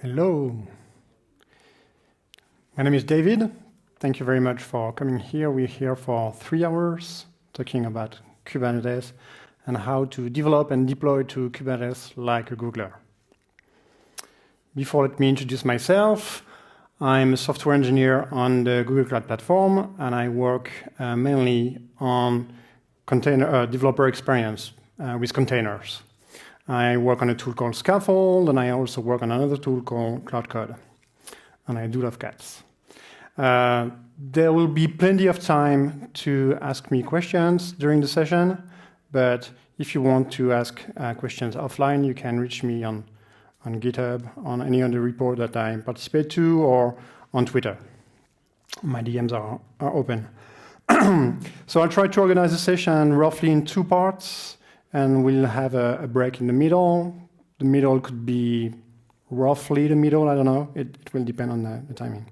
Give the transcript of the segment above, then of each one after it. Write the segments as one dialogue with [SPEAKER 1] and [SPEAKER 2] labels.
[SPEAKER 1] Hello. My name is David. Thank you very much for coming here. We're here for 3 hours talking about Kubernetes and how to develop and deploy to Kubernetes like a Googler. Before, let me introduce myself. I'm a software engineer on the Google Cloud Platform, and I work mainly on container developer experience with containers. I work on a tool called Scaffold, and I also work on another tool called Cloud Code. And I do love cats. There will be plenty of time to ask me questions during the session, but if you want to ask questions offline, you can reach me on GitHub, on any other report that I participate to, or on Twitter. My DMs are open. So I'll try to organize the session roughly in 2 parts, and we'll have a break in the middle. The middle could be roughly the middle, I don't know. It will depend on the timing.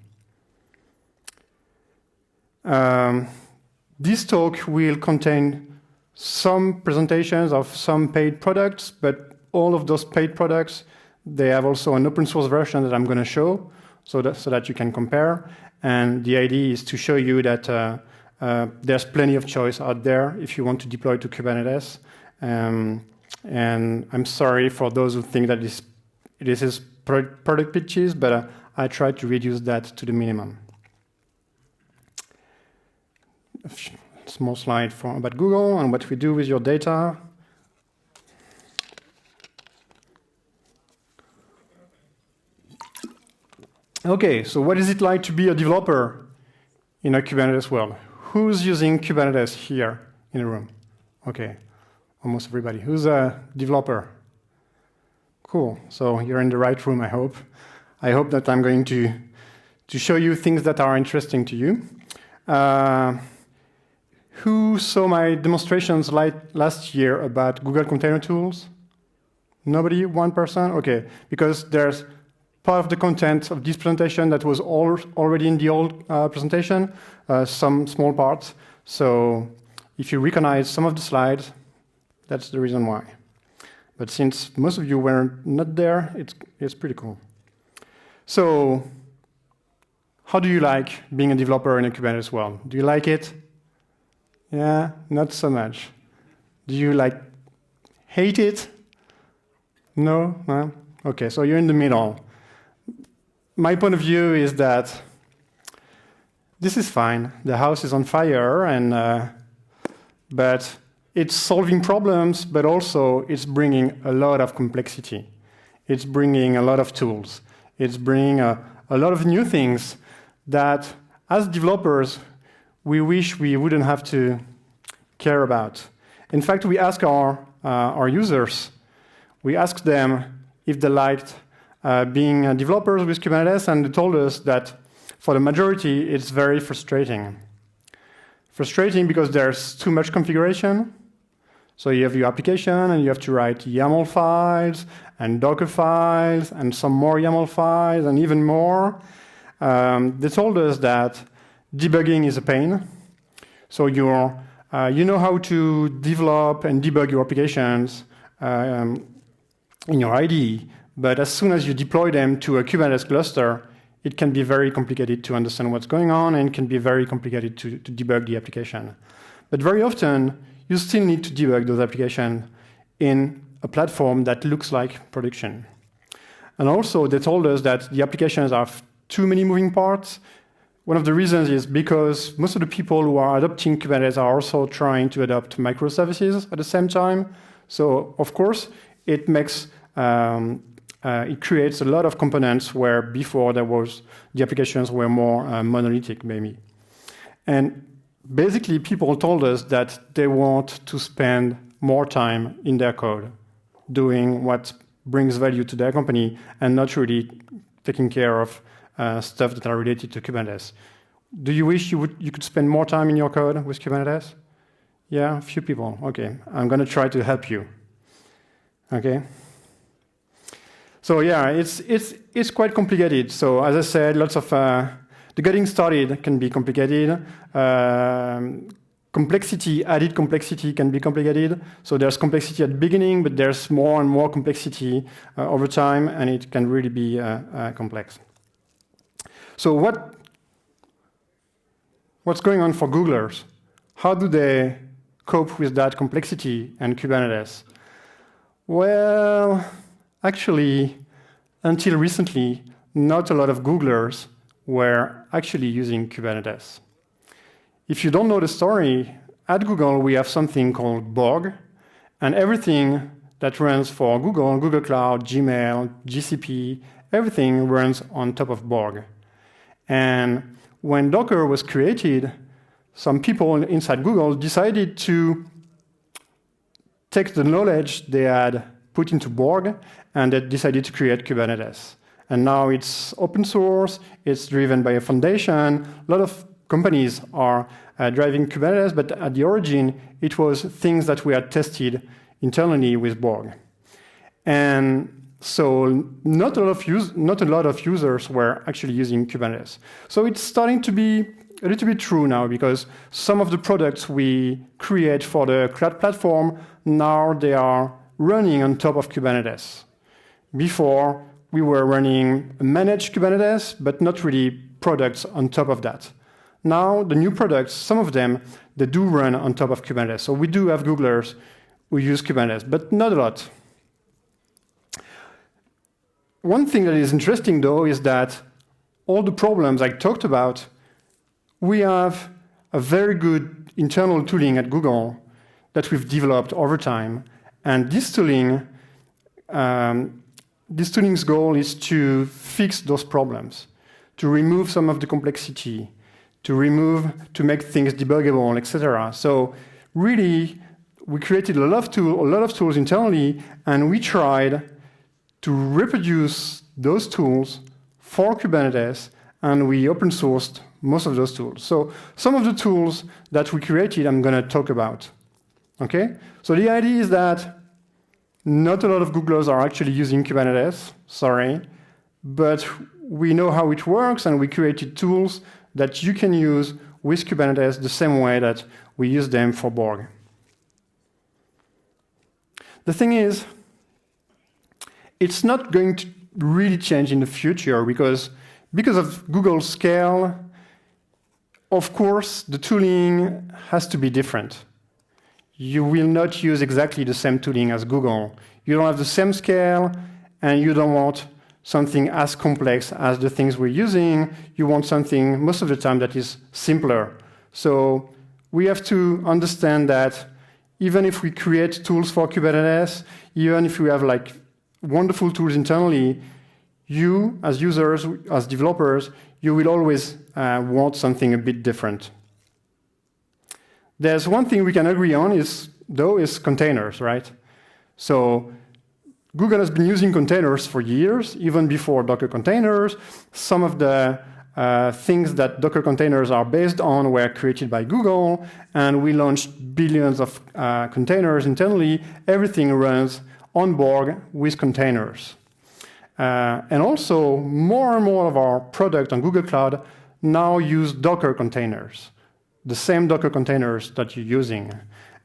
[SPEAKER 1] This talk will contain some presentations of some paid products, but all of those paid products, they have also an open source version that I'm going to show so that you can compare. And the idea is to show you that there's plenty of choice out there if you want to deploy to Kubernetes. And I'm sorry for those who think that this is product pitches, but I try to reduce that to the minimum. A small slide about Google and what we do with your data. Okay, so what is it like to be a developer in a Kubernetes world? Who's using Kubernetes here in the room? Okay, almost everybody. Who's a developer? Cool, so you're in the right room, I hope. I hope that I'm going to show you things that are interesting to you. Who saw my demonstrations last year about Google Container Tools? Nobody? 1 person? Okay, because there's part of the content of this presentation that was already in the old presentation, some small parts. So if you recognize some of the slides, that's the reason why. But since most of you were not there, it's pretty cool. So how do you like being a developer in a Kubernetes world? Do you like it? Yeah, not so much. Do you hate it? No? No? Okay, so you're in the middle. My point of view is that this is fine. The house is on fire, but it's solving problems, but also it's bringing a lot of complexity. It's bringing a lot of tools. It's bringing a lot of new things that, as developers, we wish we wouldn't have to care about. In fact, we ask our users, we asked them if they liked being developers with Kubernetes, and they told us that for the majority, it's very frustrating. Frustrating because there's too much configuration. So you have your application, and you have to write YAML files, and Docker files, and some more YAML files, and even more. They told us that debugging is a pain. So you know how to develop and debug your applications in your IDE, but as soon as you deploy them to a Kubernetes cluster, it can be very complicated to understand what's going on, and it can be very complicated to debug the application. But very often, you still need to debug those applications in a platform that looks like production. And also, they told us that the applications have too many moving parts. One of the reasons is because most of the people who are adopting Kubernetes are also trying to adopt microservices at the same time. So, of course, it creates a lot of components where before the applications were more monolithic, maybe. And basically, people told us that they want to spend more time in their code, doing what brings value to their company, and not really taking care of stuff that are related to Kubernetes. Do you wish you could spend more time in your code with Kubernetes? Yeah, a few people. Okay, I'm going to try to help you. Okay. So yeah, it's quite complicated. So as I said, lots of the getting started can be complicated. complexity, added complexity can be complicated. So there's complexity at the beginning, but there's more and more complexity over time, and it can really be complex. So what's going on for Googlers? How do they cope with that complexity and Kubernetes? Well, actually, until recently, not a lot of Googlers were actually using Kubernetes. If you don't know the story, at Google, we have something called Borg, and everything that runs for Google, Google Cloud, Gmail, GCP, everything runs on top of Borg. And when Docker was created, some people inside Google decided to take the knowledge they had put into Borg, and they decided to create Kubernetes. And now it's open source, it's driven by a foundation. A lot of companies are driving Kubernetes, but at the origin, it was things that we had tested internally with Borg. And so not a lot of users were actually using Kubernetes. So it's starting to be a little bit true now, because some of the products we create for the cloud platform, now they are running on top of Kubernetes. Before, we were running managed Kubernetes, but not really products on top of that. Now, the new products, some of them, they do run on top of Kubernetes. So we do have Googlers who use Kubernetes, but not a lot. One thing that is interesting, though, is that all the problems I talked about, we have a very good internal tooling at Google that we've developed over time. And this tooling's goal is to fix those problems, to remove some of the complexity, to make things debuggable, etc. So really, we created a lot of tools internally, and we tried to reproduce those tools for Kubernetes, and we open sourced most of those tools. So some of the tools that we created, I'm going to talk about. Okay? So the idea is that not a lot of Googlers are actually using Kubernetes, sorry, but we know how it works, and we created tools that you can use with Kubernetes the same way that we use them for Borg. The thing is, it's not going to really change in the future because of Google's scale. Of course, the tooling has to be different. You will not use exactly the same tooling as Google. You don't have the same scale, and you don't want something as complex as the things we're using. You want something, most of the time, that is simpler. So we have to understand that even if we create tools for Kubernetes, even if we have like wonderful tools internally, you, as users, as developers, you will always want something a bit different. There's one thing we can agree on is containers, right? So Google has been using containers for years, even before Docker containers. Some of the things that Docker containers are based on were created by Google, and we launched billions of containers internally. Everything runs on Borg with containers. And also, more and more of our product on Google Cloud now use Docker containers, the same Docker containers that you're using.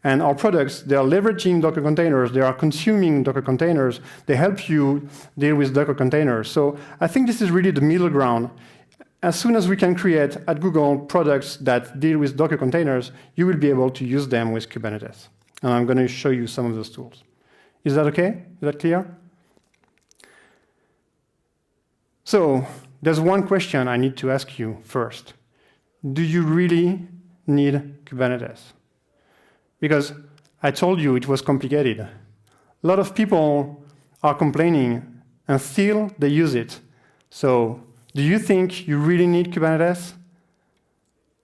[SPEAKER 1] And our products, they are leveraging Docker containers, they are consuming Docker containers, they help you deal with Docker containers. So I think this is really the middle ground. As soon as we can create at Google products that deal with Docker containers, you will be able to use them with Kubernetes. And I'm going to show you some of those tools. Is that okay? Is that clear? So there's one question I need to ask you first. Do you really need Kubernetes? Because I told you it was complicated. A lot of people are complaining, and still they use it. So do you think you really need Kubernetes?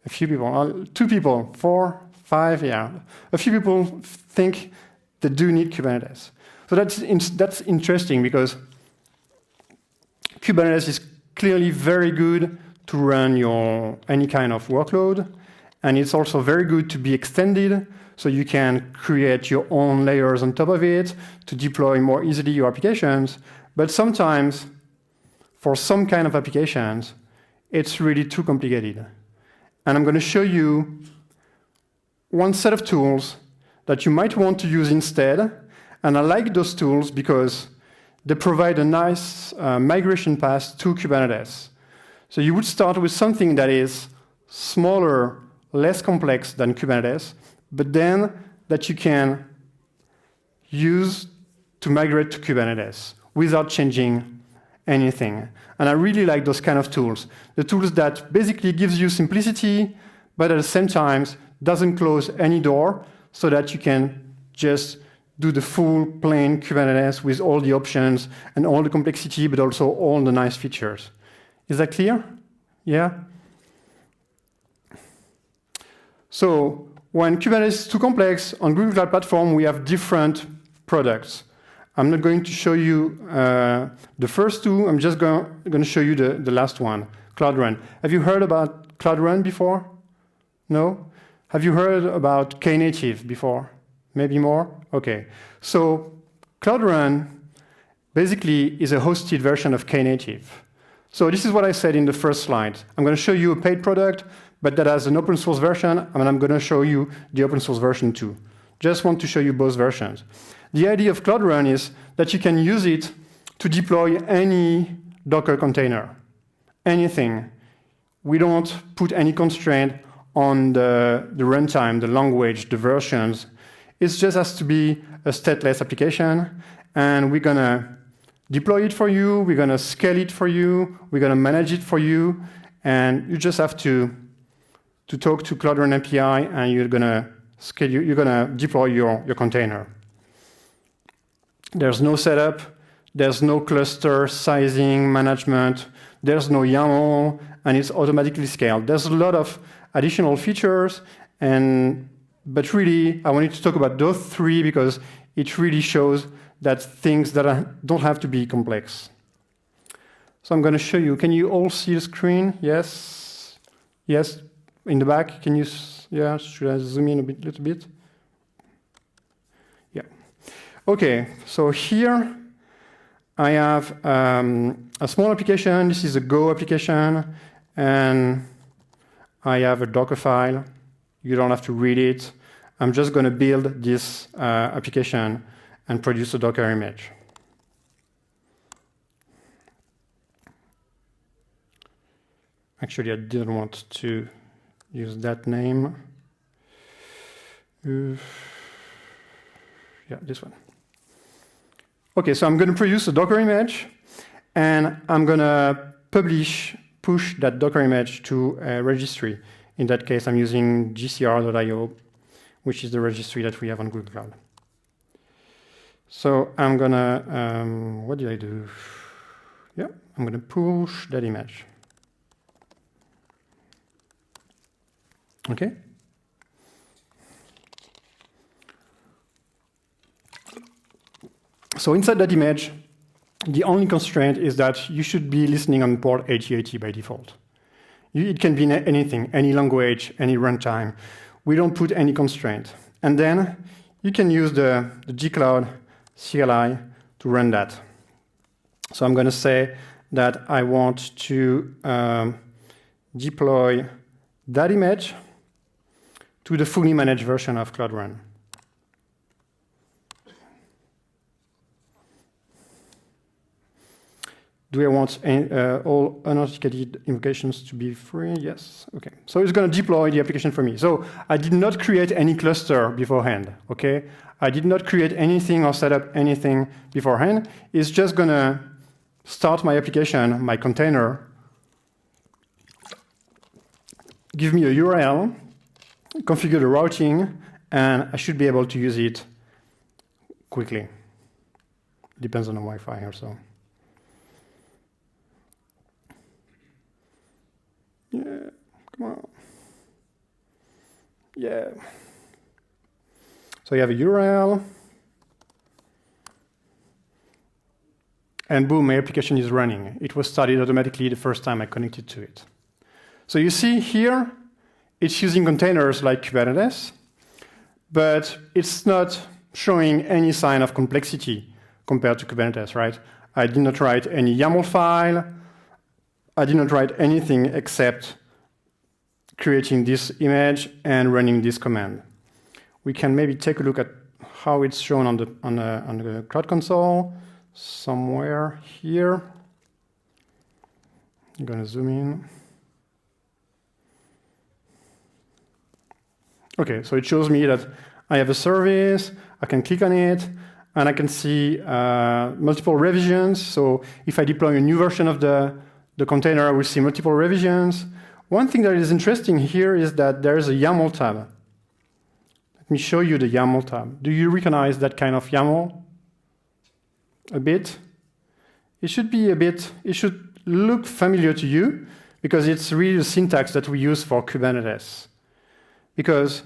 [SPEAKER 1] A few people, 2 people, 4, 5, yeah. A few people think they do need Kubernetes. So that's interesting, because Kubernetes is clearly very good to run any kind of workload, and it's also very good to be extended, so you can create your own layers on top of it to deploy more easily your applications. But sometimes, for some kind of applications, it's really too complicated. And I'm going to show you one set of tools that you might want to use instead. And I like those tools because they provide a nice migration path to Kubernetes. So you would start with something that is smaller, less complex than Kubernetes, but then that you can use to migrate to Kubernetes without changing anything. And I really like those kind of tools. The tools that basically gives you simplicity, but at the same time doesn't close any door so that you can just do the full plain Kubernetes with all the options and all the complexity, but also all the nice features. Is that clear? Yeah? So when Kubernetes is too complex, on Google Cloud Platform, we have different products. I'm not going to show you the first two. I'm just going to show you the last one, Cloud Run. Have you heard about Cloud Run before? No? Have you heard about Knative before? Maybe more? OK. So Cloud Run basically is a hosted version of Knative. So this is what I said in the first slide. I'm going to show you a paid product, but that has an open source version, and I'm going to show you the open source version too. Just want to show you both versions. The idea of Cloud Run is that you can use it to deploy any Docker container, anything. We don't put any constraint on the runtime, the language, the versions. It just has to be a stateless application, and we're going to deploy it for you, we're going to scale it for you, we're going to manage it for you, and you just have to talk to Cloud Run API, and you're going to deploy your container. There's no setup, there's no cluster sizing management, there's no YAML, and it's automatically scaled. There's a lot of additional features, but really, I wanted to talk about those three because it really shows that things that don't have to be complex. So I'm going to show you. Can you all see the screen? Yes? Yes? In the back? Can you? Yeah, should I zoom in a little bit? Yeah. OK, so here I have a small application. This is a Go application. And I have a Docker file. You don't have to read it. I'm just going to build this application and produce a Docker image. Actually, I didn't want to use that name. Yeah, this one. OK, so I'm going to produce a Docker image, and I'm going to push that Docker image to a registry. In that case, I'm using gcr.io, which is the registry that we have on Google Cloud. So I'm going to, what did I do? Yeah, I'm going to push that image. OK? So inside that image, the only constraint is that you should be listening on port 8080 by default. It can be anything, any language, any runtime. We don't put any constraint. And then you can use the gcloud CLI to run that. So I'm going to say that I want to deploy that image to the fully managed version of Cloud Run. Do I want all unauthenticated invocations to be free? Yes. OK. So it's going to deploy the application for me. So I did not create any cluster beforehand. OK? I did not create anything or set up anything beforehand. It's just going to start my application, my container, give me a URL, configure the routing, and I should be able to use it quickly. Depends on the Wi-Fi also. Yeah, come on. Yeah. So you have a URL. And boom, my application is running. It was started automatically the first time I connected to it. So you see here, it's using containers like Kubernetes, but it's not showing any sign of complexity compared to Kubernetes, right? I did not write any YAML file. I did not write anything except creating this image and running this command. We can maybe take a look at how it's shown on the Cloud Console, somewhere here. I'm going to zoom in. Okay, so it shows me that I have a service, I can click on it, and I can see multiple revisions. So if I deploy a new version of the container, I will see multiple revisions. One thing that is interesting here is that there is a YAML tab. Let me show you the YAML tab. Do you recognize that kind of YAML? A bit? It should be a bit, it should look familiar to you because it's really the syntax that we use for Kubernetes. Because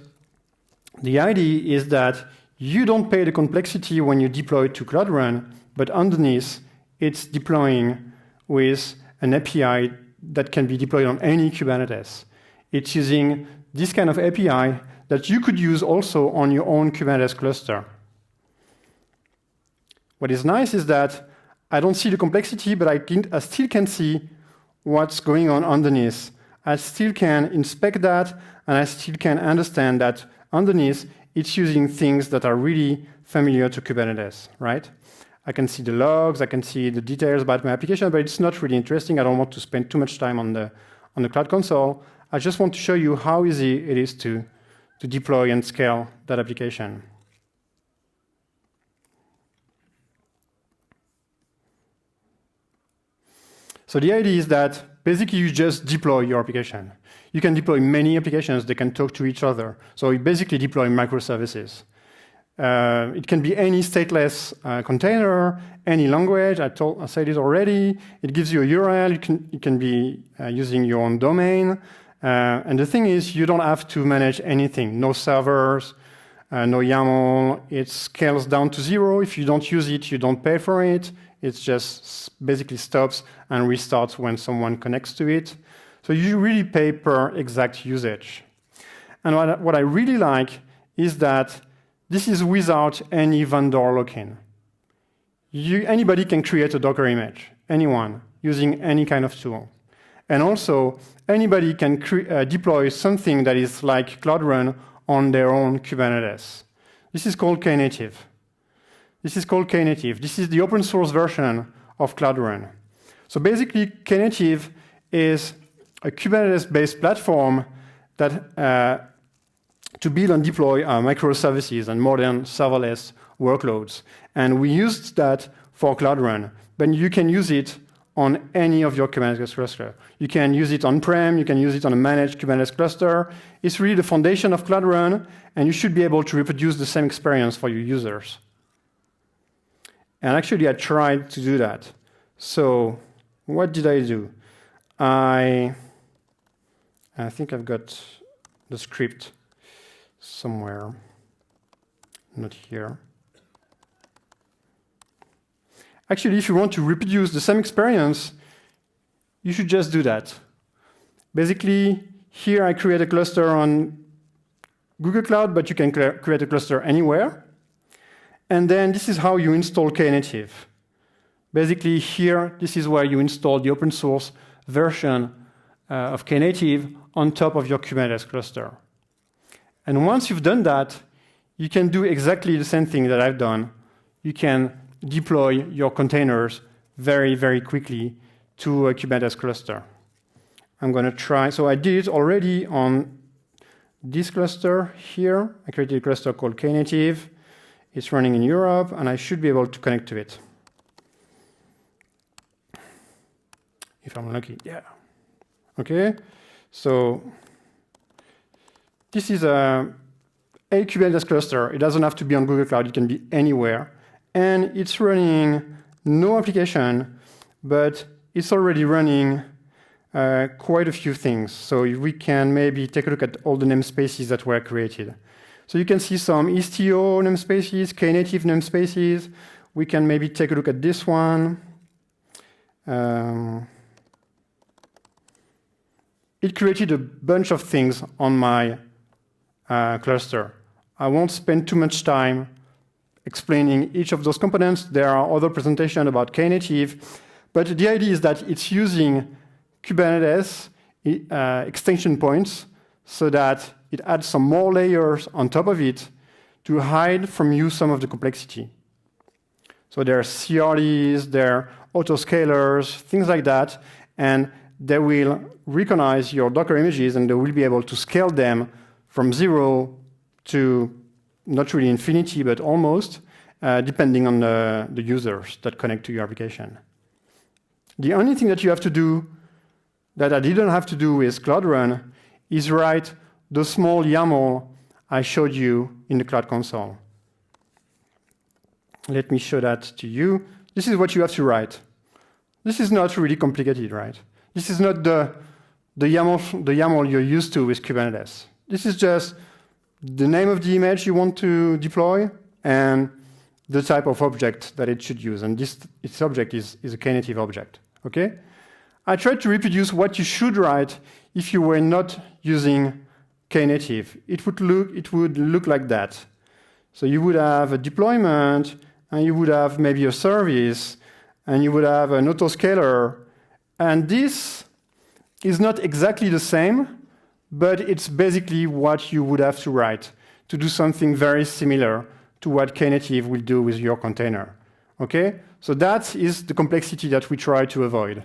[SPEAKER 1] the idea is that you don't pay the complexity when you deploy to Cloudrun, but underneath, it's deploying with an API that can be deployed on any Kubernetes. It's using this kind of API that you could use also on your own Kubernetes cluster. What is nice is that I don't see the complexity, but I still can see what's going on underneath. I still can inspect that, and I still can understand that underneath, it's using things that are really familiar to Kubernetes, right? I can see the logs, I can see the details about my application, but it's not really interesting. I don't want to spend too much time on the Cloud Console. I just want to show you how easy it is to deploy and scale that application. So the idea is that basically you just deploy your application. You can deploy many applications that can talk to each other. So you basically deploy microservices. It can be any stateless container, any language. I said it already. It gives you a URL. You can be using your own domain. And the thing is, you don't have to manage anything. No servers, no YAML. It scales down to 0. If you don't use it, you don't pay for it. It just basically stops and restarts when someone connects to it. So you really pay per exact usage. And what I really like is that this is without any vendor lock-in. Anybody can create a Docker image, anyone, using any kind of tool. And also, anybody can deploy something that is like Cloudrun on their own Kubernetes. This is called Knative. This is called Knative. This is the open source version of Cloudrun. So basically, Knative is a Kubernetes-based platform that to build and deploy microservices and modern serverless workloads. And we used that for Cloudrun, but you can use it on any of your Kubernetes cluster. You can use it on-prem, you can use it on a managed Kubernetes cluster. It's really the foundation of Cloudrun, and you should be able to reproduce the same experience for your users. And actually, I tried to do that. So what did I do? I think I've got the script somewhere, not here. Actually, if you want to reproduce the same experience, you should just do that. Basically, here I create a cluster on Google Cloud, but you can create a cluster anywhere. And then this is how you install Knative. Basically, here, this is where you install the open source version of Knative on top of your Kubernetes cluster. And once you've done that, you can do exactly the same thing that I've done. You can deploy your containers very, very quickly to a Kubernetes cluster. I'm going to try. So I did it already on this cluster here. I created a cluster called Knative. It's running in Europe, and I should be able to connect to it. If I'm lucky, yeah. Okay, so this is a Kubernetes cluster. It doesn't have to be on Google Cloud. It can be anywhere. And it's running no application, but it's already running quite a few things. So we can maybe take a look at all the namespaces that were created. So you can see some Istio namespaces, Knative namespaces. We can maybe take a look at this one. It created a bunch of things on my cluster. I won't spend too much time explaining each of those components. There are other presentations about Knative, but the idea is that it's using Kubernetes extension points so that it adds some more layers on top of it to hide from you some of the complexity. So there are CRDs, there are autoscalers, things like that, and they will recognize your Docker images and they will be able to scale them from 0 to not really infinity, but almost, depending on the users that connect to your application. The only thing that you have to do that I didn't have to do with Cloud Run is write the small YAML I showed you in the Cloud Console. Let me show that to you. This is what you have to write. This is not really complicated, right? This is not the YAML you're used to with Kubernetes. This is just the name of the image you want to deploy and the type of object that it should use. And its object is a Knative object, okay? I tried to reproduce what you should write if you were not using Knative. It would look like that. So you would have a deployment, and you would have maybe a service, and you would have an autoscaler. And this is not exactly the same, but it's basically what you would have to write to do something very similar to what Knative will do with your container. Okay? So that is the complexity that we try to avoid.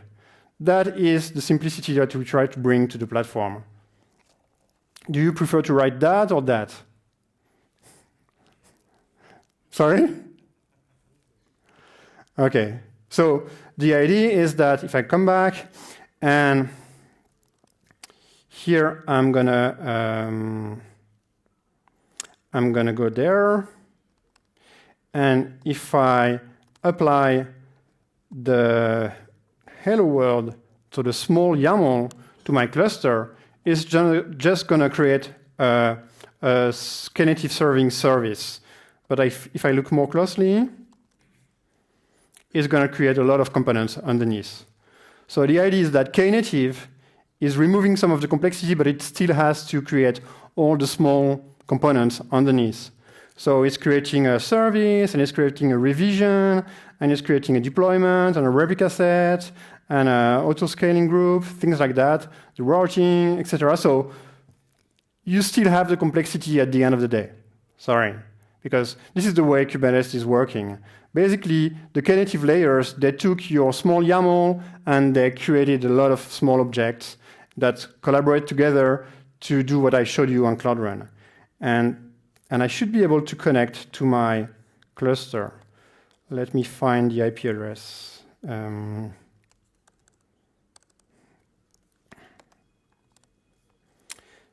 [SPEAKER 1] That is the simplicity that we try to bring to the platform. Do you prefer to write that or that? Sorry? Okay. So the idea is that if I come back and here I'm gonna go there, and if I apply the hello world to the small YAML to my cluster, it's just gonna create a Knative serving service. But if I look more closely, it's going to create a lot of components underneath. So the idea is that Knative is removing some of the complexity, but it still has to create all the small components underneath. So it's creating a service, and it's creating a revision, and it's creating a deployment, and a replica set, and an auto-scaling group, things like that, the routing, etc. So you still have the complexity at the end of the day. Sorry. Because this is the way Kubernetes is working. Basically, the Knative layers, they took your small YAML and they created a lot of small objects that collaborate together to do what I showed you on Cloud Run. And I should be able to connect to my cluster. Let me find the IP address.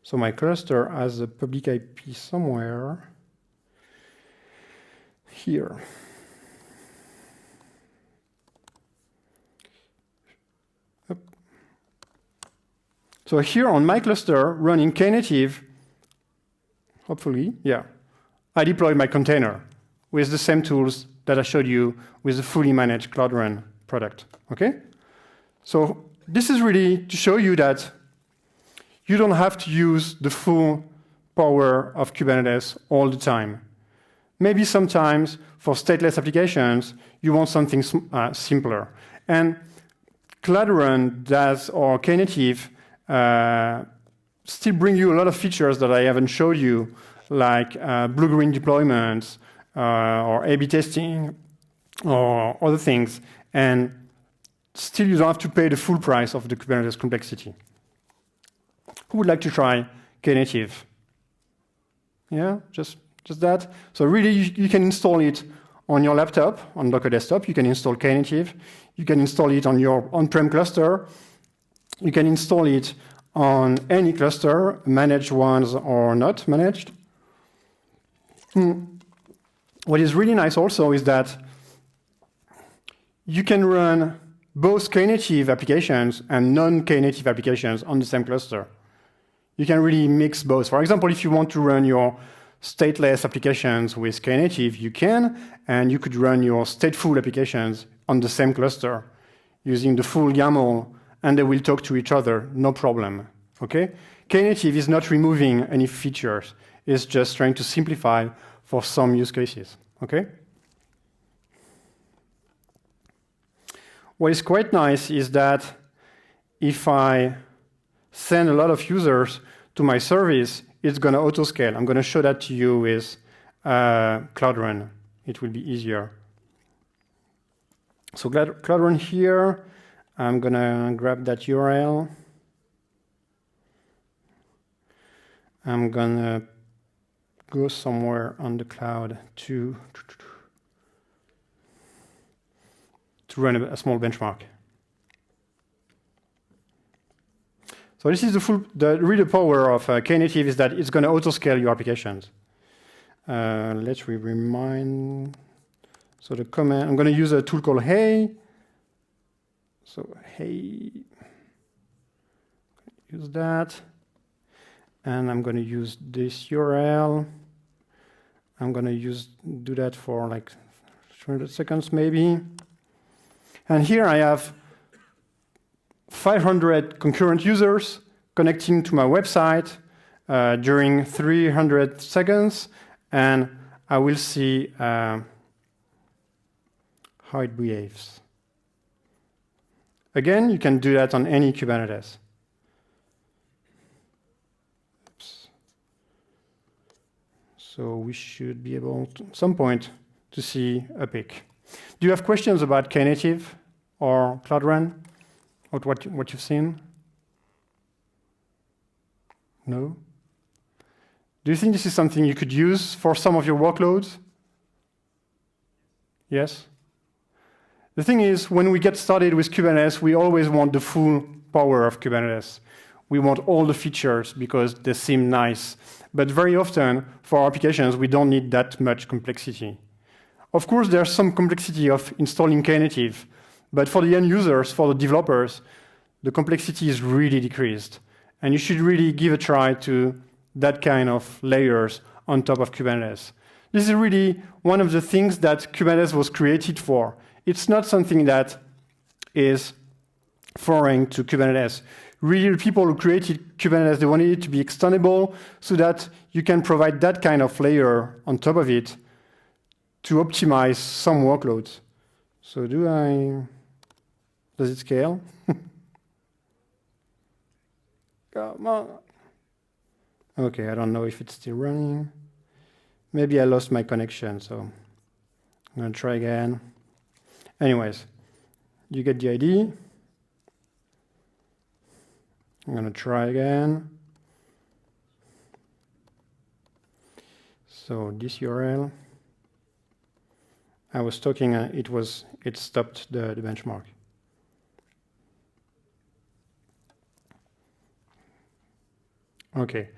[SPEAKER 1] So my cluster has a public IP somewhere. Here. So here on my cluster running Knative, hopefully, yeah, I deployed my container with the same tools that I showed you with the fully managed Cloud Run product. Okay? So this is really to show you that you don't have to use the full power of Kubernetes all the time. Maybe sometimes for stateless applications, you want something simpler. And Cloudrun does, or Knative, still bring you a lot of features that I haven't showed you, like blue-green deployments, or A/B testing, or other things. And still you don't have to pay the full price of the Kubernetes complexity. Who would like to try Knative? Yeah, just that. So really, you can install it on your laptop, on Docker Desktop. You can install Knative. You can install it on your on-prem cluster. You can install it on any cluster, managed ones or not managed. What is really nice also is that you can run both Knative applications and non-Knative applications on the same cluster. You can really mix both. For example, if you want to run your stateless applications with Knative, you can, and you could run your stateful applications on the same cluster using the full YAML, and they will talk to each other, no problem. Okay? Knative is not removing any features. It's just trying to simplify for some use cases. Okay? What is quite nice is that if I send a lot of users to my service, it's going to auto-scale. I'm going to show that to you with Cloudrun. It will be easier. So Cloudrun here, I'm going to grab that URL. I'm going to go somewhere on the cloud to run a small benchmark. So this is the real power of Knative is that it's going to auto-scale your applications. Let's remind. So the command, I'm going to use a tool called Hey. So Hey, use that. And I'm going to use this URL. I'm going to do that for like 300 seconds maybe. And here I have 500 concurrent users connecting to my website during 300 seconds. And I will see how it behaves. Again, you can do that on any Kubernetes. Oops. So we should be able to, at some point, to see a peak. Do you have questions about Knative or Cloudrun? Or what you've seen? No? Do you think this is something you could use for some of your workloads? Yes? The thing is, when we get started with Kubernetes, we always want the full power of Kubernetes. We want all the features because they seem nice. But very often, for our applications, we don't need that much complexity. Of course, there's some complexity of installing Knative, but for the end users, for the developers, the complexity is really decreased. And you should really give a try to that kind of layers on top of Kubernetes. This is really one of the things that Kubernetes was created for. It's not something that is foreign to Kubernetes. Really, the people who created Kubernetes, they wanted it to be extendable so that you can provide that kind of layer on top of it to optimize some workloads. So does it scale? Come on. Okay, I don't know if it's still running. Maybe I lost my connection, so I'm going to try again. Anyways, you get the idea. I'm going to try again. So this URL, I was talking, it stopped the benchmark. Okay,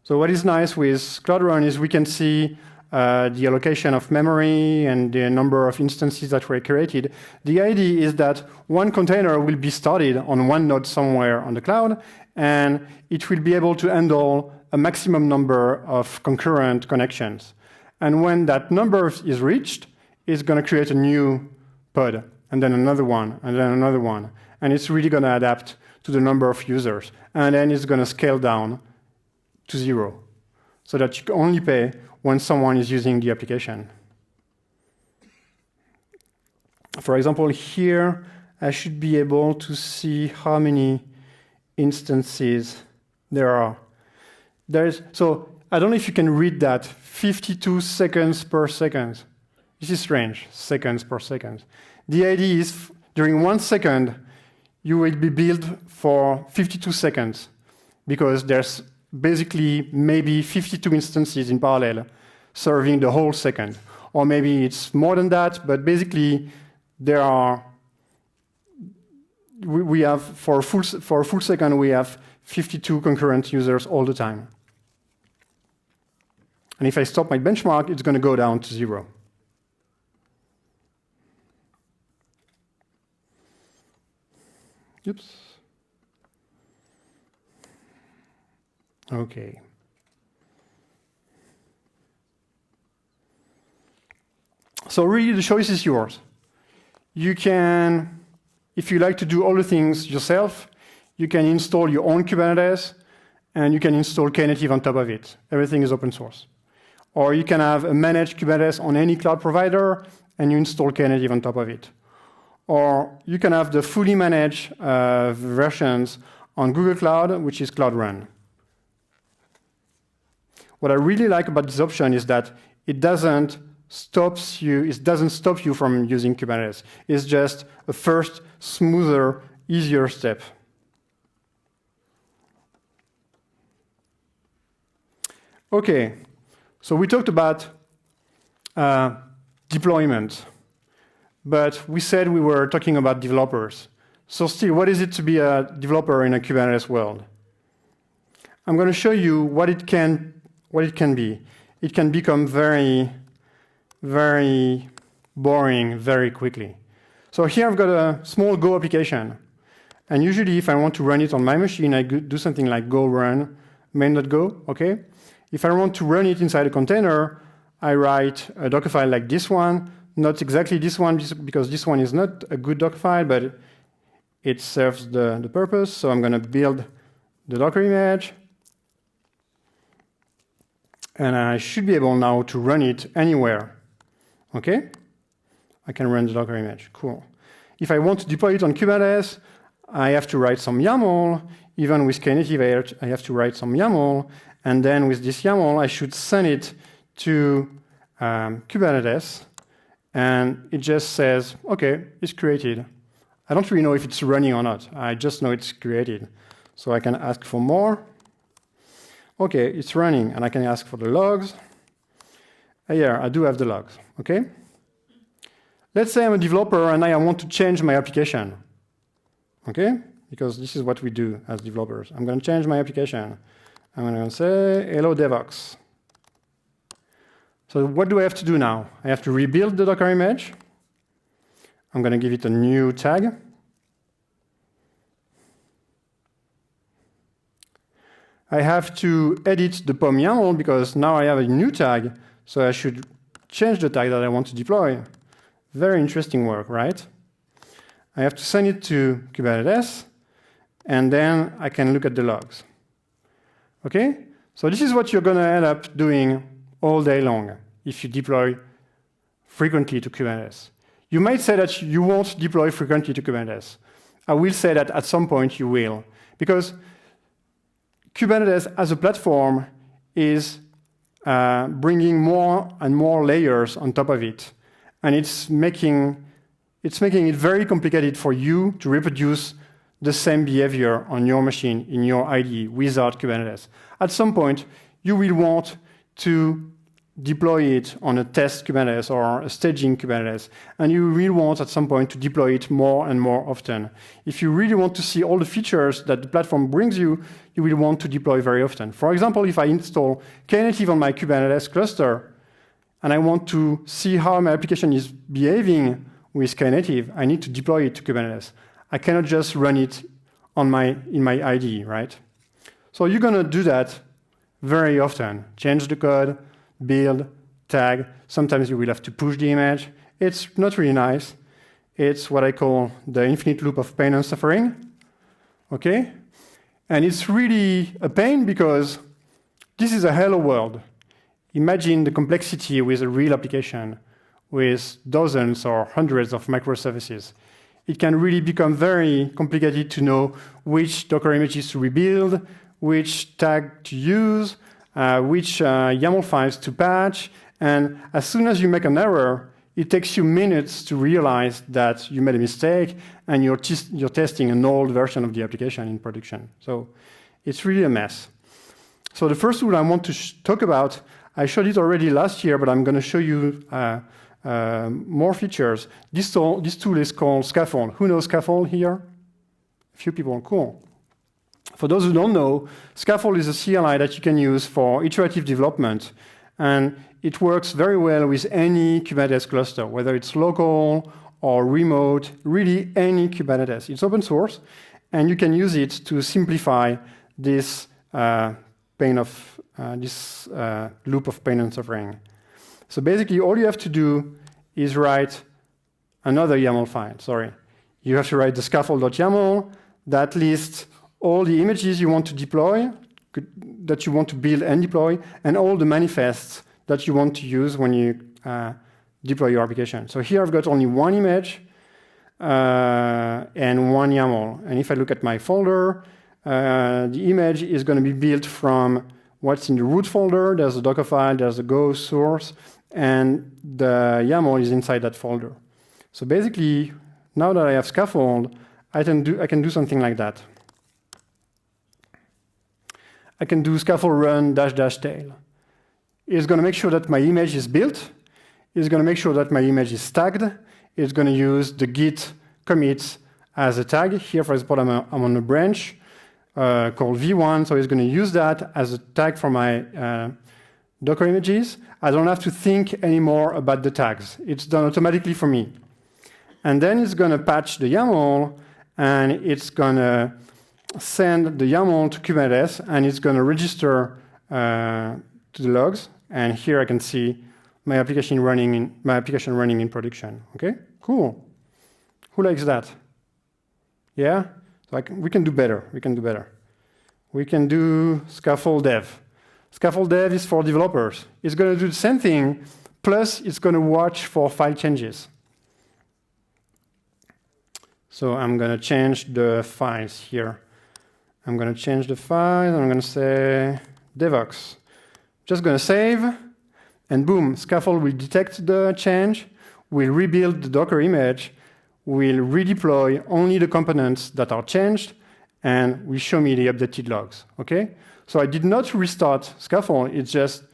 [SPEAKER 1] so what is nice with Cloudrun is we can see the allocation of memory and the number of instances that were created. The idea is that one container will be started on one node somewhere on the cloud, and it will be able to handle a maximum number of concurrent connections. And when that number is reached, it's going to create a new pod, and then another one, and then another one. And it's really going to adapt to the number of users. And then it's going to scale down to 0, so that you can only pay when someone is using the application. For example, here, I should be able to see how many instances there are. So I don't know if you can read that, 52 seconds per second. This is strange, seconds per second. The idea is, during 1 second, you will be billed for 52 seconds, because there's basically maybe 52 instances in parallel serving the whole second. Or maybe it's more than that, but basically we have, for a full second, we have 52 concurrent users all the time. And if I stop my benchmark, it's going to go down to 0. Oops. Okay. So really, the choice is yours. You can, if you like to do all the things yourself, you can install your own Kubernetes, and you can install Knative on top of it. Everything is open source. Or you can have a managed Kubernetes on any cloud provider, and you install Knative on top of it. Or you can have the fully managed versions on Google Cloud, which is Cloud Run. What I really like about this option is that it doesn't stop you from using Kubernetes. It's just a first, smoother, easier step. Okay, so we talked about deployment, but we said we were talking about developers. So still, what is it to be a developer in a Kubernetes world? I'm going to show you what it can be. It can become very, very boring very quickly. So here I've got a small Go application. And usually if I want to run it on my machine, I do something like go run main.go, okay? If I want to run it inside a container, I write a Docker file like this one, not exactly this one, because this one is not a good Docker file, but it serves the purpose. So I'm going to build the Docker image. And I should be able now to run it anywhere. Okay? I can run the Docker image. Cool. If I want to deploy it on Kubernetes, I have to write some YAML. Even with Knative, I have to write some YAML. And then with this YAML, I should send it to Kubernetes. And it just says, OK, it's created. I don't really know if it's running or not. I just know it's created. So I can ask for more. OK, it's running. And I can ask for the logs. Yeah, I do have the logs. OK? Let's say I'm a developer and I want to change my application. OK? Because this is what we do as developers. I'm going to change my application. I'm going to say, hello, DevOps. So what do I have to do now? I have to rebuild the Docker image. I'm going to give it a new tag. I have to edit the POM YAML because now I have a new tag. So I should change the tag that I want to deploy. Very interesting work, right? I have to send it to Kubernetes. And then I can look at the logs. OK? So this is what you're going to end up doing all day long if you deploy frequently to Kubernetes. You might say that you won't deploy frequently to Kubernetes. I will say that at some point you will. Because Kubernetes as a platform is bringing more and more layers on top of it. And it's making it very complicated for you to reproduce the same behavior on your machine in your IDE without Kubernetes. At some point, you will want to deploy it on a test Kubernetes or a staging Kubernetes, and you will want at some point to deploy it more and more often. If you really want to see all the features that the platform brings you, you will want to deploy very often. For example, if I install Knative on my Kubernetes cluster, and I want to see how my application is behaving with Knative, I need to deploy it to Kubernetes. I cannot just run it in my IDE, right? So you're going to do that very often. Change the code, build, tag. Sometimes you will have to push the image. It's not really nice. It's what I call the infinite loop of pain and suffering. Okay? And it's really a pain because this is a hello world. Imagine the complexity with a real application with dozens or hundreds of microservices. It can really become very complicated to know which Docker images to rebuild, which tag to use, which YAML files to patch. And as soon as you make an error, it takes you minutes to realize that you made a mistake and you're testing an old version of the application in production. So it's really a mess. So the first tool I want to talk about, I showed it already last year, but I'm going to show you more features. This tool is called Scaffold. Who knows Scaffold here? A few people, cool. For those who don't know, Scaffold is a CLI that you can use for iterative development. And it works very well with any Kubernetes cluster, whether it's local or remote, really any Kubernetes. It's open source, and you can use it to simplify this loop of pain and suffering. So basically, all you have to do is write another YAML file. Sorry. You have to write the scaffold.yaml that lists all the images you want to deploy, that you want to build and deploy, and all the manifests that you want to use when you deploy your application. So here I've got only one image and one YAML. And if I look at my folder, the image is going to be built from what's in the root folder. There's a Docker file, there's a Go source, and the YAML is inside that folder. So basically, now that I have Scaffold, I can do something like that. I can do scaffold run -- tail. It's going to make sure that my image is built. It's going to make sure that my image is tagged. It's going to use the git commits as a tag. Here, for example, I'm on a branch called v1, so it's going to use that as a tag for my Docker images. I don't have to think anymore about the tags. It's done automatically for me. And then it's going to patch the YAML, and it's going to send the YAML to Kubernetes, and it's going to register to the logs. And here I can see my application running in production. Okay, cool. Who likes that? Yeah, so we can do better. We can do better. We can do Scaffold Dev. Scaffold Dev is for developers. It's going to do the same thing, plus it's going to watch for file changes. So I'm going to change the files here. I'm going to change the files, and I'm going to say devox. Just going to save, and boom, Scaffold will detect the change, will rebuild the Docker image, will redeploy only the components that are changed, and will show me the updated logs. Okay? So I did not restart Scaffold, it just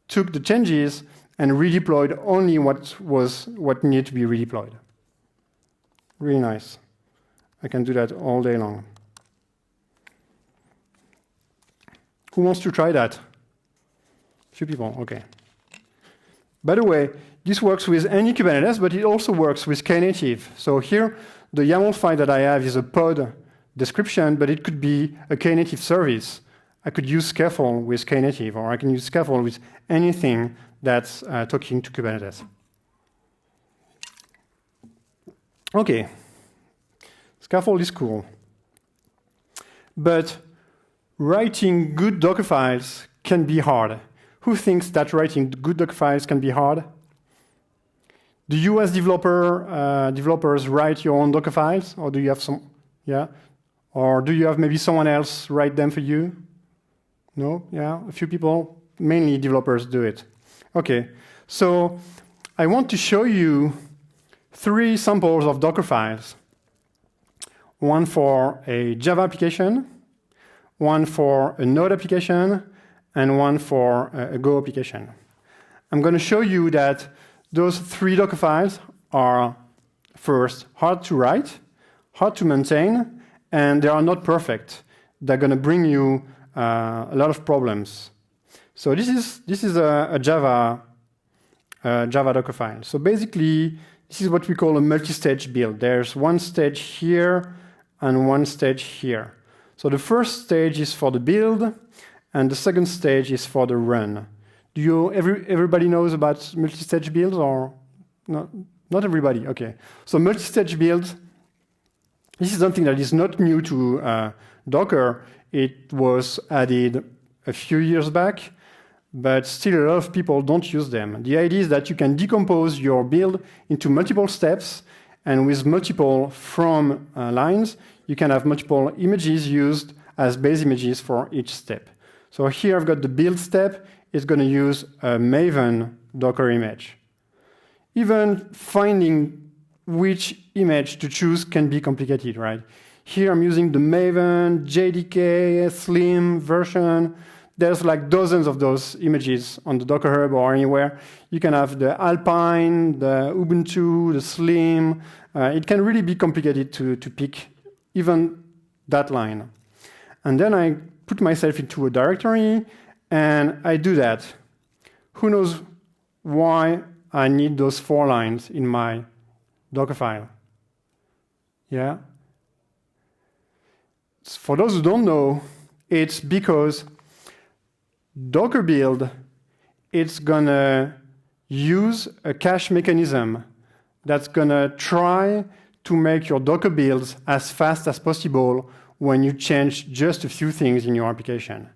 [SPEAKER 1] took the changes and redeployed only what needed to be redeployed. Really nice. I can do that all day long. Who wants to try that? A few people, okay. By the way, this works with any Kubernetes, but it also works with Knative. So here, the YAML file that I have is a pod description, but it could be a Knative service. I could use Scaffold with Knative, or I can use Scaffold with anything that's talking to Kubernetes. Okay, Scaffold is cool. But writing good Docker files can be hard. Who thinks that writing good Docker files can be hard? Do you as developers write your own Docker files? Or do you have some, yeah? Or do you have maybe someone else write them for you? No? Yeah, a few people, mainly developers do it. Okay, so I want to show you 3 samples of Docker files. One for a Java application, one for a Node application, and one for a Go application. I'm going to show you that those 3 Docker files are, first, hard to write, hard to maintain, and they are not perfect. They're going to bring you a lot of problems. So this is a Java Docker file. So basically, this is what we call a multi-stage build. There's one stage here and one stage here. So the first stage is for the build, and the second stage is for the run. Everybody knows about multi-stage builds, or not? Not everybody. Okay. So multi-stage builds. This is something that is not new to Docker. It was added a few years back, but still a lot of people don't use them. The idea is that you can decompose your build into multiple steps, and with multiple from lines, you can have multiple images used as base images for each step. So here I've got the build step. It's going to use a Maven Docker image. Even finding which image to choose can be complicated, right? Here I'm using the Maven, JDK, Slim version. There's like dozens of those images on the Docker Hub or anywhere. You can have the Alpine, the Ubuntu, the Slim. It can really be complicated to pick even that line. And then I put myself into a directory, and I do that. Who knows why I need those 4 lines in my Docker file? Yeah? For those who don't know, it's because Docker build, it's going to use a cache mechanism that's going to try to make your Docker builds as fast as possible when you change just a few things in your application.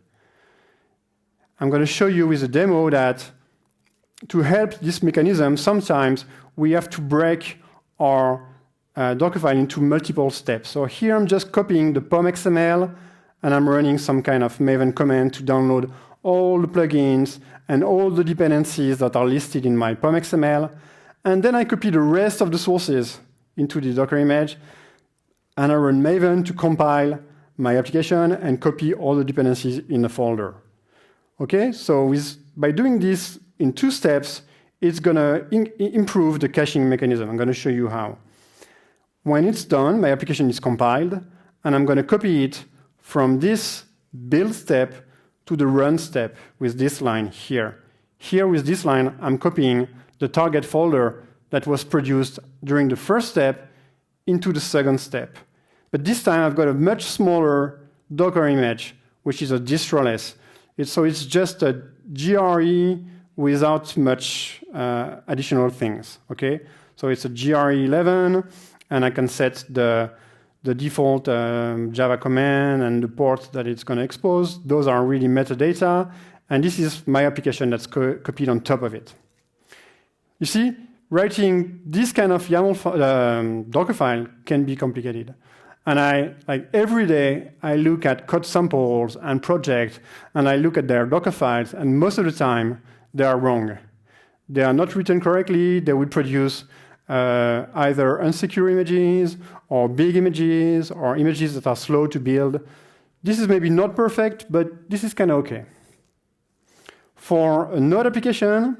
[SPEAKER 1] I'm going to show you with a demo that to help this mechanism, sometimes we have to break our Docker file into multiple steps. So here I'm just copying the POM XML, and I'm running some kind of Maven command to download all the plugins, and all the dependencies that are listed in my POM XML. And then I copy the rest of the sources into the Docker image, and I run Maven to compile my application and copy all the dependencies in a folder. Okay, so by doing this in 2 steps, it's going to improve the caching mechanism. I'm going to show you how. When it's done, my application is compiled, and I'm going to copy it from this build step to the run step with this line here. Here with this line, I'm copying the target folder that was produced during the first step into the second step. But this time, I've got a much smaller Docker image, which is a distroless. So it's just a GRE without much additional things, okay? So it's a GRE11, and I can set the default Java command and the port that it's going to expose. Those are really metadata, and this is my application that's copied on top of it. You see, writing this kind of YAML Docker file can be complicated. And every day, I look at code samples and projects, and I look at their Docker files, and most of the time, they are wrong. They are not written correctly. They will produce either unsecure images, or big images, or images that are slow to build. This is maybe not perfect, but this is kind of okay. For a Node application,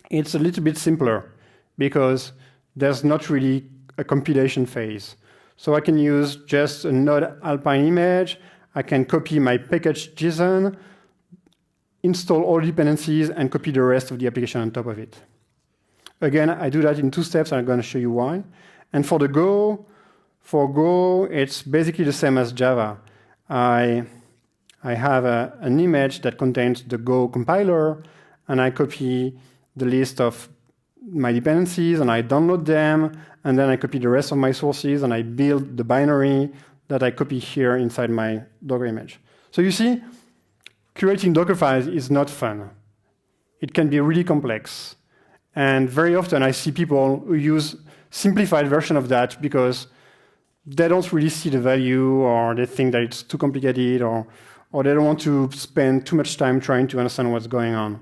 [SPEAKER 1] it's a little bit simpler, because there's not really a compilation phase. So I can use just a Node Alpine image. I can copy my package JSON, install all dependencies, and copy the rest of the application on top of it. Again, I do that in 2 steps, and I'm going to show you why. And for Go, it's basically the same as Java. I have an image that contains the Go compiler, and I copy the list of my dependencies, and I download them, and then I copy the rest of my sources, and I build the binary that I copy here inside my Docker image. So you see, creating Docker files is not fun. It can be really complex. And very often I see people who use simplified version of that because they don't really see the value, or they think that it's too complicated, or they don't want to spend too much time trying to understand what's going on.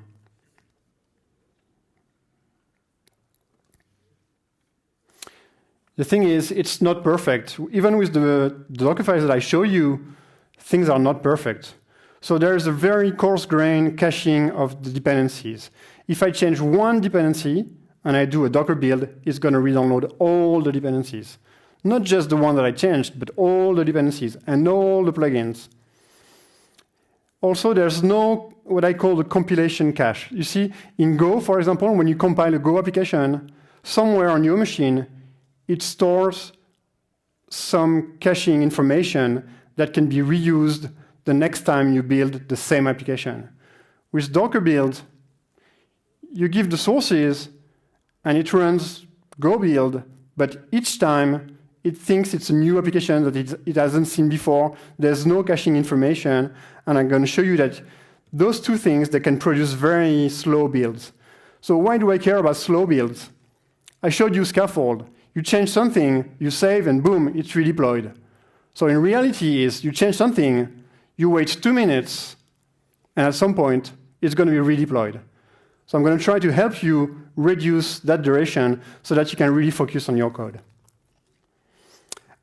[SPEAKER 1] The thing is, it's not perfect. Even with the Docker files that I show you, things are not perfect. So there's a very coarse-grained caching of the dependencies. If I change one dependency and I do a Docker build, it's going to re-download all the dependencies. Not just the one that I changed, but all the dependencies and all the plugins. Also, there's no what I call the compilation cache. You see, in Go, for example, when you compile a Go application, somewhere on your machine, it stores some caching information that can be reused the next time you build the same application. With Docker build, you give the sources, and it runs Go build, but each time it thinks it's a new application that it hasn't seen before. There's no caching information, and I'm going to show you that those 2 things, they can produce very slow builds. So why do I care about slow builds? I showed you Scaffold. You change something, you save, and boom, it's redeployed. So in reality is, you change something, you wait 2 minutes, and at some point, it's going to be redeployed. So I'm going to try to help you reduce that duration so that you can really focus on your code.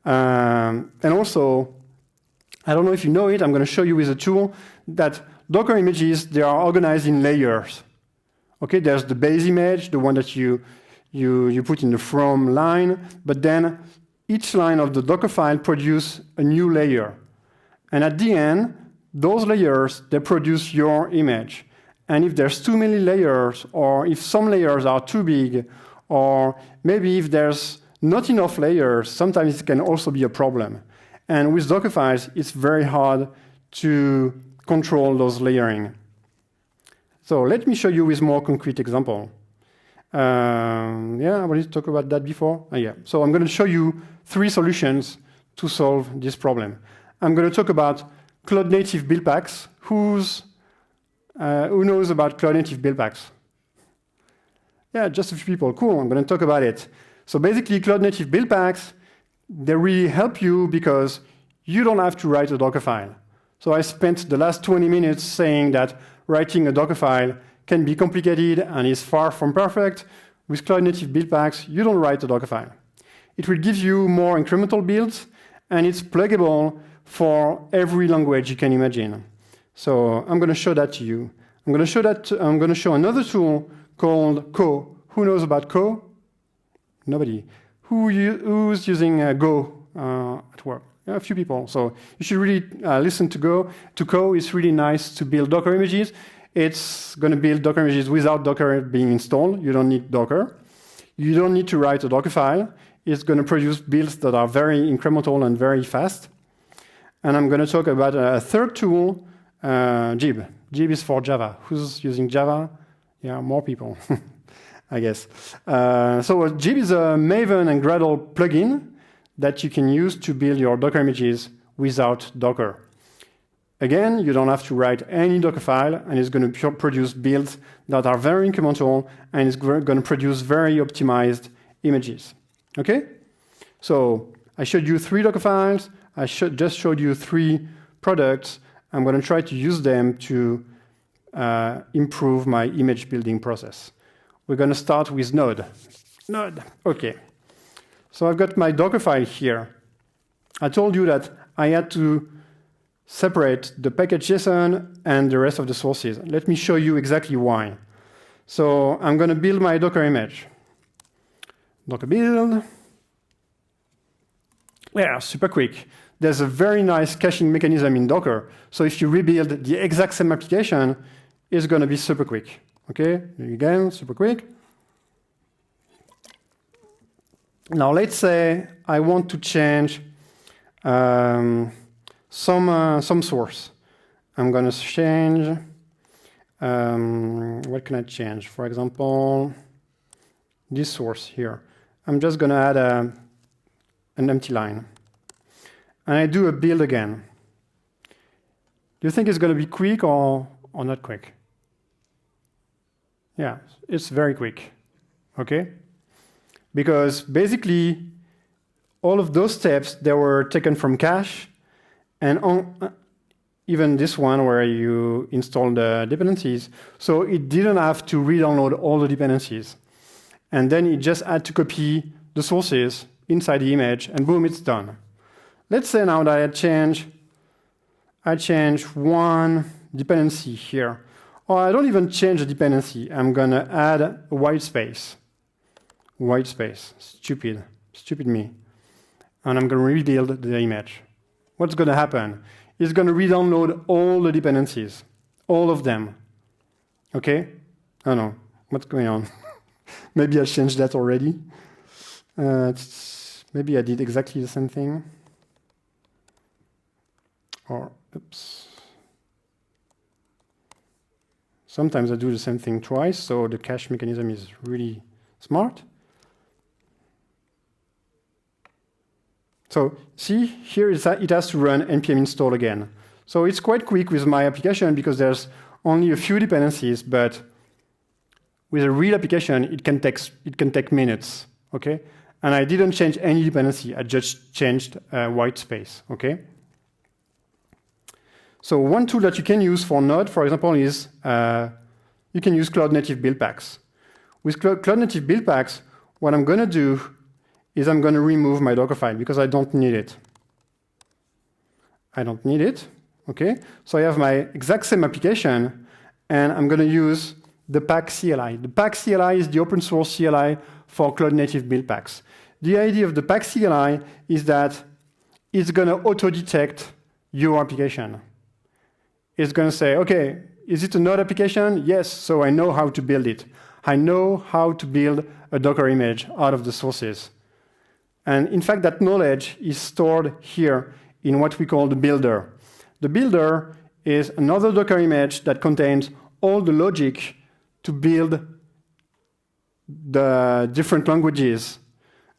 [SPEAKER 1] And also, I don't know if you know it, I'm going to show you with a tool that Docker images, they are organized in layers. Okay, there's the base image, the one that you put in the from line, but then each line of the Docker file produces a new layer. And at the end, those layers, they produce your image. And if there's too many layers, or if some layers are too big, or maybe if there's not enough layers, sometimes it can also be a problem. And with Docker files, it's very hard to control those layering. So let me show you with more concrete example. I wanted to talk about that before. So I'm going to show you 3 solutions to solve this problem. I'm going to talk about Cloud Native build packs. Who knows about Cloud Native build packs? Yeah, just a few people. Cool, I'm going to talk about it. So basically, Cloud Native build packs, they really help you because you don't have to write a Docker file. So I spent the last 20 minutes saying that writing a Docker file can be complicated and is far from perfect. With Cloud Native build packs, you don't write a Docker file. It will give you more incremental builds, and it's pluggable for every language you can imagine. So I'm going to show that to you. I'm going to show another tool called Co. Who knows about Co? Nobody. Who's using Go at work? A few people. So you should really listen to Go. To Co. It's really nice to build Docker images. It's going to build Docker images without Docker being installed. You don't need Docker. You don't need to write a Docker file. It's going to produce builds that are very incremental and very fast. And I'm going to talk about a third tool, Jib. Jib is for Java. Who's using Java? Yeah, more people, I guess. So Jib is a Maven and Gradle plugin that you can use to build your Docker images without Docker. Again, you don't have to write any Docker file, and it's going to produce builds that are very incremental, and it's going to produce very optimized images. Okay? So I showed you 3 Docker files. I just showed you 3 products. I'm going to try to use them to improve my image building process. We're going to start with Node. Node, okay. So I've got my Docker file here. I told you that I had to separate the package.json and the rest of the sources. Let me show you exactly why. So I'm going to build my Docker image. Docker build. Yeah, super quick. There's a very nice caching mechanism in Docker. So if you rebuild the exact same application, it's going to be super quick. Okay, again, super quick. Now let's say I want to change some source. I'm going to change, what can I change? For example, this source here. I'm just going to add an empty line. And I do a build again. Do you think it's going to be quick or not quick? Yeah, it's very quick. Okay? Because basically, all of those steps, they were taken from cache, and even this one where you install the dependencies, so it didn't have to re-download all the dependencies. And then it just had to copy the sources inside the image, and boom, it's done. Let's say now that I change one dependency here. Or I don't even change the dependency. I'm going to add a white space. White space. Stupid. Stupid me. And I'm going to rebuild the image. What's going to happen? It's going to re-download all the dependencies. All of them. Okay? I don't know. What's going on? Maybe I changed that already. Maybe I did exactly the same thing. Or, oops. Sometimes I do the same thing twice, so the cache mechanism is really smart. So see, here it has to run npm install again. So it's quite quick with my application because there's only a few dependencies, but with a real application, it can take minutes, okay? And I didn't change any dependency, I just changed white space, okay? So one tool that you can use for Node, for example, is you can use Cloud Native build packs. With Cloud Native build packs, what I'm going to do is I'm going to remove my Docker file because I don't need it. I don't need it, okay? So I have my exact same application, and I'm going to use the pack CLI. The pack CLI is the open source CLI for Cloud Native build packs. The idea of the pack CLI is that it's going to auto-detect your application. It's going to say, okay, is it a Node application? Yes, so I know how to build it. I know how to build a Docker image out of the sources. And in fact, that knowledge is stored here in what we call the builder. The builder is another Docker image that contains all the logic to build the different languages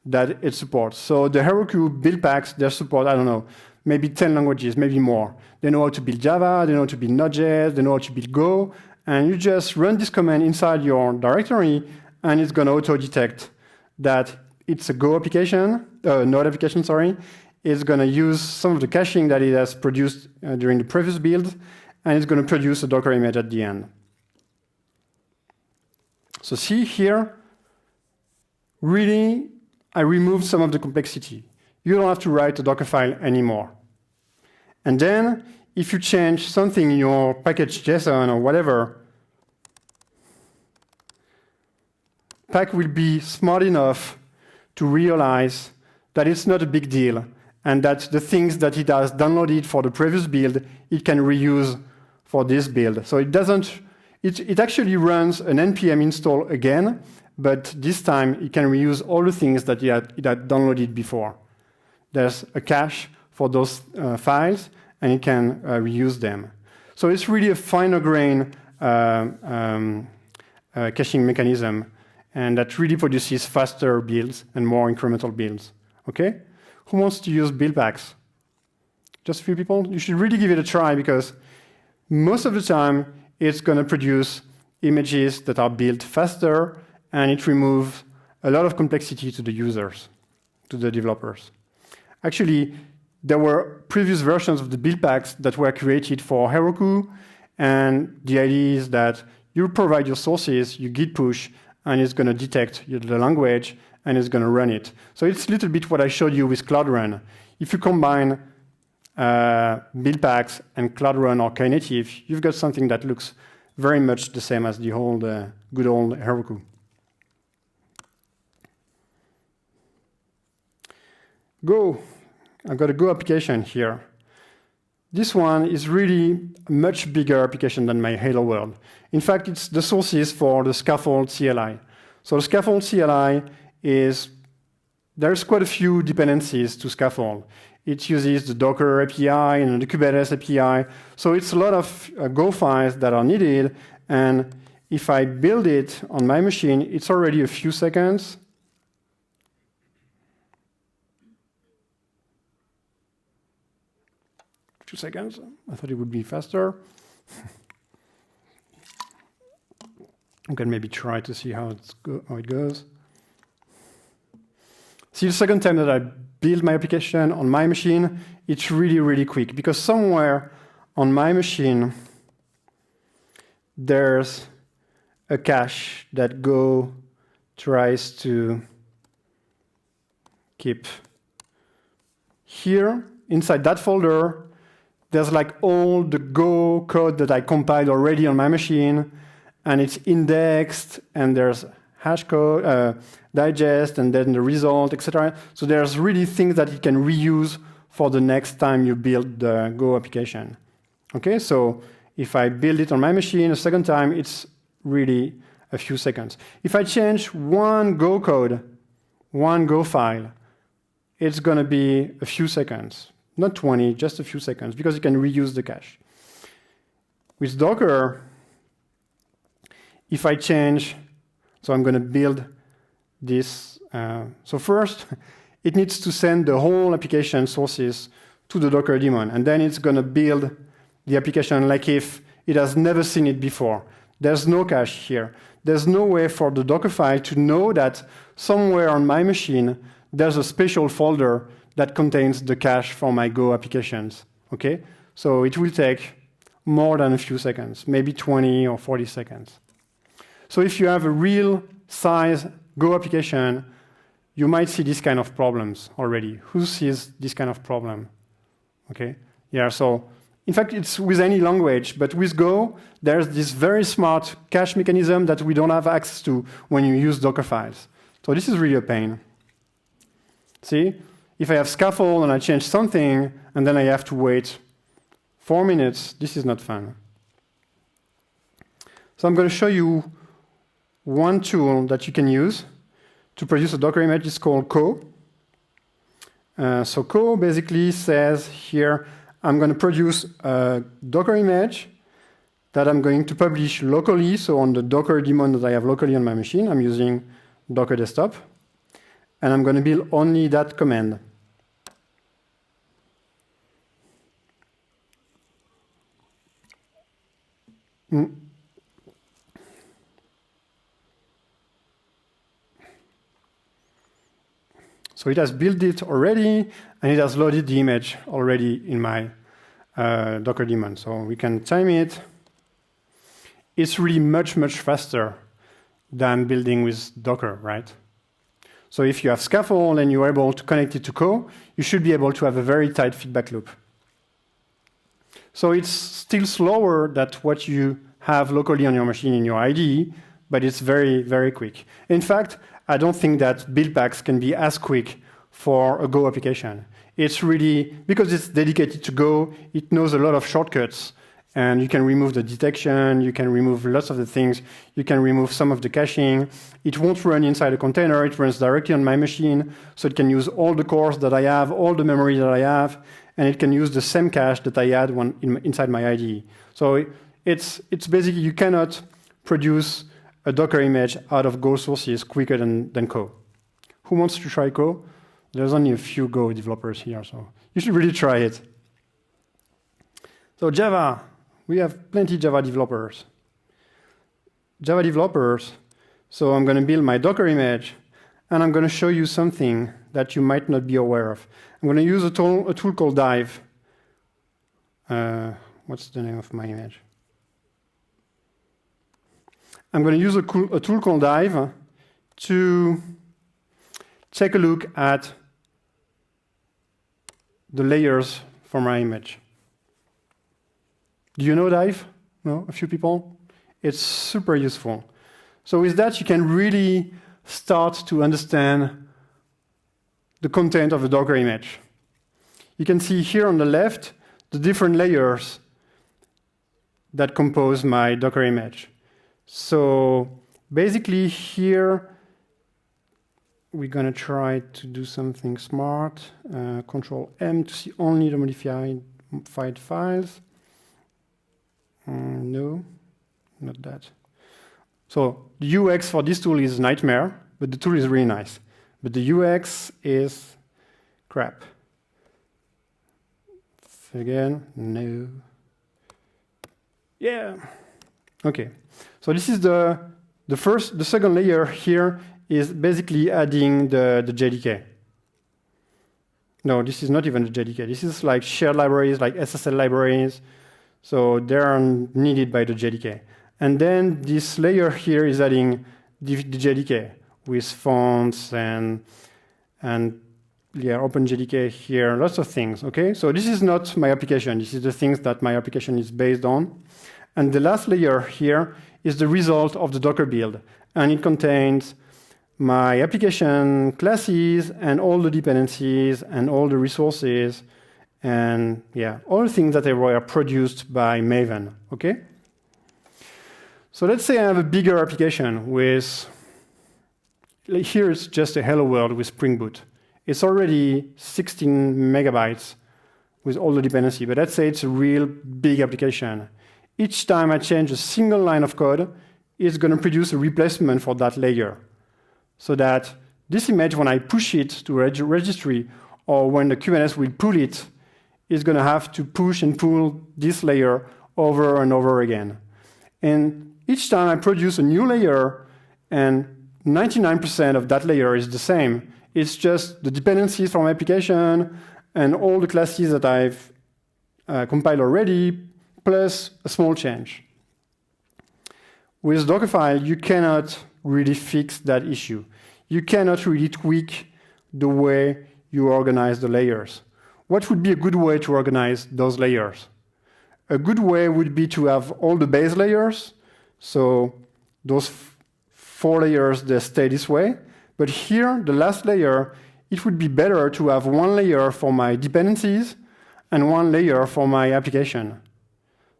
[SPEAKER 1] that it supports. So the Heroku build packs, they support, I don't know, maybe 10 languages, maybe more. They know how to build Java, they know how to build Node.js, they know how to build Go, and you just run this command inside your directory, and it's going to auto-detect that it's a Go application, Node application, sorry. it's going to use some of the caching that it has produced during the previous build, and it's going to produce a Docker image at the end. So see here, really, I removed some of the complexity. You don't have to write a Docker file anymore. And then, if you change something in your package JSON or whatever, Pack will be smart enough to realize that it's not a big deal, and that the things that it has downloaded for the previous build, it can reuse for this build. So it actually runs an npm install again, but this time it can reuse all the things that it had downloaded before. There's a cache for those files, and it can reuse them. So it's really a finer grain caching mechanism, and that really produces faster builds and more incremental builds. Okay? Who wants to use build packs? Just a few people? You should really give it a try, because most of the time it's going to produce images that are built faster, and it removes a lot of complexity to the users, to the developers. Actually, there were previous versions of the build packs that were created for Heroku, and the idea is that you provide your sources, you git push, and it's going to detect the language, and it's going to run it. So it's a little bit what I showed you with Cloud Run. If you combine build packs and Cloud Run or Knative, you've got something that looks very much the same as the old, good old Heroku. Go. I've got a Go application here. This one is really a much bigger application than my Hello World. In fact, it's the sources for the Scaffold CLI. So the Scaffold CLI there's quite a few dependencies to Scaffold. It uses the Docker API and the Kubernetes API. So it's a lot of Go files that are needed. And if I build it on my machine, it's already a few seconds. Seconds. I thought it would be faster. We can maybe try to see how it goes. See, the second time that I build my application on my machine, it's really, really quick, because somewhere on my machine, there's a cache that Go tries to keep. Here, inside that folder, there's like all the Go code that I compiled already on my machine, and it's indexed, and there's hash code, digest, and then the result, etc. So there's really things that it can reuse for the next time you build the Go application. Okay, so if I build it on my machine a second time, it's really a few seconds. If I change one Go code, one Go file, it's going to be a few seconds. Not 20, just a few seconds, because you can reuse the cache. With Docker, if I change, so I'm going to build this. So first, it needs to send the whole application sources to the Docker daemon, and then it's going to build the application like if it has never seen it before. There's no cache here. There's no way for the Docker file to know that somewhere on my machine, there's a special folder that contains the cache for my Go applications. Okay? So it will take more than a few seconds, maybe 20 or 40 seconds. So if you have a real size Go application, you might see this kind of problems already. Who sees this kind of problem? Okay? Yeah, so in fact, it's with any language, but with Go, there's this very smart cache mechanism that we don't have access to when you use Docker files. So this is really a pain. See? If I have Scaffold and I change something, and then I have to wait 4 minutes, this is not fun. So I'm going to show you one tool that you can use to produce a Docker image. It's called Co. So Co basically says here, I'm going to produce a Docker image that I'm going to publish locally, so on the Docker daemon that I have locally on my machine. I'm using Docker Desktop. And I'm going to build only that command. So it has built it already, and it has loaded the image already in my Docker daemon. So we can time it. It's really much, much faster than building with Docker, right? So if you have Scaffold and you're able to connect it to Co, you should be able to have a very tight feedback loop. So it's still slower than what you have locally on your machine in your IDE, but it's very, very quick. In fact, I don't think that build packs can be as quick for a Go application. It's really, because it's dedicated to Go, it knows a lot of shortcuts. And you can remove the detection, you can remove lots of the things, you can remove some of the caching. It won't run inside a container, it runs directly on my machine, so it can use all the cores that I have, all the memory that I have, and it can use the same cache that I had inside my IDE. So it's basically, you cannot produce a Docker image out of Go sources quicker than Co. Who wants to try Co? There's only a few Go developers here, so you should really try it. So Java. We have plenty of Java developers. So I'm going to build my Docker image, and I'm going to show you something that you might not be aware of. I'm going to use a tool called Dive. What's the name of my image? I'm going to use a tool called Dive to take a look at the layers for my image. Do you know Dive? No? A few people? It's super useful. So with that, you can really start to understand the content of a Docker image. You can see here on the left the different layers that compose my Docker image. So basically here, we're going to try to do something smart. Control M to see only the modified files. No, not that. So the UX for this tool is nightmare, but the tool is really nice. But the UX is crap. Again, no. Yeah. Okay. So this is the second layer here is basically adding the JDK. No, this is not even the JDK. This is like shared libraries, like SSL libraries. So they are needed by the JDK. And then this layer here is adding the JDK with fonts and OpenJDK here, lots of things, okay? So this is not my application. This is the things that my application is based on. And the last layer here is the result of the Docker build. And it contains my application classes and all the dependencies and all the resources and yeah, all the things that are produced by Maven, okay? So let's say I have a bigger application with, like here it's just a hello world with Spring Boot. It's already 16 megabytes with all the dependency, but let's say it's a real big application. Each time I change a single line of code, it's going to produce a replacement for that layer. So that this image, when I push it to a registry, or when the Kubernetes will pull it, is going to have to push and pull this layer over and over again. And each time I produce a new layer, and 99% of that layer is the same. It's just the dependencies from my application and all the classes that I've compiled already, plus a small change. With Dockerfile, you cannot really fix that issue. You cannot really tweak the way you organize the layers. What would be a good way to organize those layers? A good way would be to have all the base layers. So those 4 layers, they stay this way. But here, the last layer, it would be better to have one layer for my dependencies and one layer for my application.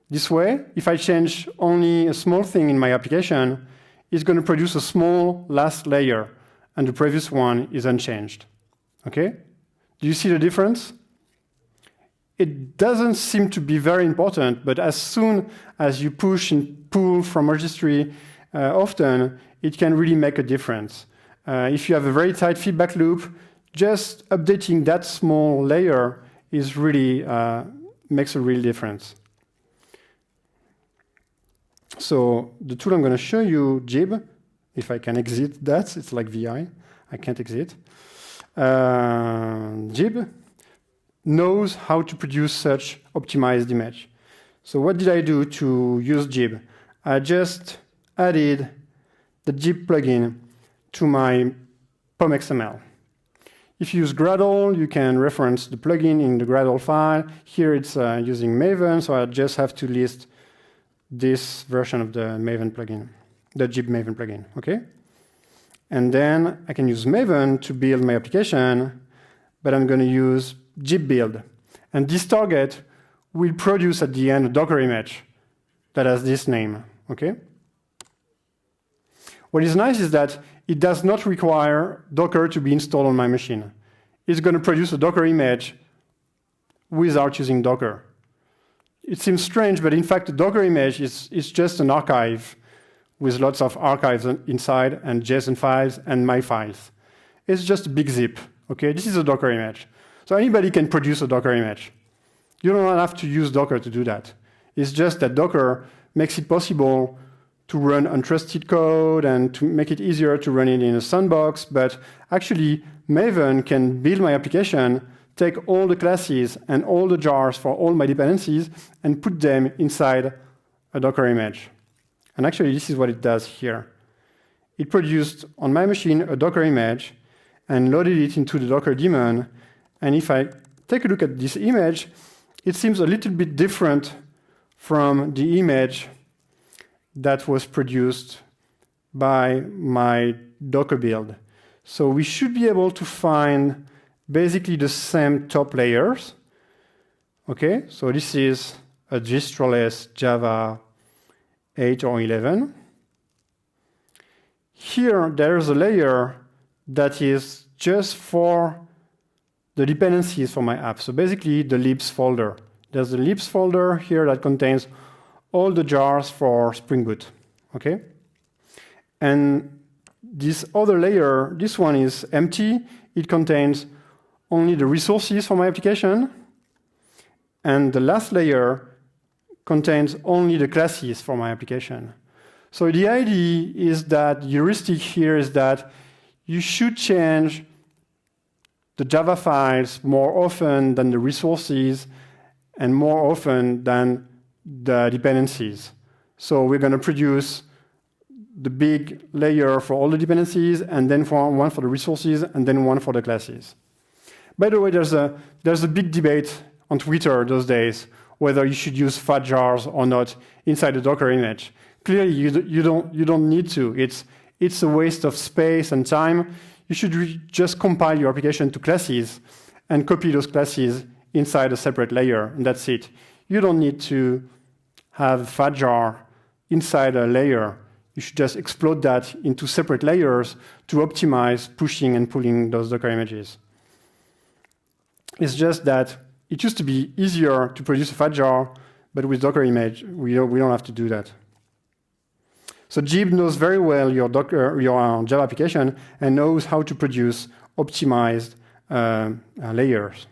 [SPEAKER 1] This way, if I change only a small thing in my application, it's going to produce a small last layer, and the previous one is unchanged. Okay? Do you see the difference? It doesn't seem to be very important, but as soon as you push and pull from registry often, it can really make a difference. If you have a very tight feedback loop, just updating that small layer is really makes a real difference. So the tool I'm going to show you, Jib, if I can exit that, it's like VI, I can't exit. Jib knows how to produce such optimized image. So what did I do to use Jib? I just added the Jib plugin to my POM.xml. If you use Gradle, you can reference the plugin in the Gradle file. Here it's using Maven, so I just have to list this version of the Maven plugin, the Jib Maven plugin, okay? And then I can use Maven to build my application, but I'm going to use Jib build. And this target will produce at the end a Docker image that has this name, okay? What is nice is that it does not require Docker to be installed on my machine. It's going to produce a Docker image without using Docker. It seems strange, but in fact, the Docker image is just an archive with lots of archives inside and JSON files and my files. It's just a big zip, okay? This is a Docker image. So anybody can produce a Docker image. You don't have to use Docker to do that. It's just that Docker makes it possible to run untrusted code and to make it easier to run it in a sandbox, but actually Maven can build my application, take all the classes and all the jars for all my dependencies and put them inside a Docker image. And actually this is what it does here. It produced on my machine a Docker image and loaded it into the Docker daemon. And if I take a look at this image, it seems a little bit different from the image that was produced by my Docker build. So we should be able to find basically the same top layers. Okay, so this is a distroless Java 8 or 11. Here, there's a layer that is just for the dependencies for my app. So basically, the libs folder. There's a libs folder here that contains all the jars for Spring Boot, okay? And this other layer, this one is empty. It contains only the resources for my application. And the last layer contains only the classes for my application. So the idea is that, the heuristic here is that you should change the Java files more often than the resources and more often than the dependencies. So we're going to produce the big layer for all the dependencies, and then one for the resources, and then one for the classes. By the way, there's a big debate on Twitter those days whether you should use fat jars or not inside the Docker image. Clearly, you don't need to. It's a waste of space and time. You should just compile your application to classes and copy those classes inside a separate layer, and that's it. You don't need to have a fat jar inside a layer. You should just explode that into separate layers to optimize pushing and pulling those Docker images. It's just that it used to be easier to produce a fat jar, but with Docker image, we don't have to do that. So Jib knows very well your Java application and knows how to produce optimized layers.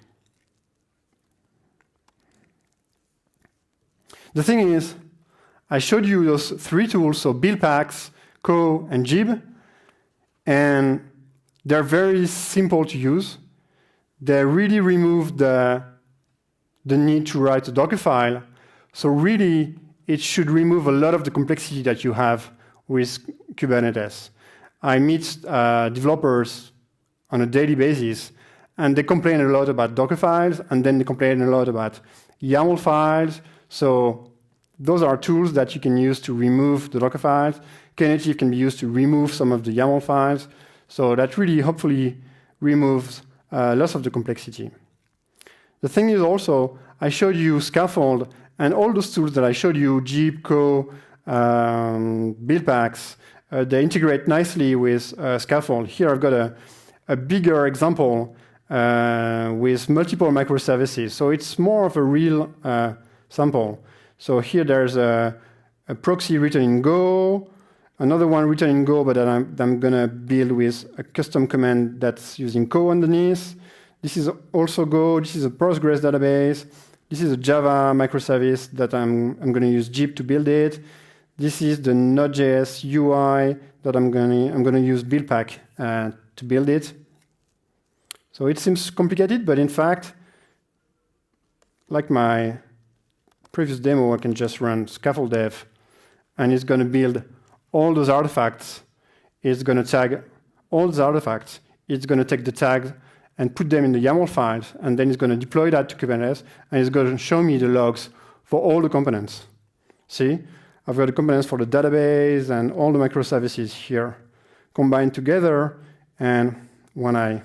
[SPEAKER 1] The thing is, I showed you those three tools, so Buildpacks, Co, and Jib, and they're very simple to use. They really remove the need to write a Docker file. So really, it should remove a lot of the complexity that you have with Kubernetes. I meet developers on a daily basis, and they complain a lot about Docker files, and then they complain a lot about YAML files. So those are tools that you can use to remove the Docker files. Knative can be used to remove some of the YAML files. So that really, hopefully, removes lots of the complexity. The thing is also, I showed you Scaffold, and all those tools that I showed you, Jib, Co, Buildpacks, they integrate nicely with Scaffold. Here I've got a bigger example with multiple microservices. So it's more of a real sample. So here there's a proxy written in Go, another one written in Go, but I'm going to build with a custom command that's using Co underneath. This is also Go. This is a Postgres database. This is a Java microservice that I'm going to use Jib to build it. This is the Node.js UI that I'm going to use Buildpack to build it. So it seems complicated, but in fact, like my previous demo, I can just run Scaffold F, and it's going to build all those artifacts. It's going to tag all those artifacts. It's going to take the tags and put them in the YAML files, and then it's going to deploy that to Kubernetes, and it's going to show me the logs for all the components. See? I've got the components for the database and all the microservices here combined together, and when I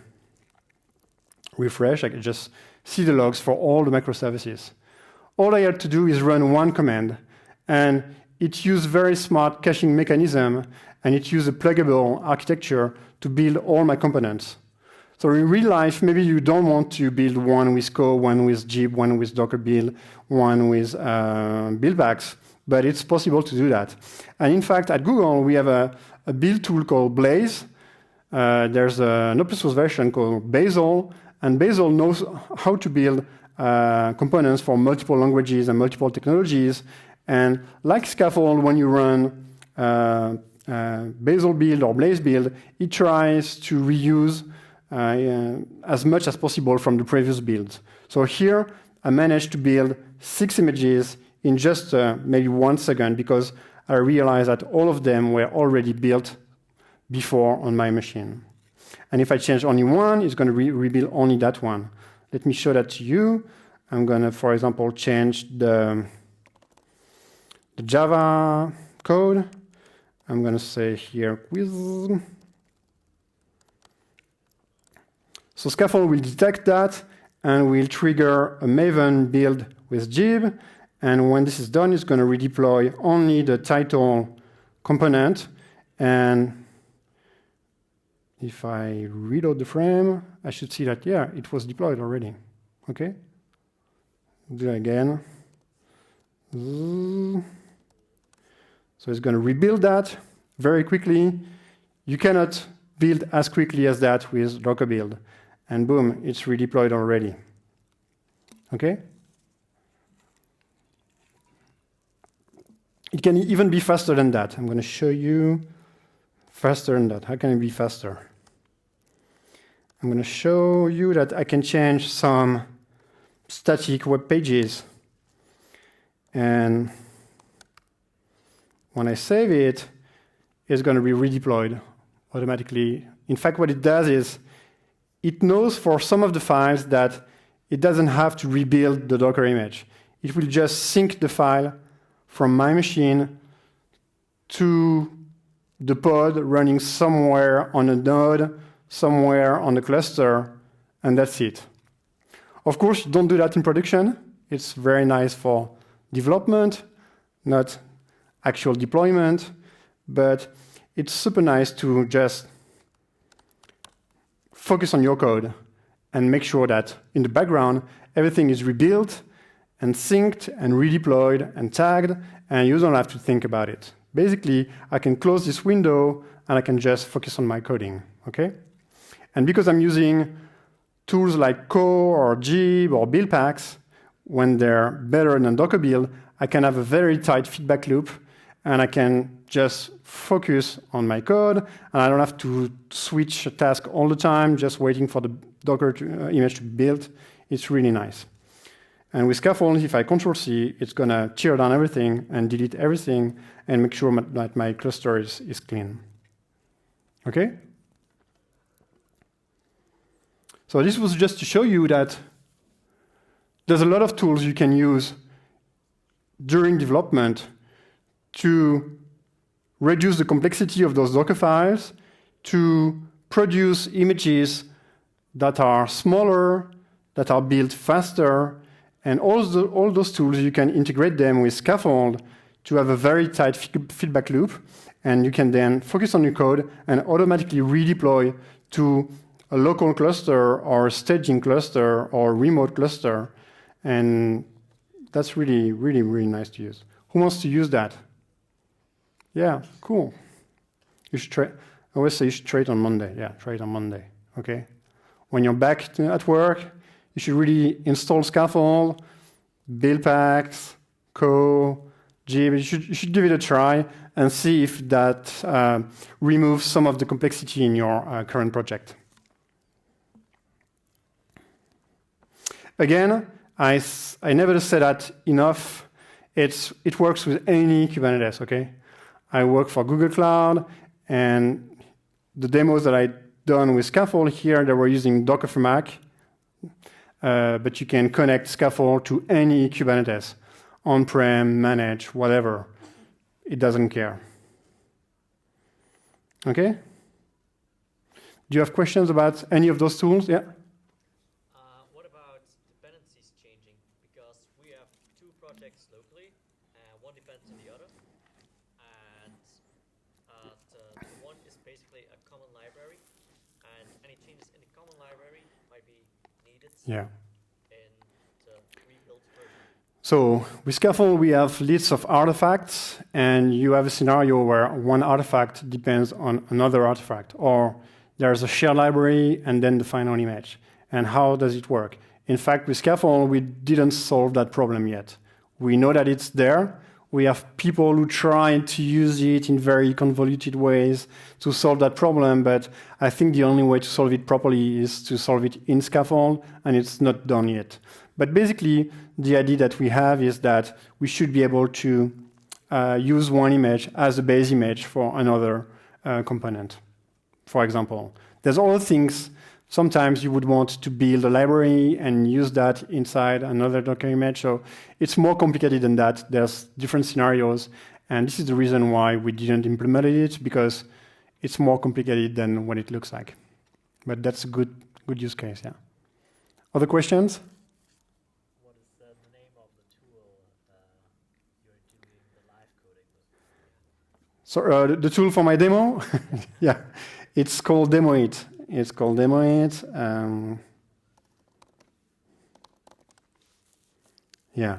[SPEAKER 1] refresh, I can just see the logs for all the microservices. All I had to do is run one command, and it used very smart caching mechanism, and it used a pluggable architecture to build all my components. So in real life, maybe you don't want to build one with Co, one with Jib, one with Docker build, one with buildbacks, but it's possible to do that. And in fact, at Google, we have a build tool called Blaze. There's an open source version called Bazel, and Bazel knows how to build components for multiple languages and multiple technologies. And like Scaffold, when you run Bazel build or Blaze build, it tries to reuse as much as possible from the previous builds. So here, I managed to build 6 images in just maybe 1 second, because I realized that all of them were already built before on my machine. And if I change only one, it's going to rebuild only that one. Let me show that to you. I'm going to, for example, change the Java code. I'm going to say here quiz. So Scaffold will detect that and will trigger a Maven build with Jib. And when this is done, it's going to redeploy only the title component. And if I reload the frame, I should see that, yeah, it was deployed already. OK? Do it again. So it's going to rebuild that very quickly. You cannot build as quickly as that with Docker build. And boom, it's redeployed already. OK? It can even be faster than that. I'm going to show you faster than that. How can it be faster? I'm going to show you that I can change some static web pages. And when I save it, it's going to be redeployed automatically. In fact, what it does is it knows for some of the files that it doesn't have to rebuild the Docker image. It will just sync the file from my machine to the pod running somewhere on a node, somewhere on the cluster, and that's it. Of course, don't do that in production. It's very nice for development, not actual deployment, but it's super nice to just focus on your code and make sure that in the background, everything is rebuilt and synced and redeployed and tagged, and you don't have to think about it. Basically, I can close this window and I can just focus on my coding, okay? And because I'm using tools like Co or Jib or build packs, when they're better than Docker build, I can have a very tight feedback loop, and I can just focus on my code, and I don't have to switch a task all the time, just waiting for the Docker image to be built. It's really nice. And with Scaffold, if I Control-C, it's going to tear down everything and delete everything and make sure that my cluster is clean. OK? So this was just to show you that there's a lot of tools you can use during development to reduce the complexity of those Docker files, to produce images that are smaller, that are built faster, and all those tools, you can integrate them with Scaffold to have a very tight feedback loop, and you can then focus on your code and automatically redeploy to a local cluster or a staging cluster or remote cluster, and that's really, really, really nice to use. Who wants to use that? Yeah, cool. You should try. I always say you should try it on Monday. Yeah, try it on Monday. Okay. When you're back at work, you should really install Scaffold, build packs, Co, Jib. You should give it a try and see if that removes some of the complexity in your current project. Again, I never said that enough. It works with any Kubernetes, okay? I work for Google Cloud, and the demos that I done with Scaffold here, they were using Docker for Mac, but you can connect Scaffold to any Kubernetes, on-prem, manage, whatever. It doesn't care. Okay? Do you have questions about any of those tools? Yeah?
[SPEAKER 2] What about dependencies changing? Because we have two projects locally, and one depends on the other. And the one is basically a common library, and any changes in the common library might be needed in the rebuilt version.
[SPEAKER 1] So with Scaffold, we have lists of artifacts, and you have a scenario where one artifact depends on another artifact, or there's a shared library and then the final image. And how does it work? In fact, with Scaffold, we didn't solve that problem yet. We know that it's there. We have people who try to use it in very convoluted ways to solve that problem, but I think the only way to solve it properly is to solve it in Scaffold, and it's not done yet. But basically, the idea that we have is that we should be able to use one image as a base image for another component, for example. There's other things. Sometimes you would want to build a library and use that inside another Docker image. So it's more complicated than that. There's different scenarios. And this is the reason why we didn't implement it, because it's more complicated than what it looks like. But that's a good use case, yeah. Other questions?
[SPEAKER 2] What is the name of the tool you're doing the live coding with?
[SPEAKER 1] So the tool for my demo? Yeah, it's called DemoIt. It's called DemoIt. Yeah.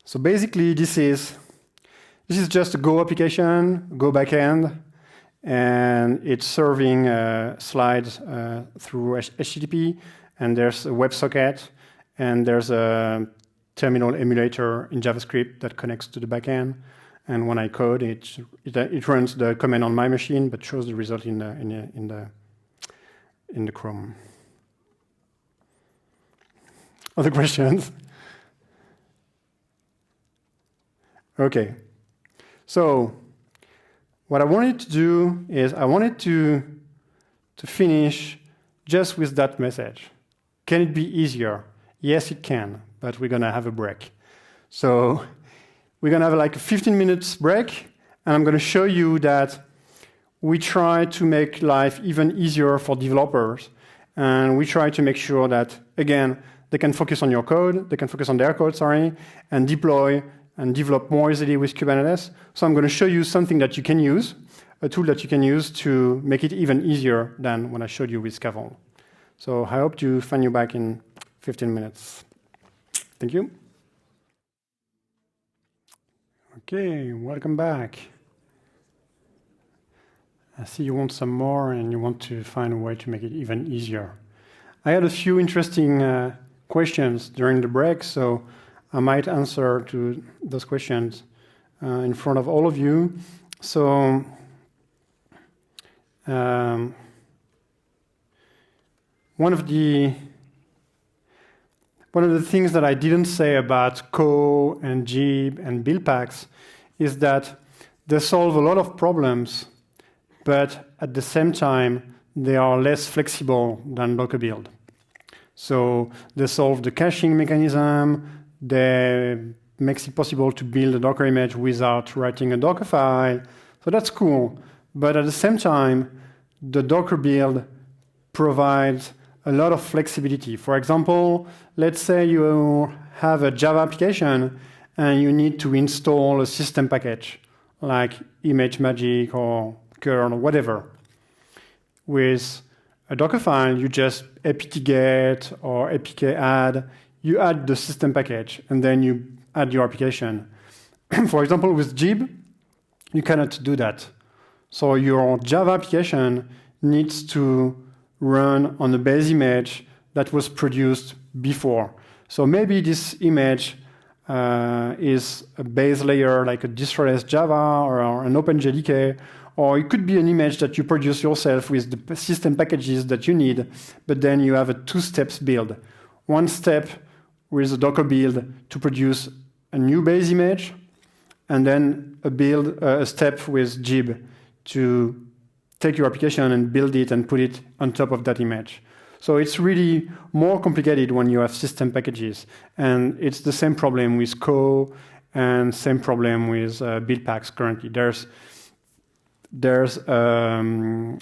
[SPEAKER 1] So basically, this is just a Go application, Go backend, and it's serving slides through HTTP, and there's a WebSocket, and there's a terminal emulator in JavaScript that connects to the backend. And when I code, it runs the command on my machine, but shows the result in the Chrome. Other questions? Okay. So what I wanted to do is I wanted to finish just with that message. Can it be easier? Yes, it can, but we're going to have a break. So we're going to have like a 15 minutes break, and I'm going to show you that we try to make life even easier for developers, and we try to make sure that, again, they can focus on your code, they can focus on their code, sorry, and deploy and develop more easily with Kubernetes. So I'm going to show you something that you can use, a tool that you can use to make it even easier than when I showed you with Scaffold. So I hope to find you back in 15 minutes. Thank you. Okay, welcome back. I see you want some more and you want to find a way to make it even easier. I had a few interesting questions during the break, so I might answer to those questions in front of all of you. So one of the things that I didn't say about Co and Jib and build packs is that they solve a lot of problems, but at the same time, they are less flexible than Docker build. So they solve the caching mechanism, they makes it possible to build a Docker image without writing a Docker file. So that's cool. But at the same time, the Docker build provides a lot of flexibility. For example, let's say you have a Java application and you need to install a system package like ImageMagick or curl or whatever. With a Docker file, you just apt-get or apk-add, you add the system package, and then you add your application. For example, with Jib, you cannot do that. So your Java application needs to run on a base image that was produced before. So maybe this image is a base layer like a distress Java or an OpenJDK, or it could be an image that you produce yourself with the system packages that you need, but then you have a two-steps build. One step with a Docker build to produce a new base image, and then a step with Jib to take your application and build it and put it on top of that image. So it's really more complicated when you have system packages. And it's the same problem with Co and same problem with build packs currently. There's an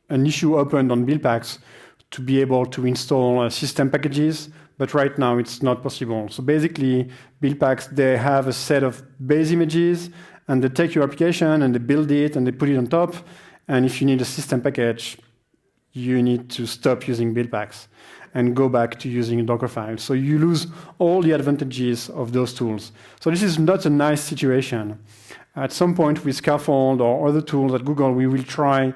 [SPEAKER 1] issue opened on build packs to be able to install system packages, but right now it's not possible. So basically, build packs, they have a set of base images, and they take your application and they build it and they put it on top. And if you need a system package, you need to stop using build packs and go back to using a Docker file. So you lose all the advantages of those tools. So this is not a nice situation. At some point with Scaffold or other tools at Google, we will try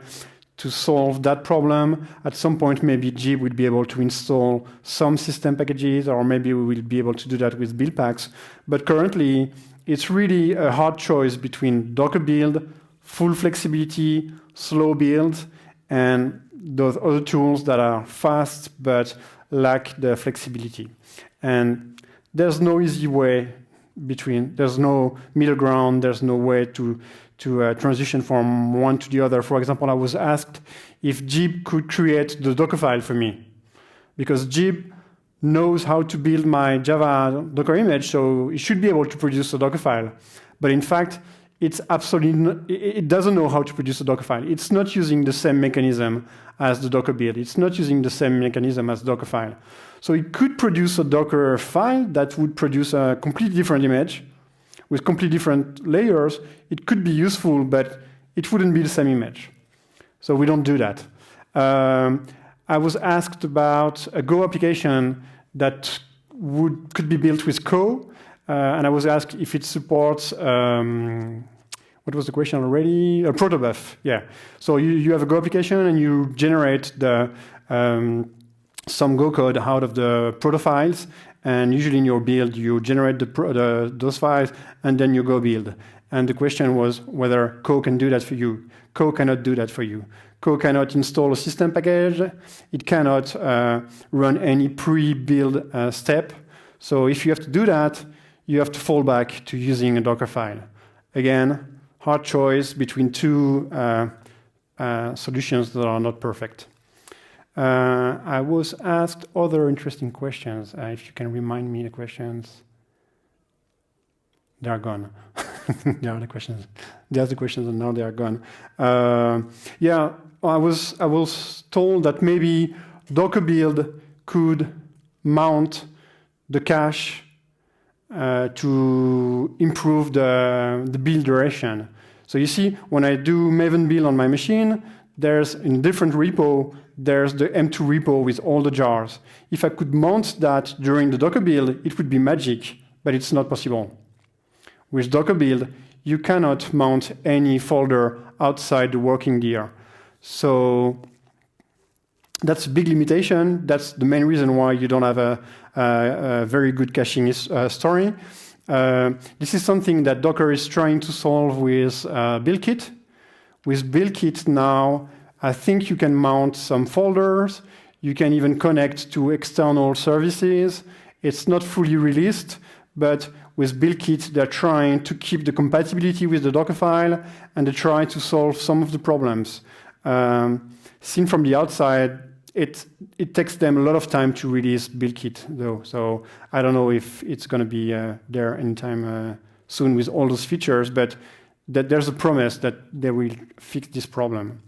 [SPEAKER 1] to solve that problem. At some point, maybe Jib will be able to install some system packages, or maybe we will be able to do that with build packs. But currently, it's really a hard choice between Docker build, full flexibility, slow build, and those other tools that are fast but lack the flexibility. And there's no easy way between, there's no middle ground, there's no way to transition from one to the other. For example, I was asked if Jib could create the Docker file for me, because Jib knows how to build my Java Docker image, so it should be able to produce a Docker file. But in fact, it doesn't know how to produce a Docker file. It's not using the same mechanism as the Docker build. It's not using the same mechanism as Docker file. So it could produce a Docker file that would produce a completely different image with completely different layers. It could be useful, but it wouldn't be the same image. So we don't do that. I was asked about a Go application that could be built with Co, and I was asked if it supports, what was the question already? Protobuf, yeah. So you have a Go application and you generate some Go code out of the proto files, and usually in your build you generate those files and then you go build. And the question was whether Co can do that for you. Co cannot do that for you. Co cannot install a system package. It cannot run any pre-build step. So if you have to do that, you have to fall back to using a Docker file. Again, hard choice between two solutions that are not perfect. I was asked other interesting questions. If you can remind me the questions. They are gone. They are the questions. There's the questions, and now they are gone. Yeah, I was told that maybe Docker build could mount the cache to improve the build duration. So you see, when I do Maven build on my machine, there's in a different repo, there's the M2 repo with all the jars. If I could mount that during the Docker build, it would be magic, but it's not possible. With Docker build, you cannot mount any folder outside the working dir. So that's a big limitation. That's the main reason why you don't have a very good caching story. This is something that Docker is trying to solve with BuildKit. With BuildKit now, I think you can mount some folders. You can even connect to external services. It's not fully released, but with BuildKit, they're trying to keep the compatibility with the Docker file, and they try to solve some of the problems. Seen from the outside, it takes them a lot of time to release BuildKit, though. So I don't know if it's going to be there anytime soon with all those features, but that there's a promise that they will fix this problem.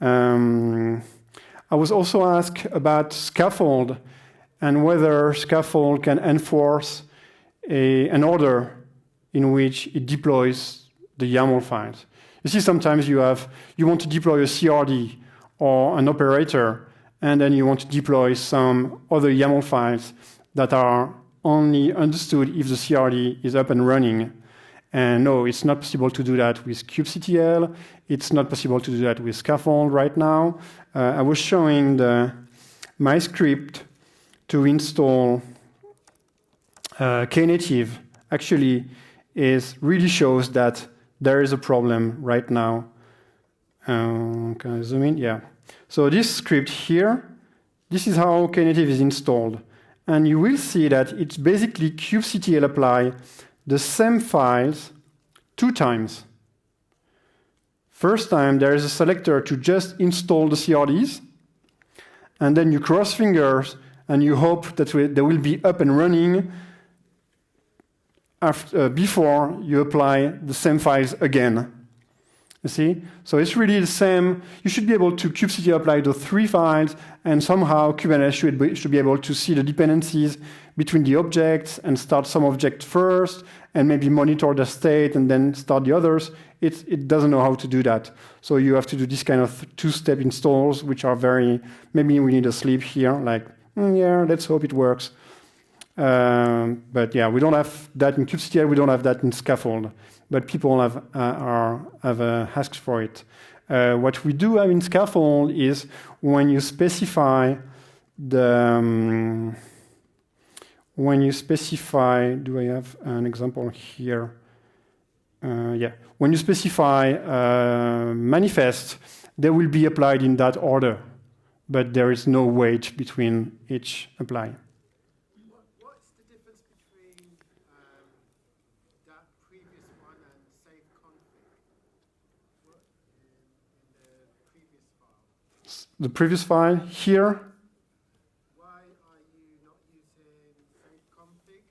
[SPEAKER 1] I was also asked about Scaffold and whether Scaffold can enforce an order in which it deploys the YAML files. You see, sometimes you want to deploy a CRD or an operator, and then you want to deploy some other YAML files that are only understood if the CRD is up and running. And no, it's not possible to do that with kubectl. It's not possible to do that with Scaffold right now. I was showing my script to install Knative. Actually, really shows that there is a problem right now. Can I zoom in? Yeah. So this script here, this is how Knative is installed. and you will see that it's basically kubectl apply the same files 2 times. First time, there is a selector to just install the CRDs, and then you cross fingers and you hope that they will be up and running before you apply the same files again. You see? So it's really the same. You should be able to kubectl apply the 3 files, and somehow Kubernetes should be able to see the dependencies between the objects and start some object first, and maybe monitor the state and then start the others. It doesn't know how to do that. So you have to do this kind of 2-step installs, which are very, maybe we need a sleep here, like, yeah, let's hope it works. But yeah, we don't have that in kubectl, we don't have that in Scaffold, but people have asked for it. What we do have in Scaffold is when you specify the, do I have an example here? Yeah, when you specify manifest, they will be applied in that order, but there is no weight between each apply.
[SPEAKER 3] What's the difference between that previous one and save config? What in the previous file?
[SPEAKER 1] The previous file here.
[SPEAKER 3] Why are you not using save config?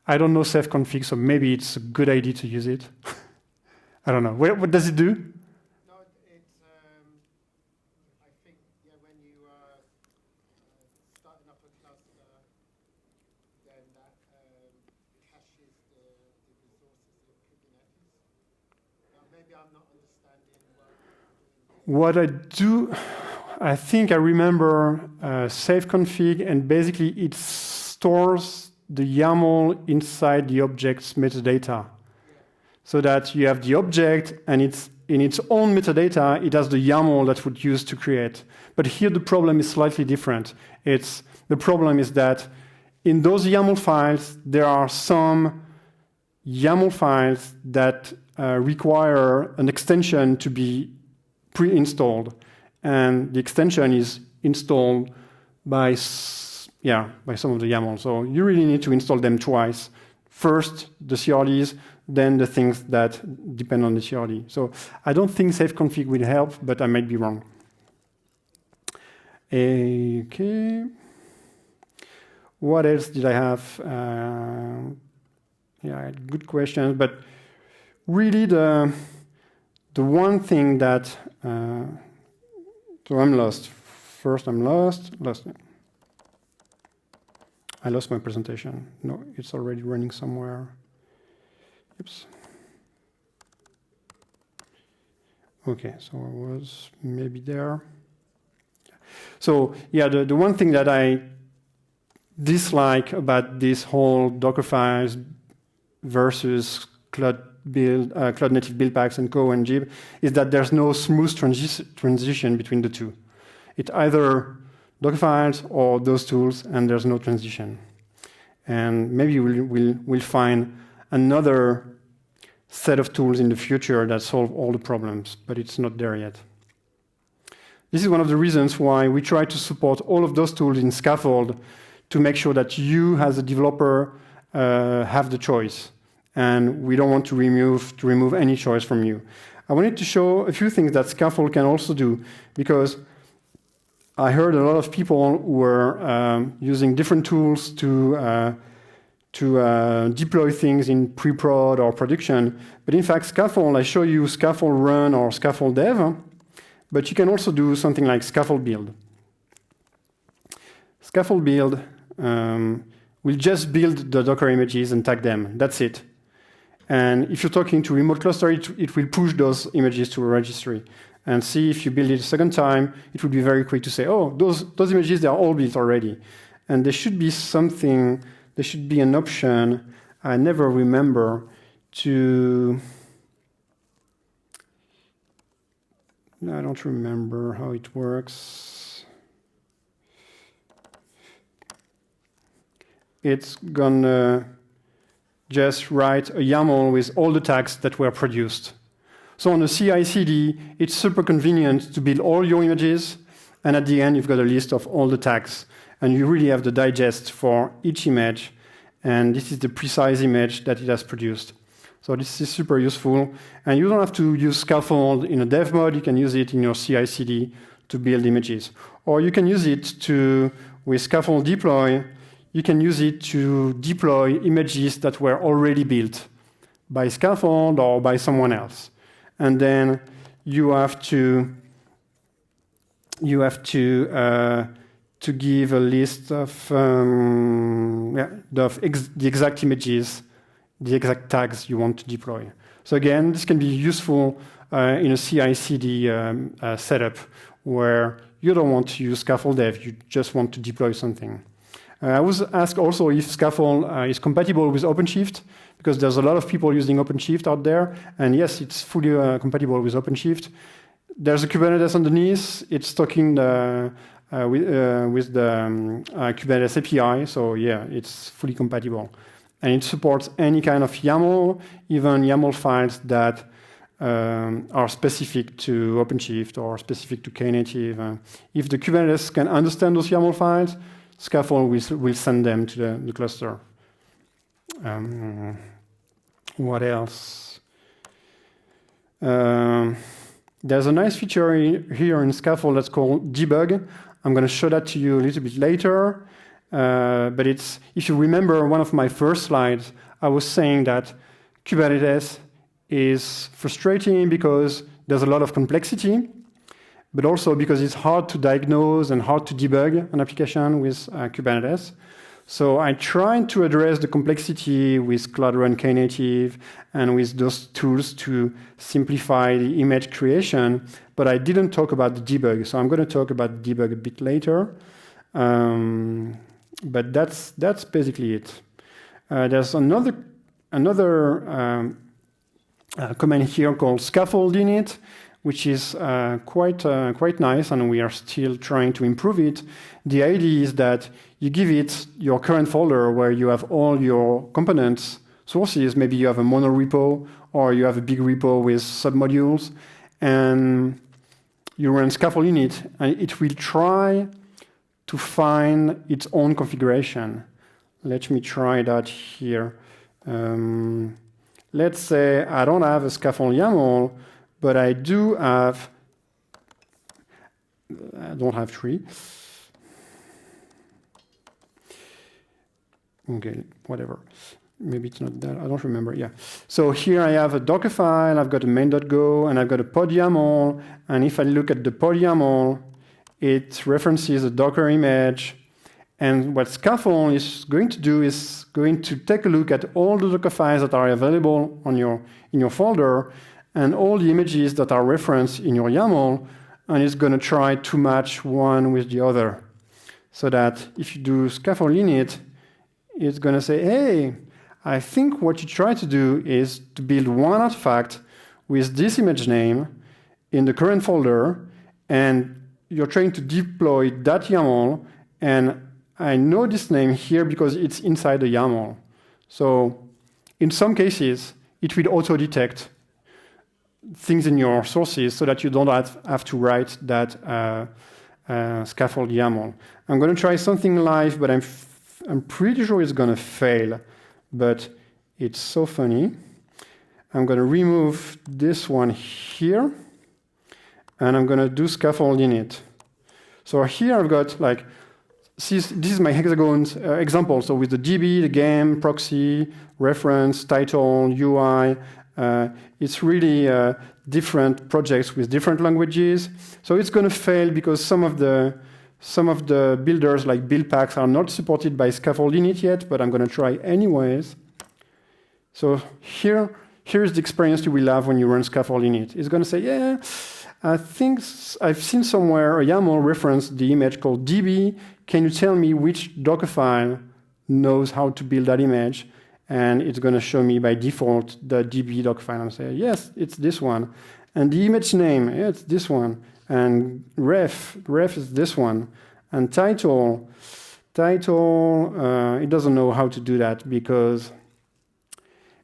[SPEAKER 1] I don't know save config, so maybe it's a good idea to use it. I don't know. What does it do?
[SPEAKER 3] No, it's, I think, yeah, when you are starting up a cluster, then that caches the resources in Kubernetes. Now, maybe I'm not understanding
[SPEAKER 1] What I do, I think I remember save config, and basically it stores the YAML inside the object's metadata. So that you have the object, and it's in its own metadata, it has the YAML that would use to create. But here the problem is slightly different. The problem is that in those YAML files, there are some YAML files that require an extension to be pre-installed. And the extension is installed by some of the YAML. So you really need to install them twice. First, the CRDs, then the things that depend on the CRD. So I don't think save config will help, but I might be wrong. Okay. What else did I have? Yeah, good questions, but really the one thing that, so I'm lost. First, I'm lost. I lost my presentation. No, it's already running somewhere. Oops. Okay, so I was maybe there. So yeah, the one thing that I dislike about this whole Docker files versus Cloud Native build packs and Co and Jib is that there's no smooth transition between the two. It's either Docker files or those tools, and there's no transition. And maybe we'll find another set of tools in the future that solve all the problems, but it's not there yet. This is one of the reasons why we try to support all of those tools in Scaffold to make sure that you, as a developer, have the choice. And we don't want to remove any choice from you. I wanted to show a few things that Scaffold can also do, because I heard a lot of people who were using different tools to deploy things in pre-prod or production. But in fact, Scaffold, I show you Scaffold Run or Scaffold Dev, but you can also do something like Scaffold Build. Scaffold Build will just build the Docker images and tag them. That's it. And if you're talking to remote cluster, it will push those images to a registry. And see if you build it a second time, it will be very quick to say, oh, those images, they are all built already. And there should be something, there should be an option, I never remember, to, I don't remember how it works. It's gonna just write a YAML with all the tags that were produced. So on the CI/CD, it's super convenient to build all your images, and at the end, you've got a list of all the tags. And you really have the digest for each image, and this is the precise image that it has produced. So this is super useful, and you don't have to use Scaffold in a dev mode. You can use it in your CI/CD to build images, or you can use it to, with Scaffold deploy, you can use it to deploy images that were already built by Scaffold or by someone else, and then you have to give a list of the exact images, the exact tags you want to deploy. So again, this can be useful in a CI/CD setup where you don't want to use Scaffold F, you just want to deploy something. I was asked also if Scaffold is compatible with OpenShift, because there's a lot of people using OpenShift out there, and yes, it's fully compatible with OpenShift. There's a Kubernetes underneath, it's talking with the Kubernetes API, so yeah, it's fully compatible. And it supports any kind of YAML, even YAML files that are specific to OpenShift or specific to Knative. If the Kubernetes can understand those YAML files, Scaffold will send them to the cluster. What else? There's a nice feature here in Scaffold that's called debug. I'm going to show that to you a little bit later. But it's, if you remember one of my first slides, I was saying that Kubernetes is frustrating because there's a lot of complexity, but also because it's hard to diagnose and hard to debug an application with Kubernetes. So I tried to address the complexity with Cloud Run and Knative and with those tools to simplify the image creation, but I didn't talk about the debug. So I'm going to talk about the debug a bit later. But that's basically it. There's another command here called Scaffold init, which is quite nice, and we are still trying to improve it. The idea is that you give it your current folder where you have all your components sources. Maybe you have a mono repo, or you have a big repo with submodules, and you run Scaffold init, and it will try to find its own configuration. Let me try that here. Let's say I don't have a Scaffold YAML, but I do have, I don't have three. Okay, whatever. Maybe it's not that, I don't remember, yeah. So here I have a Docker file, I've got a main.go, and I've got a pod YAML, and if I look at the pod YAML, it references a Docker image, and what Scaffold is going to do is going to take a look at all the Docker files that are available on in your folder, and all the images that are referenced in your YAML, and it's going to try to match one with the other. So that if you do Scaffold init, it's going to say, hey, I think what you try to do is to build one artifact with this image name in the current folder, and you're trying to deploy that YAML, and I know this name here because it's inside the YAML. So in some cases, it will auto-detect things in your sources so that you don't have to write that Scaffold YAML. I'm going to try something live, but I'm pretty sure it's going to fail, but it's so funny. I'm going to remove this one here, and I'm going to do Scaffold init. So here I've got like, this is my hexagon example. So with the DB, the game, proxy, reference, title, UI, it's really different projects with different languages. So it's going to fail because some of the builders like build packs are not supported by Scaffold init yet, but I'm going to try anyways. So here's the experience you will have when you run Scaffold init. It's going to say, yeah, I think I've seen somewhere a YAML reference the image called DB. Can you tell me which Docker file knows how to build that image? And it's going to show me by default the DB Docker file. And say, yes, it's this one. And the image name, yeah, it's this one. And ref is this one. And title, it doesn't know how to do that because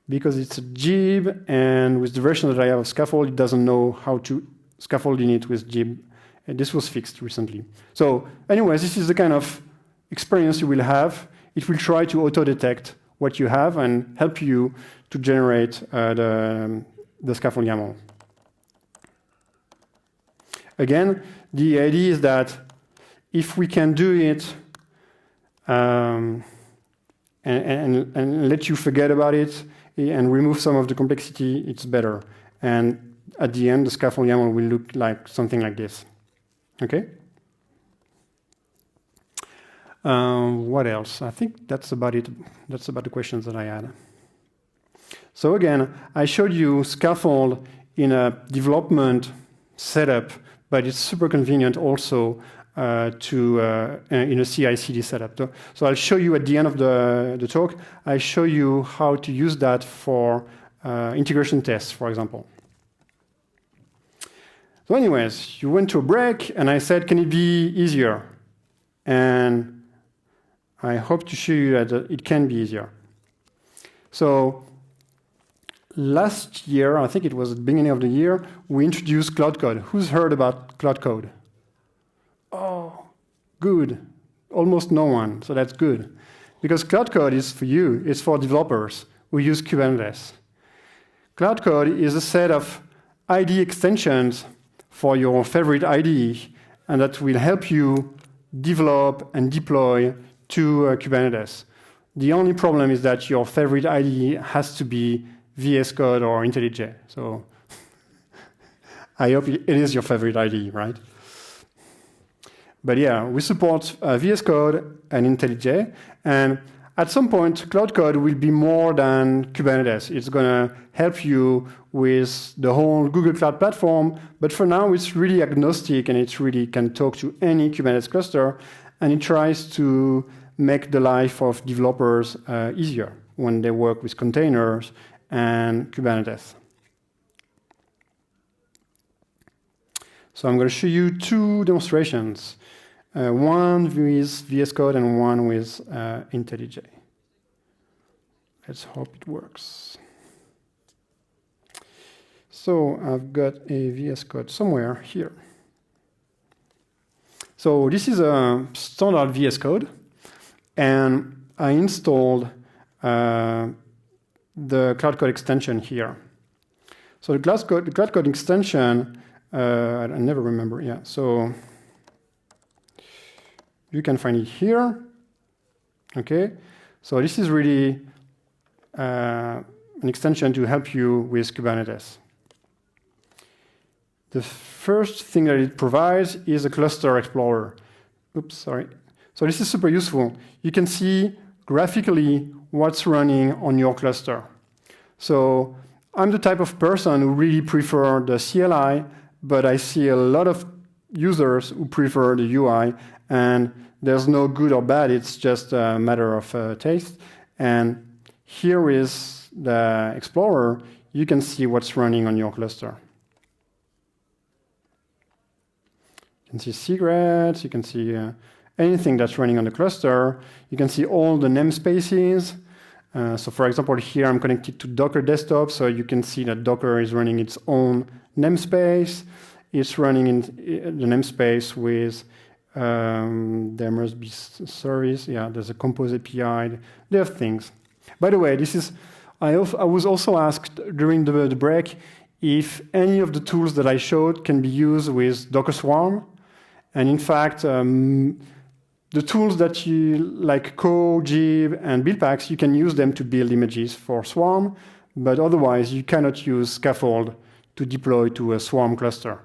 [SPEAKER 1] it's a Jib, and with the version that I have of Scaffold, it doesn't know how to Scaffold init with Jib. And this was fixed recently. So anyways, this is the kind of experience you will have, it will try to auto-detect what you have and help you to generate the scaffold YAML. Again, the idea is that if we can do it and let you forget about it and remove some of the complexity, it's better. And at the end, the scaffold YAML will look like something like this. Okay? What else? I think that's about it. That's about the questions that I had. So again, I showed you Scaffold in a development setup, but it's super convenient also in a CI/CD setup. So I'll show you at the end of the talk, I show you how to use that for integration tests, for example. So anyways, you went to a break, and I said, can it be easier? And I hope to show you that it can be easier. So last year, I think it was at the beginning of the year, we introduced Cloud Code. Who's heard about Cloud Code? Oh, good. Almost no one, so that's good. Because Cloud Code is for you, it's for developers who use Kubernetes. Cloud Code is a set of IDE extensions for your favorite IDE, and that will help you develop and deploy to Kubernetes. The only problem is that your favorite IDE has to be VS Code or IntelliJ. So I hope it is your favorite IDE, right? But yeah, we support VS Code and IntelliJ. And at some point, Cloud Code will be more than Kubernetes. It's going to help you with the whole Google Cloud Platform. But for now, it's really agnostic, and it really can talk to any Kubernetes cluster. And it tries to make the life of developers easier when they work with containers and Kubernetes. So I'm going to show you two demonstrations, one with VS Code and one with IntelliJ. Let's hope it works. So I've got a VS Code somewhere here. So this is a standard VS Code, and I installed the Cloud Code extension here. So the Cloud Code extension, I never remember, yeah. So you can find it here. Okay, so this is really an extension to help you with Kubernetes. The first thing that it provides is a cluster explorer. Oops, sorry. So this is super useful. You can see graphically what's running on your cluster. So I'm the type of person who really prefer the CLI, but I see a lot of users who prefer the UI, and there's no good or bad, it's just a matter of taste. And here is the Explorer. You can see what's running on your cluster. You can see secrets, you can see anything that's running on the cluster. You can see all the namespaces. So for example, here I'm connected to Docker desktop, so you can see that Docker is running its own namespace. It's running in the namespace with, there must be service, yeah, there's a Compose API, there are things. By the way, this is, I was also asked during the break if any of the tools that I showed can be used with Docker Swarm. And in fact, the tools that you, like Jib and Buildpacks, you can use them to build images for Swarm, but otherwise you cannot use Scaffold to deploy to a Swarm cluster.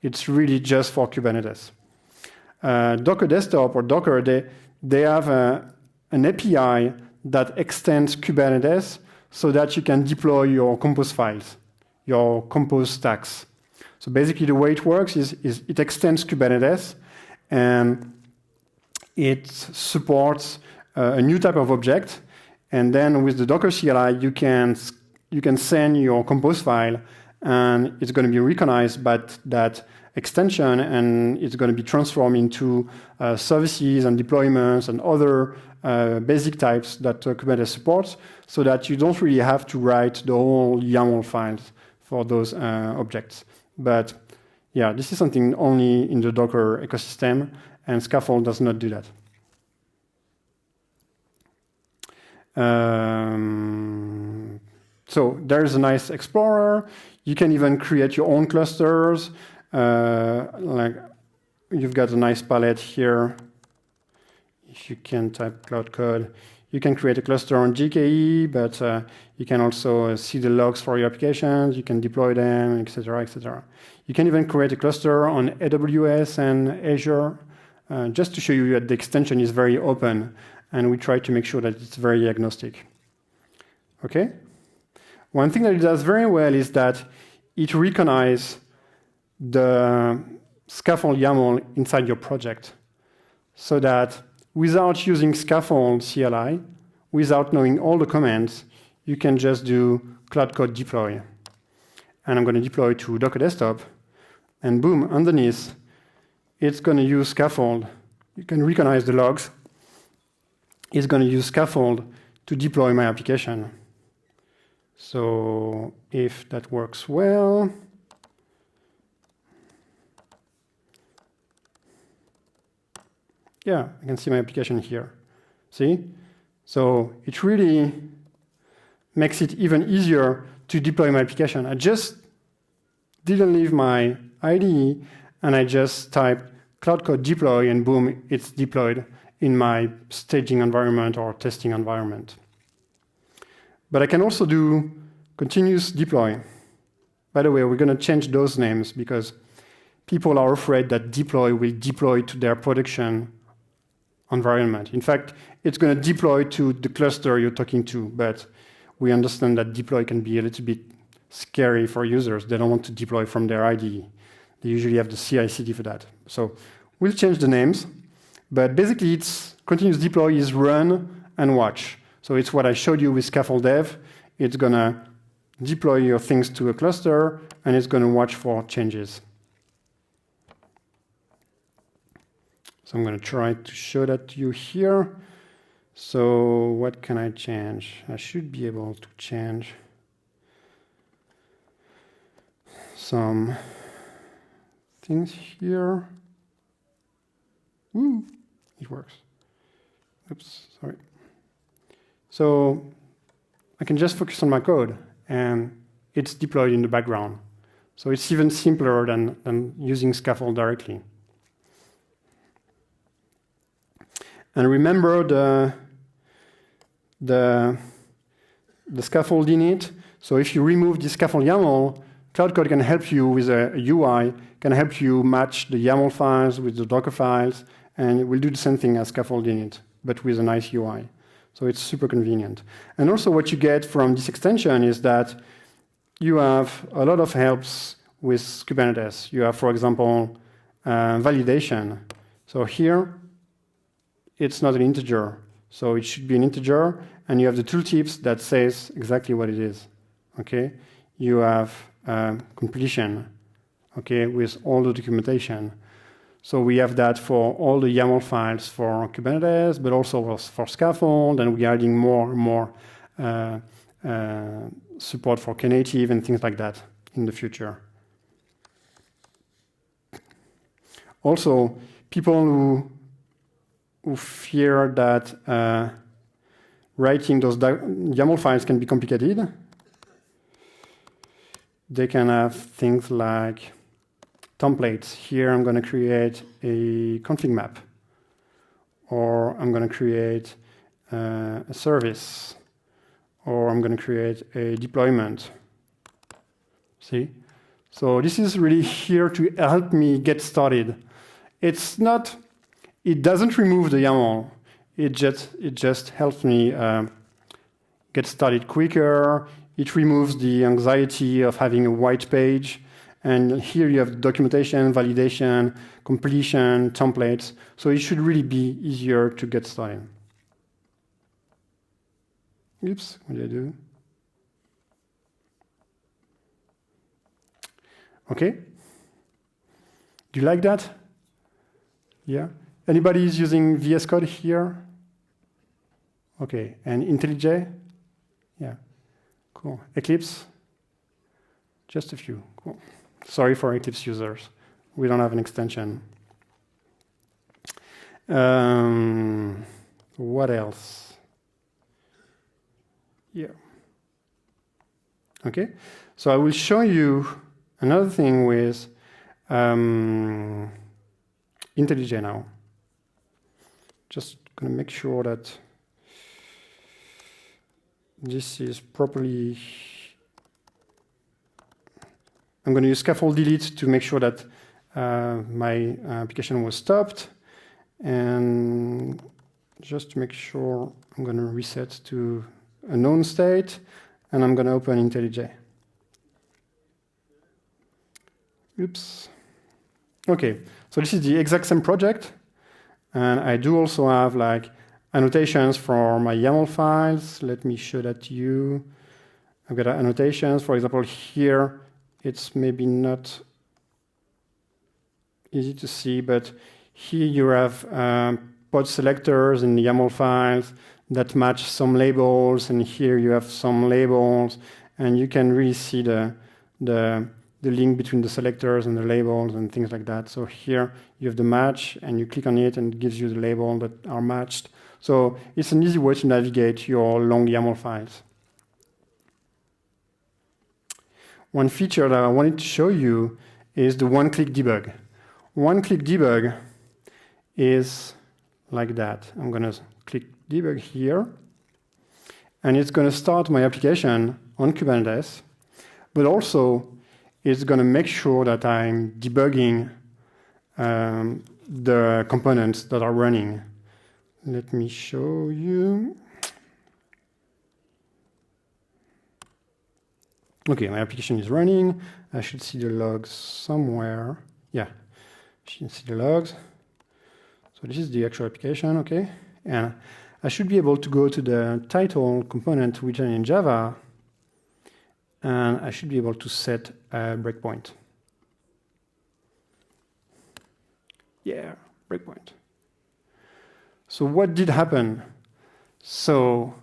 [SPEAKER 1] It's really just for Kubernetes. Docker Desktop or Docker, they have an API that extends Kubernetes so that you can deploy your Compose files, your Compose stacks. So basically the way it works is it extends Kubernetes, and it supports a new type of object, and then with the Docker CLI you can send your Compose file, and it's going to be recognized by that extension, and it's going to be transformed into services and deployments and other basic types that Kubernetes supports, so that you don't really have to write the whole YAML files for those objects. But yeah, this is something only in the Docker ecosystem, and Scaffold does not do that. So there's a nice explorer. You can even create your own clusters. Like you've got a nice palette here. If you can type cloud code, you can create a cluster on GKE, but you can also see the logs for your applications. You can deploy them, etc., etc. You can even create a cluster on AWS and Azure, just to show you that the extension is very open, and we try to make sure that it's very agnostic. Okay? One thing that it does very well is that it recognizes the Scaffold YAML inside your project, so that without using Scaffold CLI, without knowing all the commands, you can just do cloud code deploy. And I'm going to deploy to Docker Desktop, and boom, underneath, it's going to use Scaffold. You can recognize the logs. It's going to use Scaffold to deploy my application. So if that works well, yeah, I can see my application here. See? So it really makes it even easier to deploy my application. I just didn't leave my IDE, and I just typed cloud code deploy, and boom, it's deployed in my staging environment or testing environment. But I can also do continuous deploy. By the way, we're going to change those names because people are afraid that deploy will deploy to their production environment. In fact, it's going to deploy to the cluster you're talking to, but we understand that deploy can be a little bit scary for users. They don't want to deploy from their IDE. They usually have the CI/CD for that. So we'll change the names, but basically it's continuous deploy is run and watch. So it's what I showed you with Scaffold F. It's going to deploy your things to a cluster, and it's going to watch for changes. So I'm going to try to show that to you here. So what can I change? I should be able to change some things here. Ooh, it works. Oops, sorry. So I can just focus on my code, and it's deployed in the background. So it's even simpler than using Scaffold directly. And remember the scaffold init. So if you remove the scaffold YAML, Cloud Code can help you with a UI, can help you match the YAML files with the Docker files, and it will do the same thing as scaffold init, but with a nice UI. So it's super convenient. And also what you get from this extension is that you have a lot of helps with Kubernetes. You have, for example, validation. So here, it's not an integer. So it should be an integer, and you have the tooltips that says exactly what it is. Okay? You have completion, okay, with all the documentation. So we have that for all the YAML files for Kubernetes, but also for Scaffold, and we're adding more and more support for Knative and things like that in the future. Also, people who fear that writing those YAML files can be complicated, they can have things like templates. Here I'm going to create a config map, or I'm going to create a service, or I'm going to create a deployment. See? So this is really here to help me get started. It's not, it doesn't remove the YAML. It just helps me get started quicker. It removes the anxiety of having a white page. And here you have documentation, validation, completion, templates. So it should really be easier to get started. Oops, what did I do? Okay. Do you like that? Yeah. Anybody is using VS Code here? Okay. And IntelliJ? Yeah. Cool. Eclipse? Just a few. Cool. Sorry for Eclipse users. We don't have an extension. What else? here. Okay, so I will show you another thing with IntelliJ now. Just going to make sure that this is properly. I'm going to use scaffold delete to make sure that my application was stopped. And just to make sure, I'm going to reset to a known state, and I'm going to open IntelliJ. Oops. Okay, so this is the exact same project, and I do also have like annotations for my YAML files. Let me show that to you. I've got annotations. For example, here it's maybe not easy to see, but here you have pod selectors in the YAML files that match some labels, and here you have some labels, and you can really see the link between the selectors and the labels and things like that. So here you have the match, and you click on it, and it gives you the label that are matched. So it's an easy way to navigate your long YAML files. One feature that I wanted to show you is the one-click debug. One-click debug is like that. I'm going to click debug here, and it's going to start my application on Kubernetes, but also it's going to make sure that I'm debugging the components that are running. Let me show you. Okay, my application is running. I should see the logs somewhere. Yeah, I should see the logs. So this is the actual application, okay? And I should be able to go to the title component written in Java, and I should be able to set a breakpoint. Yeah, breakpoint. So what did happen? So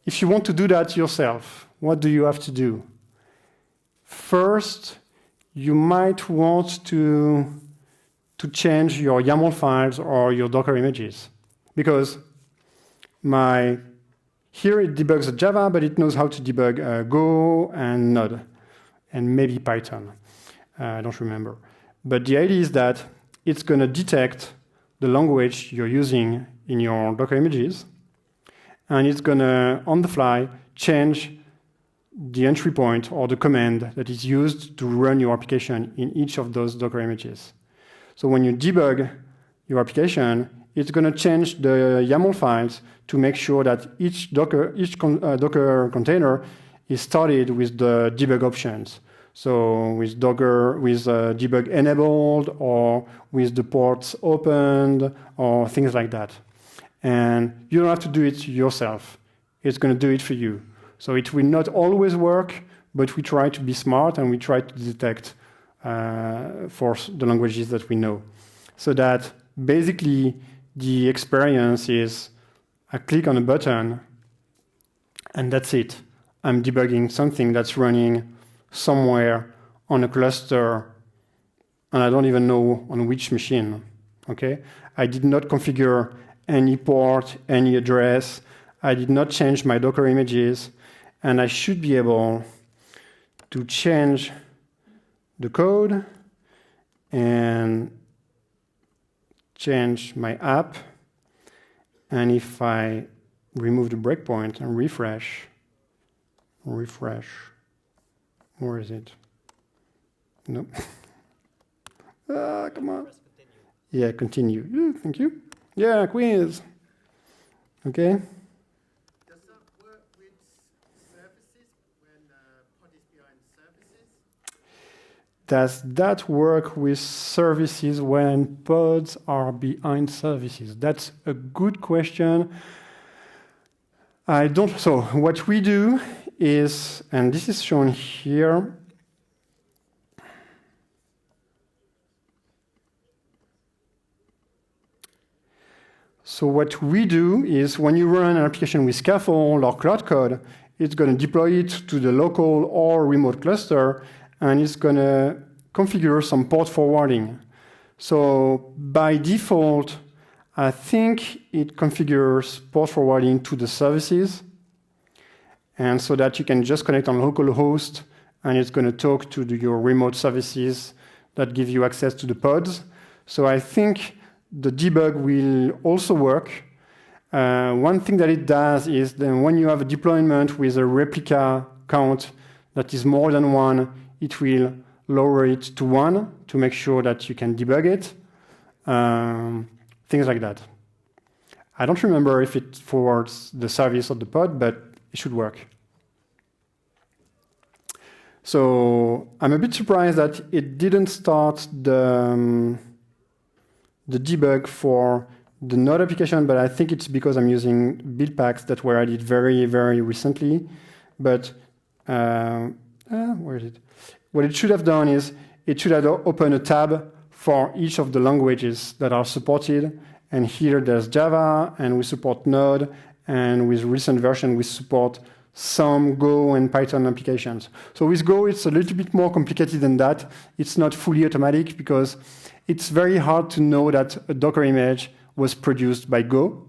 [SPEAKER 1] if you want to do that yourself, what do you have to do? First, you might want to change your YAML files or your Docker images, because here it debugs the Java, but it knows how to debug Go and Node, and maybe Python. I don't remember. But the idea is that it's going to detect the language you're using in your Docker images, and it's going to, on the fly, change the entry point or the command that is used to run your application in each of those Docker images. So when you debug your application, it's going to change the YAML files to make sure that each Docker container is started with the debug options. So with debug enabled, or with the ports opened, or things like that. And you don't have to do it yourself. It's going to do it for you. So it will not always work, but we try to be smart, and we try to detect for the languages that we know. So that basically the experience is I click on a button, and that's it. I'm debugging something that's running somewhere on a cluster, and I don't even know on which machine. Okay? I did not configure any port, any address. I did not change my Docker images, and I should be able to change the code and change my app. And if I remove the breakpoint and refresh, where is it? No. Come on. Yeah, continue. Yeah, thank you. Yeah, quiz. Okay.
[SPEAKER 3] Does that work with services when pod is behind services?
[SPEAKER 1] Does that work with services when pods are behind services? That's a good question. I don't. So what we do is, and this is shown here. So what we do is when you run an application with Scaffold or Cloud Code, it's going to deploy it to the local or remote cluster, and it's going to configure some port forwarding. So by default, I think it configures port forwarding to the services. and so that you can just connect on localhost, and it's going to talk to your remote services that give you access to the pods. So I think the debug will also work. One thing that it does is then when you have a deployment with a replica count that is more than 1, it will lower it to 1 to make sure that you can debug it. Things like that. I don't remember if it forwards the service of the pod, but it should work. So I'm a bit surprised that it didn't start the debug for the Node application, but I think it's because I'm using build packs that were added very, very recently. But where is it? What it should have done is it should have opened a tab for each of the languages that are supported. And here there's Java, and we support Node, and with recent version we support some Go and Python applications. So with Go, it's a little bit more complicated than that. It's not fully automatic because it's very hard to know that a Docker image was produced by Go.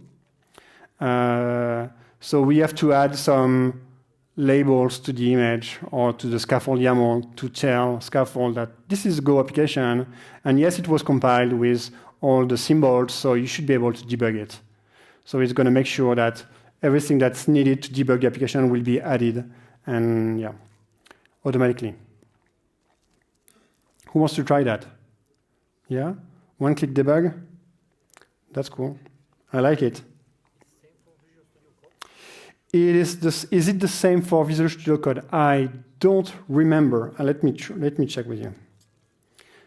[SPEAKER 1] So we have to add some labels to the image or to the Scaffold YAML to tell Scaffold that this is a Go application. And yes, it was compiled with all the symbols, so you should be able to debug it. So it's going to make sure that everything that's needed to debug the application will be added and yeah, automatically. Who wants to try that? Yeah? One-click debug? That's cool. I like it. Is it the same for Visual Studio Code? I don't remember. Let me check with you.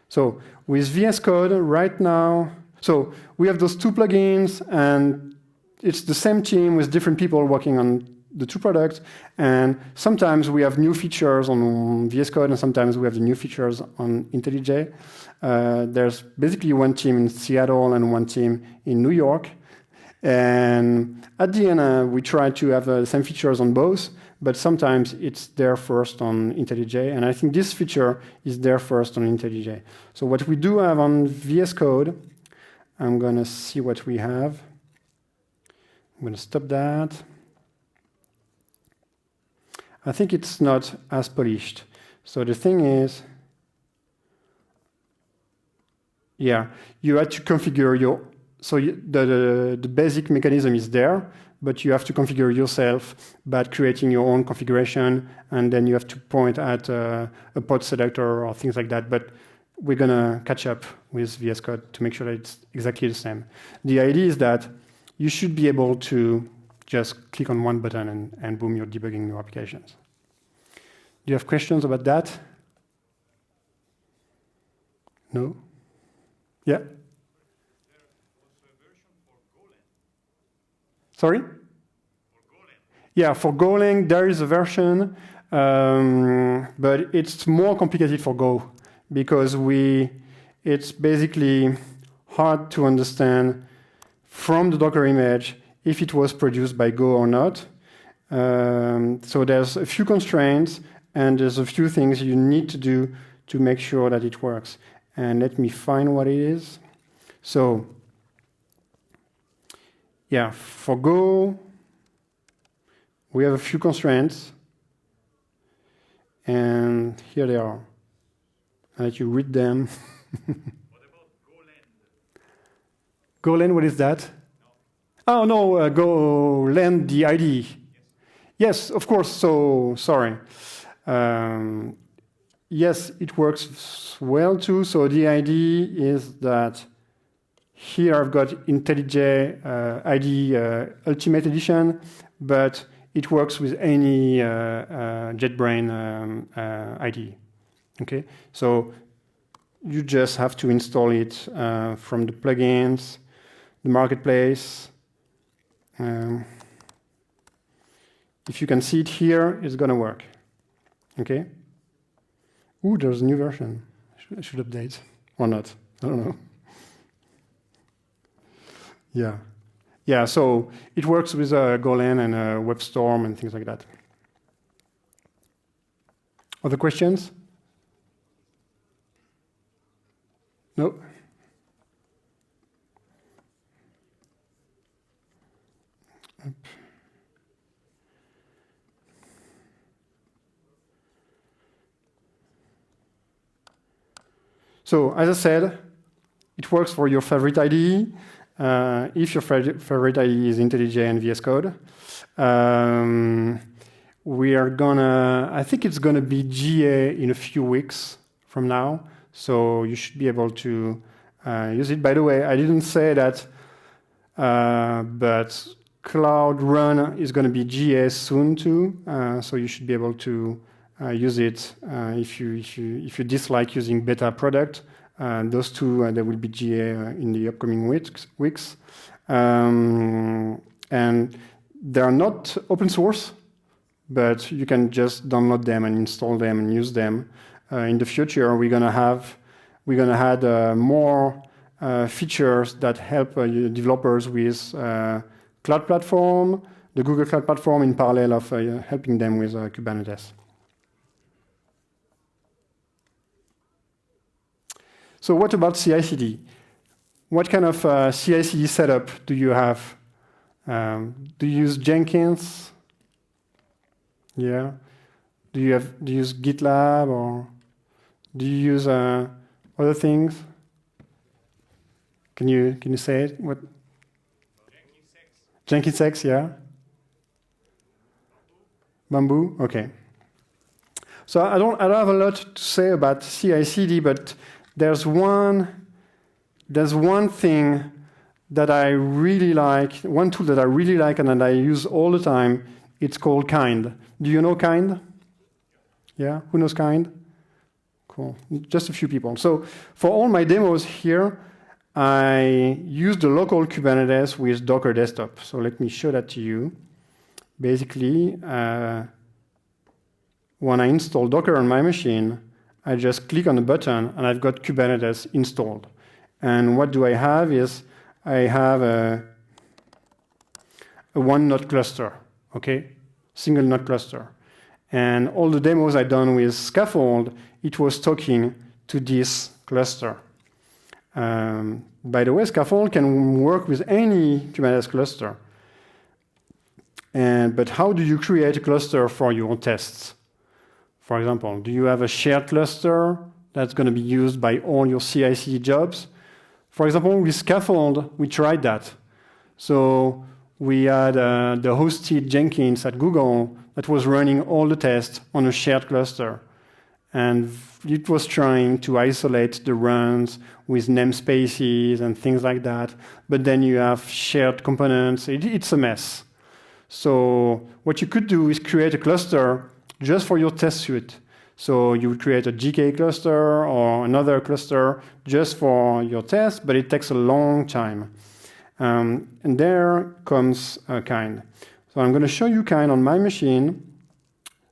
[SPEAKER 1] So with VS Code right now, so we have those two plugins, and it's the same team with different people working on the two products. And sometimes we have new features on VS Code, and sometimes we have the new features on IntelliJ. There's basically one team in Seattle and one team in New York. And at the end, we try to have the same features on both, but sometimes it's there first on IntelliJ. And I think this feature is there first on IntelliJ. So what we do have on VS Code, I'm going to see what we have. I'm going to stop that. I think it's not as polished. So the thing is, yeah, you had to configure your, so the basic mechanism is there, but you have to configure yourself by creating your own configuration, and then you have to point at a pod selector or things like that. But we're going to catch up with VS Code to make sure that it's exactly the same. The idea is that you should be able to just click on one button and boom, you're debugging your applications. Do you have questions about that? No? Yeah? Sorry? Yeah, for Golang, there is a version, but it's more complicated for Go because it's basically hard to understand from the Docker image if it was produced by Go or not. So there's a few constraints, and there's a few things you need to do to make sure that it works. And let me find what it is. So, yeah, for Go, we have a few constraints. And here they are. I'll let you read them.
[SPEAKER 4] What about GoLand?
[SPEAKER 1] GoLand, what is that? No. Oh, no, GoLand, the ID. Yes, of course, so sorry. Yes, it works well too. So the idea is that here I've got IntelliJ ID Ultimate Edition, but it works with any JetBrains ID. Okay, so you just have to install it from the plugins, the marketplace. If you can see it here, it's going to work. Okay. Ooh, there's a new version. I should update or not. I don't know. Yeah. Yeah, so it works with Golang and WebStorm and things like that. Other questions? No? So as I said, it works for your favorite IDE. If your favorite IDE is IntelliJ and VS Code, I think it's gonna be GA in a few weeks from now. So you should be able to use it. By the way, I didn't say that, but Cloud Run is going to be GA soon too. So you should be able to use it if you dislike using beta product. Those two they will be GA in the upcoming weeks. And they are not open source, but you can just download them and install them and use them. In the future, we're gonna add more features that help developers with Cloud Platform, the Google Cloud Platform, in parallel of helping them with Kubernetes. So what about CI/CD? What kind of CI/CD setup do you have? Do you use Jenkins? Yeah. Do you use GitLab, or do you use other things? Can you say it? What? Jenkins X, yeah. Bamboo, okay. So I don't have a lot to say about CI/CD, but there's one thing that I really like, one tool that I really like and that I use all the time. It's called Kind. Do you know Kind? Yeah, who knows Kind? Cool, just a few people. So for all my demos here, I use the local Kubernetes with Docker Desktop. So let me show that to you. Basically, when I install Docker on my machine, I just click on the button and I've got Kubernetes installed. And what do I have is I have a one-node cluster, okay? Single node cluster. And all the demos I've done with Scaffold, it was talking to this cluster. By the way, Scaffold can work with any Kubernetes cluster. But how do you create a cluster for your tests? For example, do you have a shared cluster that's going to be used by all your CI/CD jobs? For example, with Scaffold, we tried that. So we had the hosted Jenkins at Google that was running all the tests on a shared cluster. And it was trying to isolate the runs with namespaces and things like that. But then you have shared components. It's a mess. So what you could do is create a cluster just for your test suite. So you would create a GK cluster or another cluster just for your test, but it takes a long time. And there comes Kind. So I'm going to show you Kind on my machine.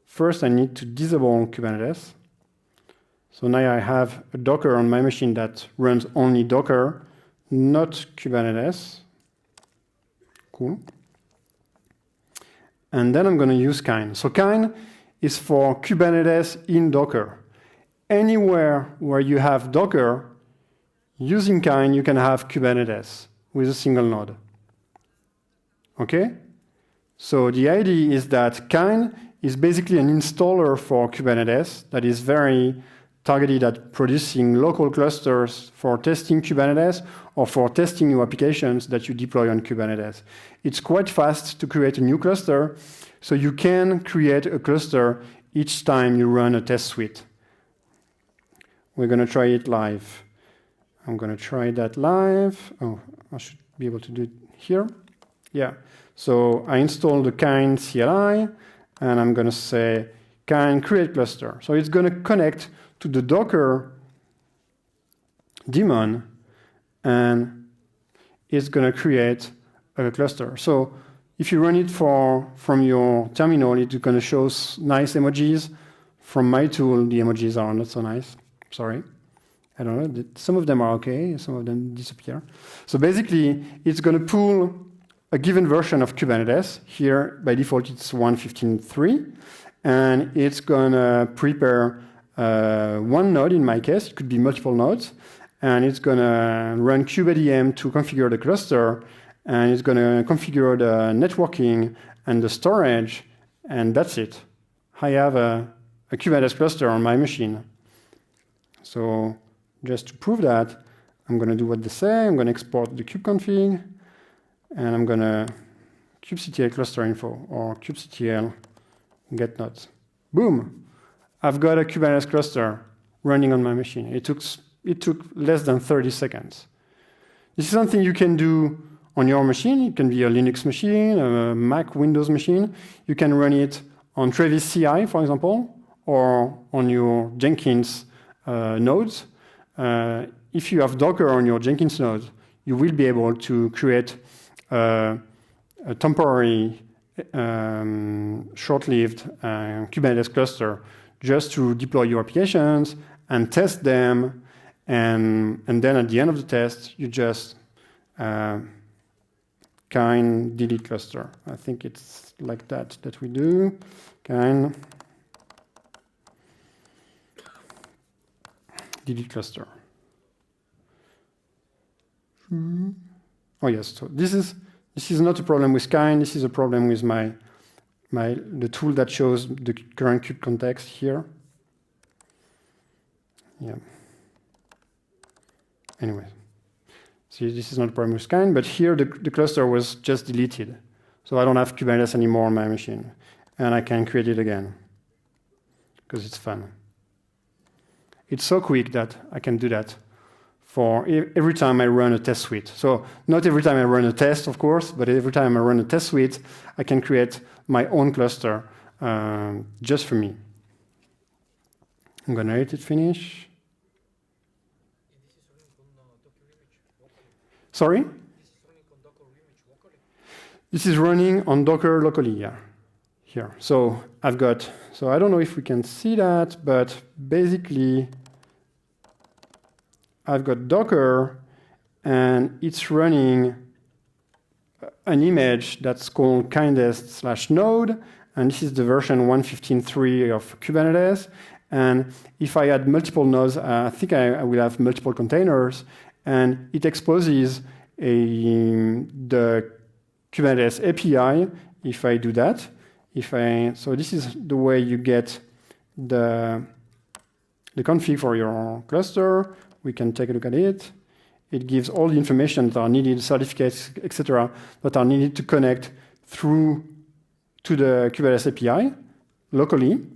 [SPEAKER 1] First, I need to disable Kubernetes. So now I have a Docker on my machine that runs only Docker, not Kubernetes. Cool. And then I'm going to use Kind. So Kind is for Kubernetes in Docker. Anywhere where you have Docker, using Kind, you can have Kubernetes with a single node. Okay? So the idea is that Kind is basically an installer for Kubernetes that is very targeted at producing local clusters for testing Kubernetes or for testing new applications that you deploy on Kubernetes. It's quite fast to create a new cluster, so you can create a cluster each time you run a test suite. We're going to try it live. I'm going to try that live. Oh, I should be able to do it here. Yeah. So I install the Kind CLI, and I'm going to say Kind create cluster. So it's going to connect to the Docker daemon, and it's going to create a cluster. So if you run it from your terminal, it's going to show nice emojis. From my tool, the emojis are not so nice. Sorry. I don't know. Some of them are okay. Some of them disappear. So basically, it's going to pull a given version of Kubernetes. Here, by default, it's 1.15.3. And it's going to prepare one node in my case. It could be multiple nodes. And it's going to run kubeadm to configure the cluster. And it's going to configure the networking and the storage. And that's it. I have a Kubernetes cluster on my machine. So just to prove that, I'm going to do what they say. I'm going to export the kubeconfig, and I'm going to kubectl cluster info or kubectl get nodes. Boom! I've got a Kubernetes cluster running on my machine. It took less than 30 seconds. This is something you can do on your machine. It can be a Linux machine, a Mac, Windows machine. You can run it on Travis CI, for example, or on your Jenkins nodes. If you have Docker on your Jenkins node, you will be able to create a temporary, short-lived Kubernetes cluster just to deploy your applications and test them. And then at the end of the test, you just kind delete cluster. I think it's like that we do. Kind delete cluster. Oh yes, so this is not a problem with kind. This is a problem with the tool that shows the current kube context here. Yeah. Anyway, see, this is not a problem with kind, but here the cluster was just deleted. So I don't have Kubernetes anymore on my machine. And I can create it again, because it's fun. It's so quick that I can do that for every time I run a test suite. So not every time I run a test, of course, but every time I run a test suite, I can create my own cluster just for me. I'm going to let it finish. Sorry? This is running on Docker locally, yeah. Here. So I've got, so I don't know if we can see that, but basically I've got Docker and it's running an image that's called kindest/node, and this is the version 1.15.3 of Kubernetes. And if I add multiple nodes, I think I will have multiple containers, and it exposes the Kubernetes API if I do that. So this is the way you get the config for your cluster. We can take a look at it. It gives all the information that are needed, certificates, etc., that are needed to connect through to the Kubernetes API locally.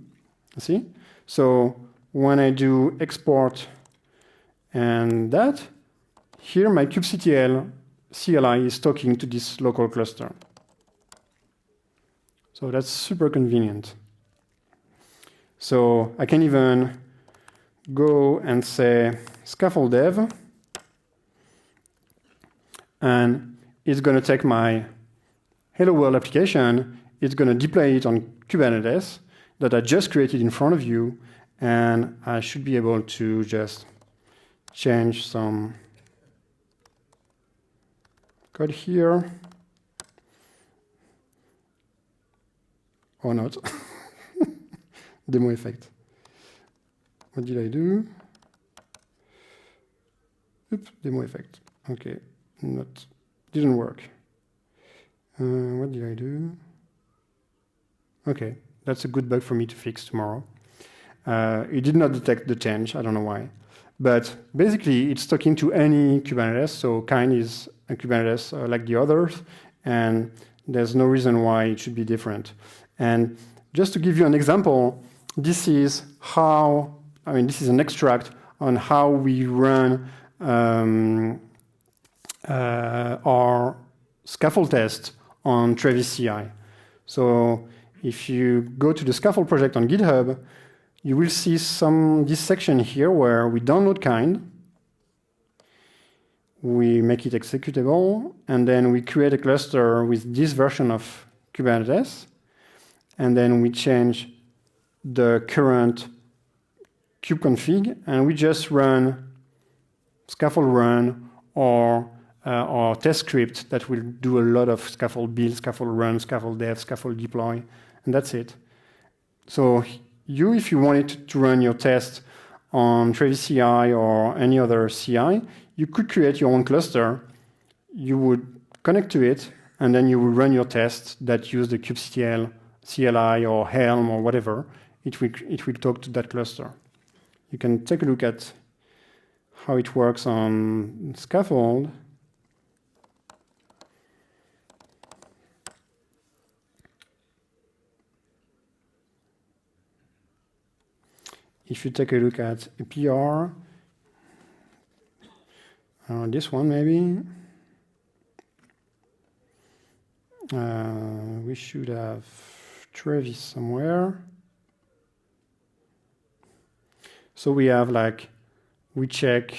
[SPEAKER 1] See? So when I do export and that, here my kubectl CLI is talking to this local cluster. So that's super convenient. So I can even go and say Scaffold F, and it's going to take my Hello World application, it's going to deploy it on Kubernetes that I just created in front of you, and I should be able to just change some code here. Or not. Demo effect. What did I do? Oops, demo effect. Okay, didn't work. What did I do? Okay, that's a good bug for me to fix tomorrow. It did not detect the change, I don't know why. But basically, it's talking to any Kubernetes, so kind is a Kubernetes like the others, and there's no reason why it should be different. And just to give you an example, this is how, this is an extract on how we run our scaffold test on Travis CI. So if you go to the Scaffold project on GitHub, you will see this section here where we download kind, we make it executable, and then we create a cluster with this version of Kubernetes, and then we change the current kube config, and we just run scaffold run or test script that will do a lot of scaffold build, scaffold run, scaffold dev, scaffold deploy, and that's it. So if you wanted to run your test on Travis CI or any other CI, you could create your own cluster. You would connect to it, and then you will run your tests that use the kubectl CLI or Helm or whatever. It will talk to that cluster. You can take a look at how it works on Scaffold. If you take a look at a PR, this one maybe, we should have Travis somewhere. So we have like, we check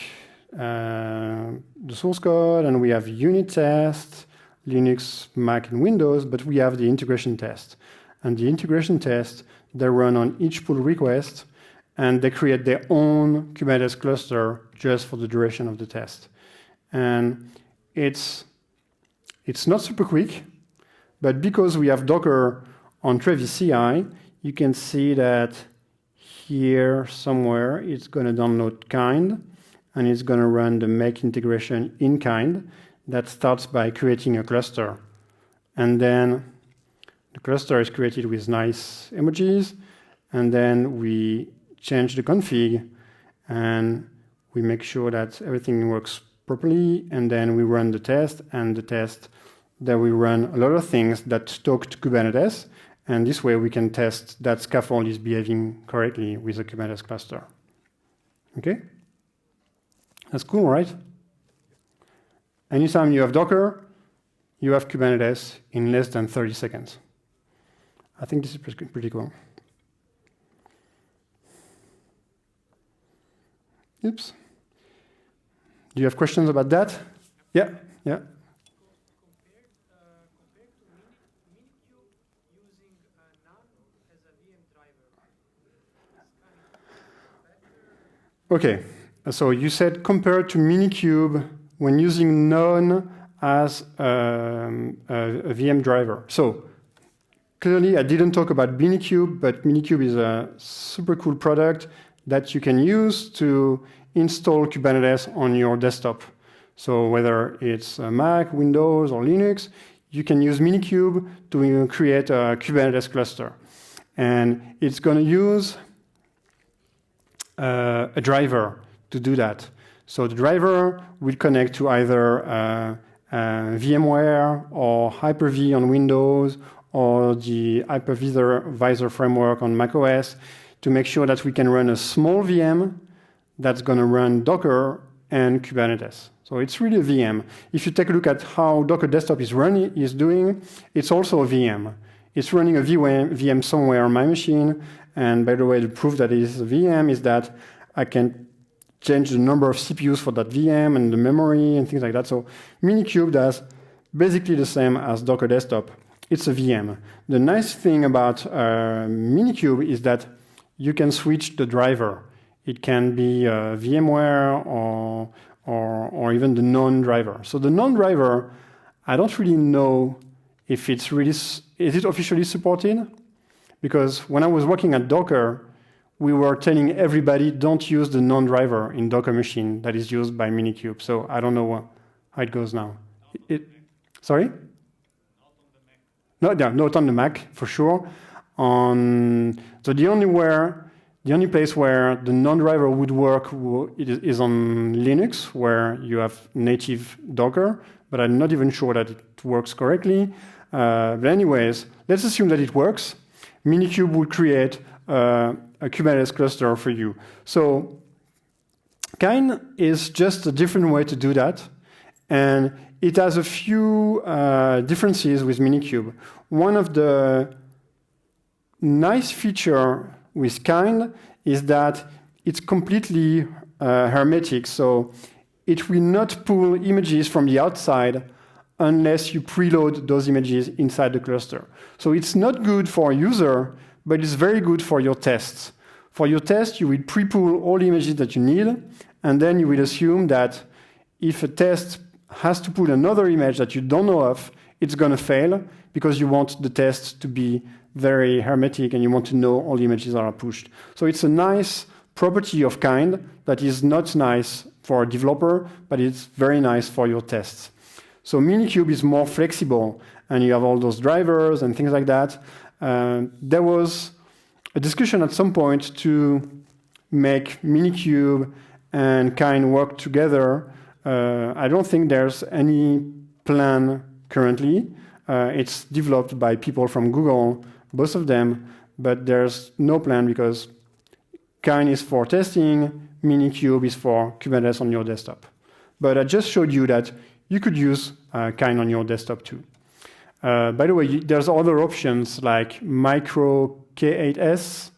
[SPEAKER 1] the source code and we have unit tests, Linux, Mac, and Windows, but we have the integration test. And the integration test, they run on each pull request and they create their own Kubernetes cluster just for the duration of the test. And it's not super quick, but because we have Docker on Travis CI, you can see that here somewhere it's going to download kind, and it's going to run the make integration in kind. That starts by creating a cluster. And then the cluster is created with nice emojis, and then we change the config, and we make sure that everything works properly, and then we run the test, and the test, that we run a lot of things that talk to Kubernetes, and this way we can test that Scaffold is behaving correctly with a Kubernetes cluster. Okay? That's cool, right? Anytime you have Docker, you have Kubernetes in less than 30 seconds. I think this is pretty cool. Oops. Do you have questions about that? Yeah, yeah. Okay, so you said compared to Minikube when using None as a VM driver. So clearly I didn't talk about Minikube, but Minikube is a super cool product that you can use to install Kubernetes on your desktop. So whether it's Mac, Windows, or Linux, you can use Minikube to create a Kubernetes cluster. And it's going to use a driver to do that. So the driver will connect to either VMware or Hyper-V on Windows or the hypervisor framework on macOS to make sure that we can run a small VM that's going to run Docker and Kubernetes. So it's really a VM. If you take a look at how Docker Desktop is doing, it's also a VM. It's running a VM somewhere on my machine. And by the way, the proof that it is a VM is that I can change the number of CPUs for that VM and the memory and things like that. So Minikube does basically the same as Docker Desktop. It's a VM. The nice thing about Minikube is that you can switch the driver. It can be VMware or even the non-driver. So the non-driver, I don't really know if it's really, is it officially supported? Because when I was working at Docker, we were telling everybody don't use the non-driver in Docker machine that is used by Minikube. So I don't know how it goes now. Sorry? Not on the Mac, for sure. So the only place where the non-driver would work is on Linux, where you have native Docker, but I'm not even sure that it works correctly. But anyways, let's assume that it works. Minikube will create a Kubernetes cluster for you. So Kind is just a different way to do that, and it has a few differences with Minikube. One of the nice feature with Kind is that it's completely hermetic, so it will not pull images from the outside unless you preload those images inside the cluster. So it's not good for a user, but it's very good for your tests. For your test, you will pre-pull all the images that you need, and then you will assume that if a test has to pull another image that you don't know of, it's going to fail because you want the test to be very hermetic and you want to know all the images that are pushed. So it's a nice property of Kind that is not nice for a developer, but it's very nice for your tests. So Minikube is more flexible, and you have all those drivers and things like that. There was a discussion at some point to make Minikube and Kind work together. I don't think there's any plan currently. It's developed by people from Google, both of them, but there's no plan because Kind is for testing, Minikube is for Kubernetes on your desktop. But I just showed you that you could use Kind on your desktop too. By the way, there's other options like Micro K8s.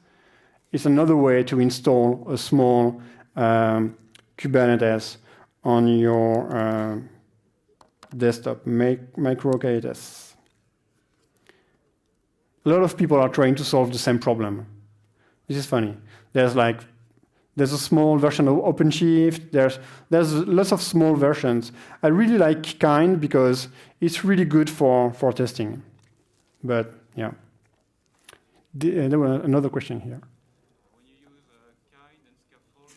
[SPEAKER 1] It's another way to install a small Kubernetes on your desktop. Micro K8s. A lot of people are trying to solve the same problem. This is funny. There's a small version of OpenShift. There's lots of small versions. I really like Kind because it's really good for testing. But yeah, there was another question here.
[SPEAKER 4] When you use Kind and Scaffold,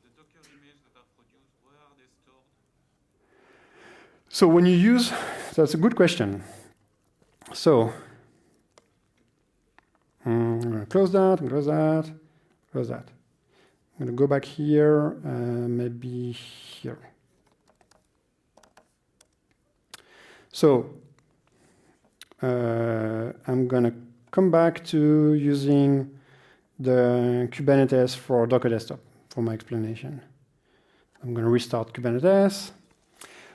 [SPEAKER 4] the Docker images that are produced, where are they stored?
[SPEAKER 1] So when you use, that's a good question. So I'm going to close that, close that, close that. I'm going to go back here, maybe here. So I'm going to come back to using the Kubernetes for Docker Desktop for my explanation. I'm going to restart Kubernetes.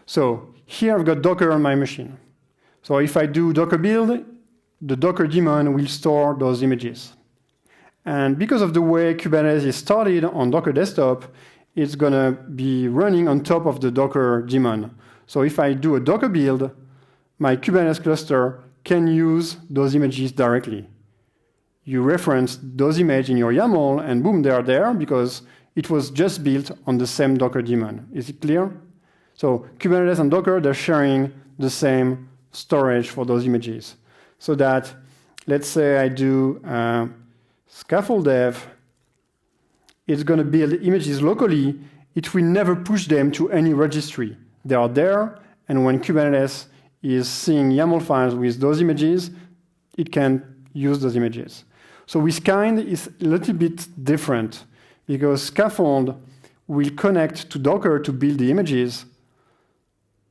[SPEAKER 1] So here I've got Docker on my machine. So if I do Docker build, the Docker daemon will store those images. And because of the way Kubernetes is started on Docker Desktop, it's going to be running on top of the Docker daemon. So if I do a Docker build, my Kubernetes cluster can use those images directly. You reference those images in your YAML, and boom, they are there because it was just built on the same Docker daemon. Is it clear? So Kubernetes and Docker, they're sharing the same storage for those images. So that, let's say I do Scaffold F, it's going to build images locally. It will never push them to any registry. They are there, and when Kubernetes is seeing YAML files with those images, it can use those images. So with Kind, it's a little bit different, because Scaffold will connect to Docker to build the images,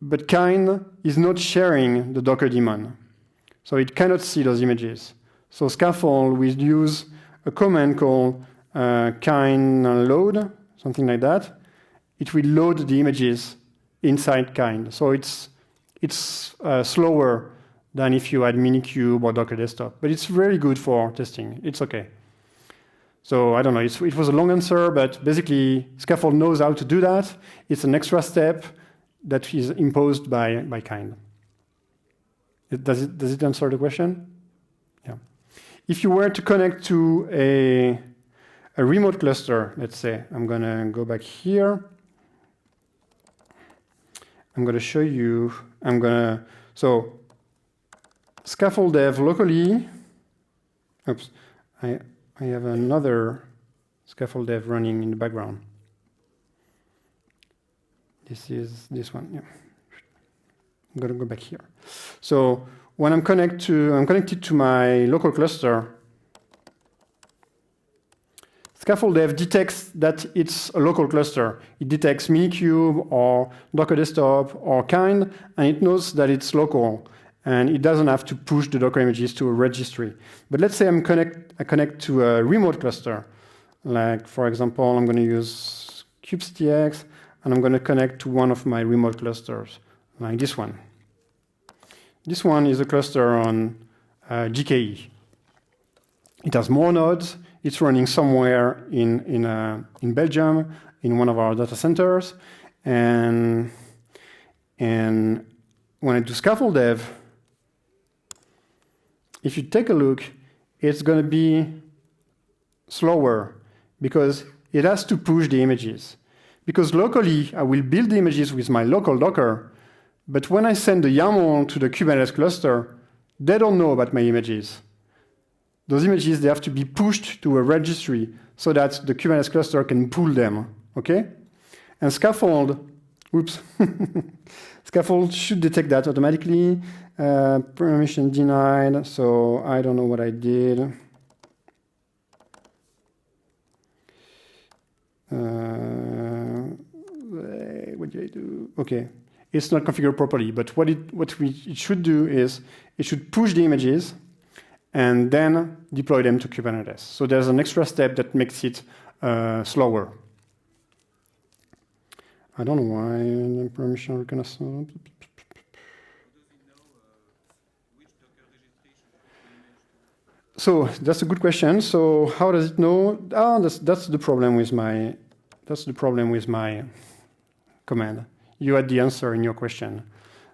[SPEAKER 1] but Kind is not sharing the Docker daemon. So it cannot see those images. So Scaffold will use a command called kind load, something like that. It will load the images inside Kind. So it's slower than if you had Minikube or Docker Desktop. But it's very good for testing. It's OK. So I don't know. It was a long answer, but basically Scaffold knows how to do that. It's an extra step that is imposed by Kind. Does it answer the question? Yeah. If you were to connect to a remote cluster, let's say, I'm going to go back here. I'm going to show you. So Scaffold F locally. Oops, I have another Scaffold F running in the background. This is this one. Yeah. I'm going to go back here. So when I'm connected to my local cluster, Scaffold F detects that it's a local cluster. It detects Minikube or Docker Desktop or Kind, and it knows that it's local. And it doesn't have to push the Docker images to a registry. But let's say I connect to a remote cluster. Like, for example, I'm going to use kubectx, and I'm going to connect to one of my remote clusters, like this one. This one is a cluster on GKE. It has more nodes. It's running somewhere in Belgium, in one of our data centers. And when I do Scaffold F, if you take a look, it's going to be slower because it has to push the images. Because locally, I will build the images with my local Docker, but when I send the YAML to the Kubernetes cluster, they don't know about my images. Those images, they have to be pushed to a registry so that the Kubernetes cluster can pull them, okay? And Scaffold, oops, Scaffold should detect that automatically. Permission denied, so I don't know what I did. what did I do? Okay, it's not configured properly, but what it should do is it should push the images and then deploy them to Kubernetes. So there's an extra step that makes it slower. I don't know why the permission reconnaissance.
[SPEAKER 4] How does it know which Docker registration?
[SPEAKER 1] So that's a good question. So how does it know? That's the problem with my command. You had the answer in your question.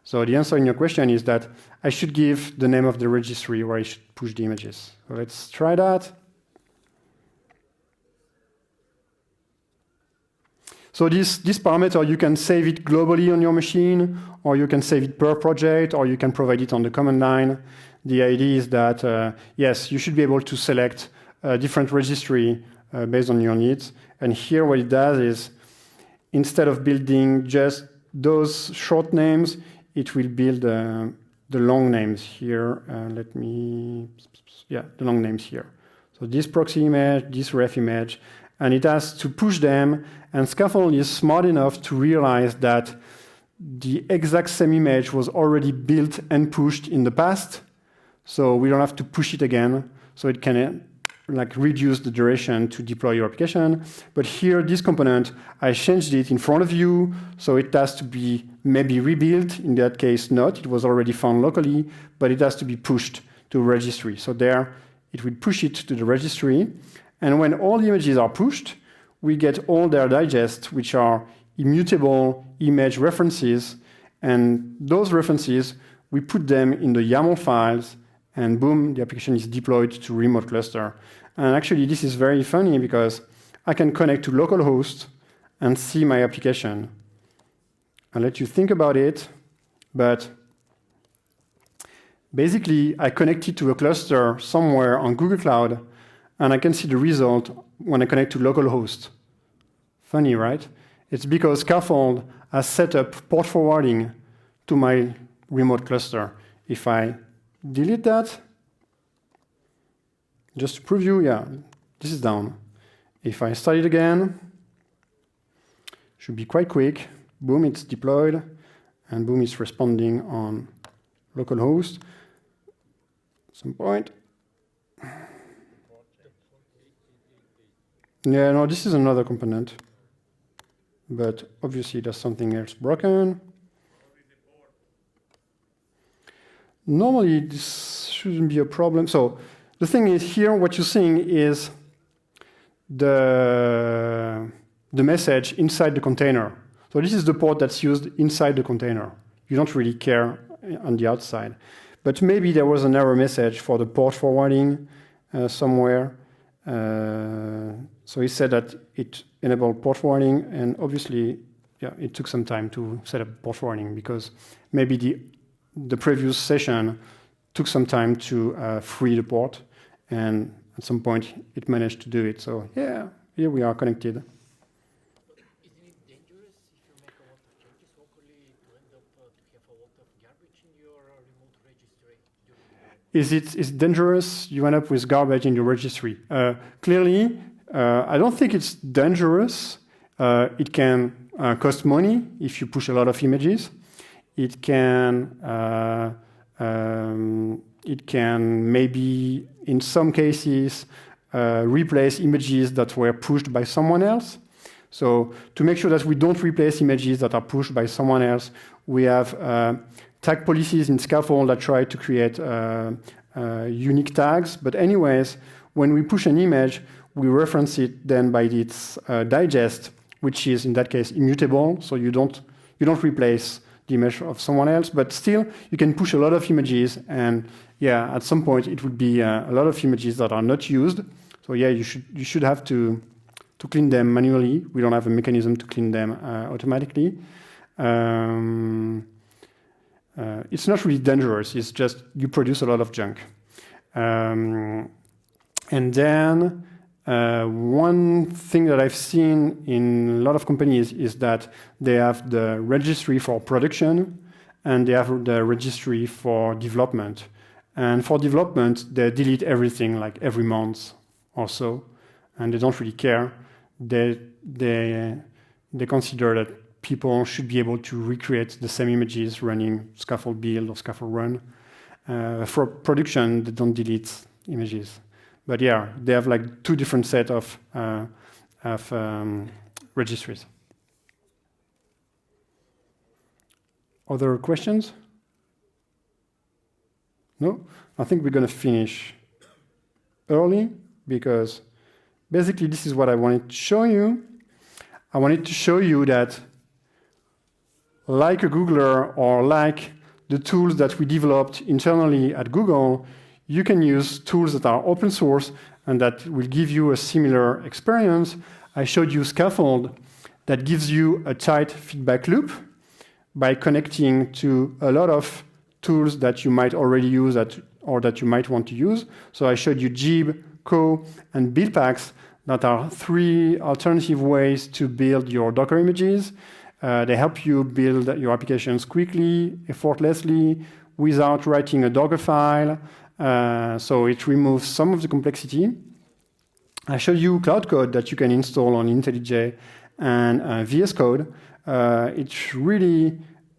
[SPEAKER 1] So the answer in your question is that I should give the name of the registry where I should push the images. So let's try that. So this parameter, you can save it globally on your machine, or you can save it per project, or you can provide it on the command line. The idea is that, yes, you should be able to select a different registry based on your needs. And here what it does is, instead of building just those short names, it will build the long names here. The long names here. So this proxy image, this ref image, and it has to push them. And Scaffold is smart enough to realize that the exact same image was already built and pushed in the past, so we don't have to push it again. So it can reduce the duration to deploy your application. But here, this component, I changed it in front of you, so it has to be maybe rebuilt. In that case, not. It was already found locally, but it has to be pushed to a registry. So there, it will push it to the registry. And when all the images are pushed, we get all their digests, which are immutable image references. And those references, we put them in the YAML files, and boom, the application is deployed to remote cluster. And actually, this is very funny because I can connect to localhost and see my application. I'll let you think about it, but basically, I connected to a cluster somewhere on Google Cloud, and I can see the result when I connect to localhost. Funny, right? It's because Scaffold has set up port forwarding to my remote cluster. If I delete that, just to preview, yeah, this is down. If I start it again, should be quite quick. Boom, it's deployed, and boom, it's responding on localhost. At some point. Yeah, no, this is another component. But obviously, there's something else broken. Normally, this shouldn't be a problem. So the thing is here, what you're seeing is the message inside the container. So this is the port that's used inside the container. You don't really care on the outside. But maybe there was an error message for the port forwarding somewhere. So he said that it enabled port forwarding, and obviously, yeah, it took some time to set up port forwarding because maybe the previous session took some time to free the port, and at some point it managed to do it. So yeah, here we are connected.
[SPEAKER 3] Isn't it dangerous if you make a lot of changes locally to end up to have a lot of garbage in your remote registry?
[SPEAKER 1] Is it dangerous? You end up with garbage in your registry. Clearly, I don't think it's dangerous. It can cost money if you push a lot of images. It can maybe, in some cases, replace images that were pushed by someone else. So to make sure that we don't replace images that are pushed by someone else, we have tag policies in Scaffold that try to create unique tags. But anyways, when we push an image, we reference it then by its digest, which is in that case immutable. So you don't replace the image of someone else, but still you can push a lot of images, and yeah, at some point it would be a lot of images that are not used. So yeah, you should have to clean them manually. We don't have a mechanism to clean them automatically. It's not really dangerous. It's just you produce a lot of junk. And then one thing that I've seen in a lot of companies is that they have the registry for production and they have the registry for development. And for development, they delete everything like every month or so, and they don't really care. They consider that people should be able to recreate the same images running Scaffold build or Scaffold run. For production, they don't delete images. But yeah, they have like 2 different sets of registries. Other questions? No? I think we're going to finish early because basically this is what I wanted to show you. I wanted to show you that like a Googler or like the tools that we developed internally at Google, you can use tools that are open source and that will give you a similar experience. I showed you Scaffold that gives you a tight feedback loop by connecting to a lot of tools that you might already use or that you might want to use. So I showed you Jib, Co, and Buildpacks that are 3 alternative ways to build your Docker images. They help you build your applications quickly, effortlessly, without writing a Docker file. So it removes some of the complexity. I showed you Cloud Code that you can install on IntelliJ and VS Code.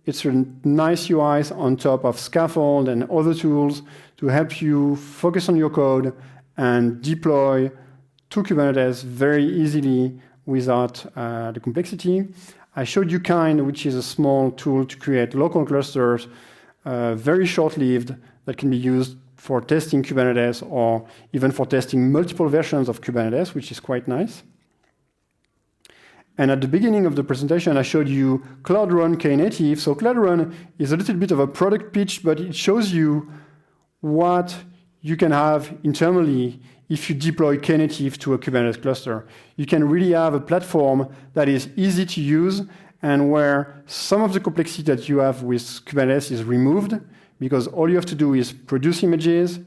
[SPEAKER 1] It's a nice UI on top of Scaffold and other tools to help you focus on your code and deploy to Kubernetes very easily without the complexity. I showed you Kind, which is a small tool to create local clusters, very short-lived, that can be used for testing Kubernetes or even for testing multiple versions of Kubernetes, which is quite nice. And at the beginning of the presentation, I showed you Cloud Run Knative. So Cloud Run is a little bit of a product pitch, but it shows you what you can have internally if you deploy Knative to a Kubernetes cluster. You can really have a platform that is easy to use and where some of the complexity that you have with Kubernetes is removed, because all you have to do is produce images,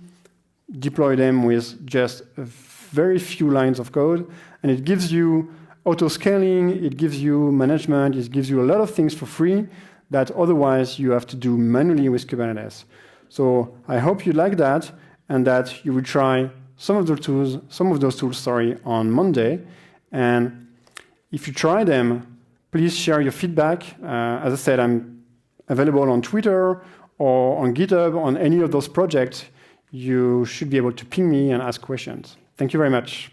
[SPEAKER 1] deploy them with just a very few lines of code, and it gives you auto-scaling, it gives you management, it gives you a lot of things for free that otherwise you have to do manually with Kubernetes. So I hope you like that and that you will try some of those tools, on Monday. And if you try them, please share your feedback. As I said, I'm available on Twitter or on GitHub on any of those projects. You should be able to ping me and ask questions. Thank you very much.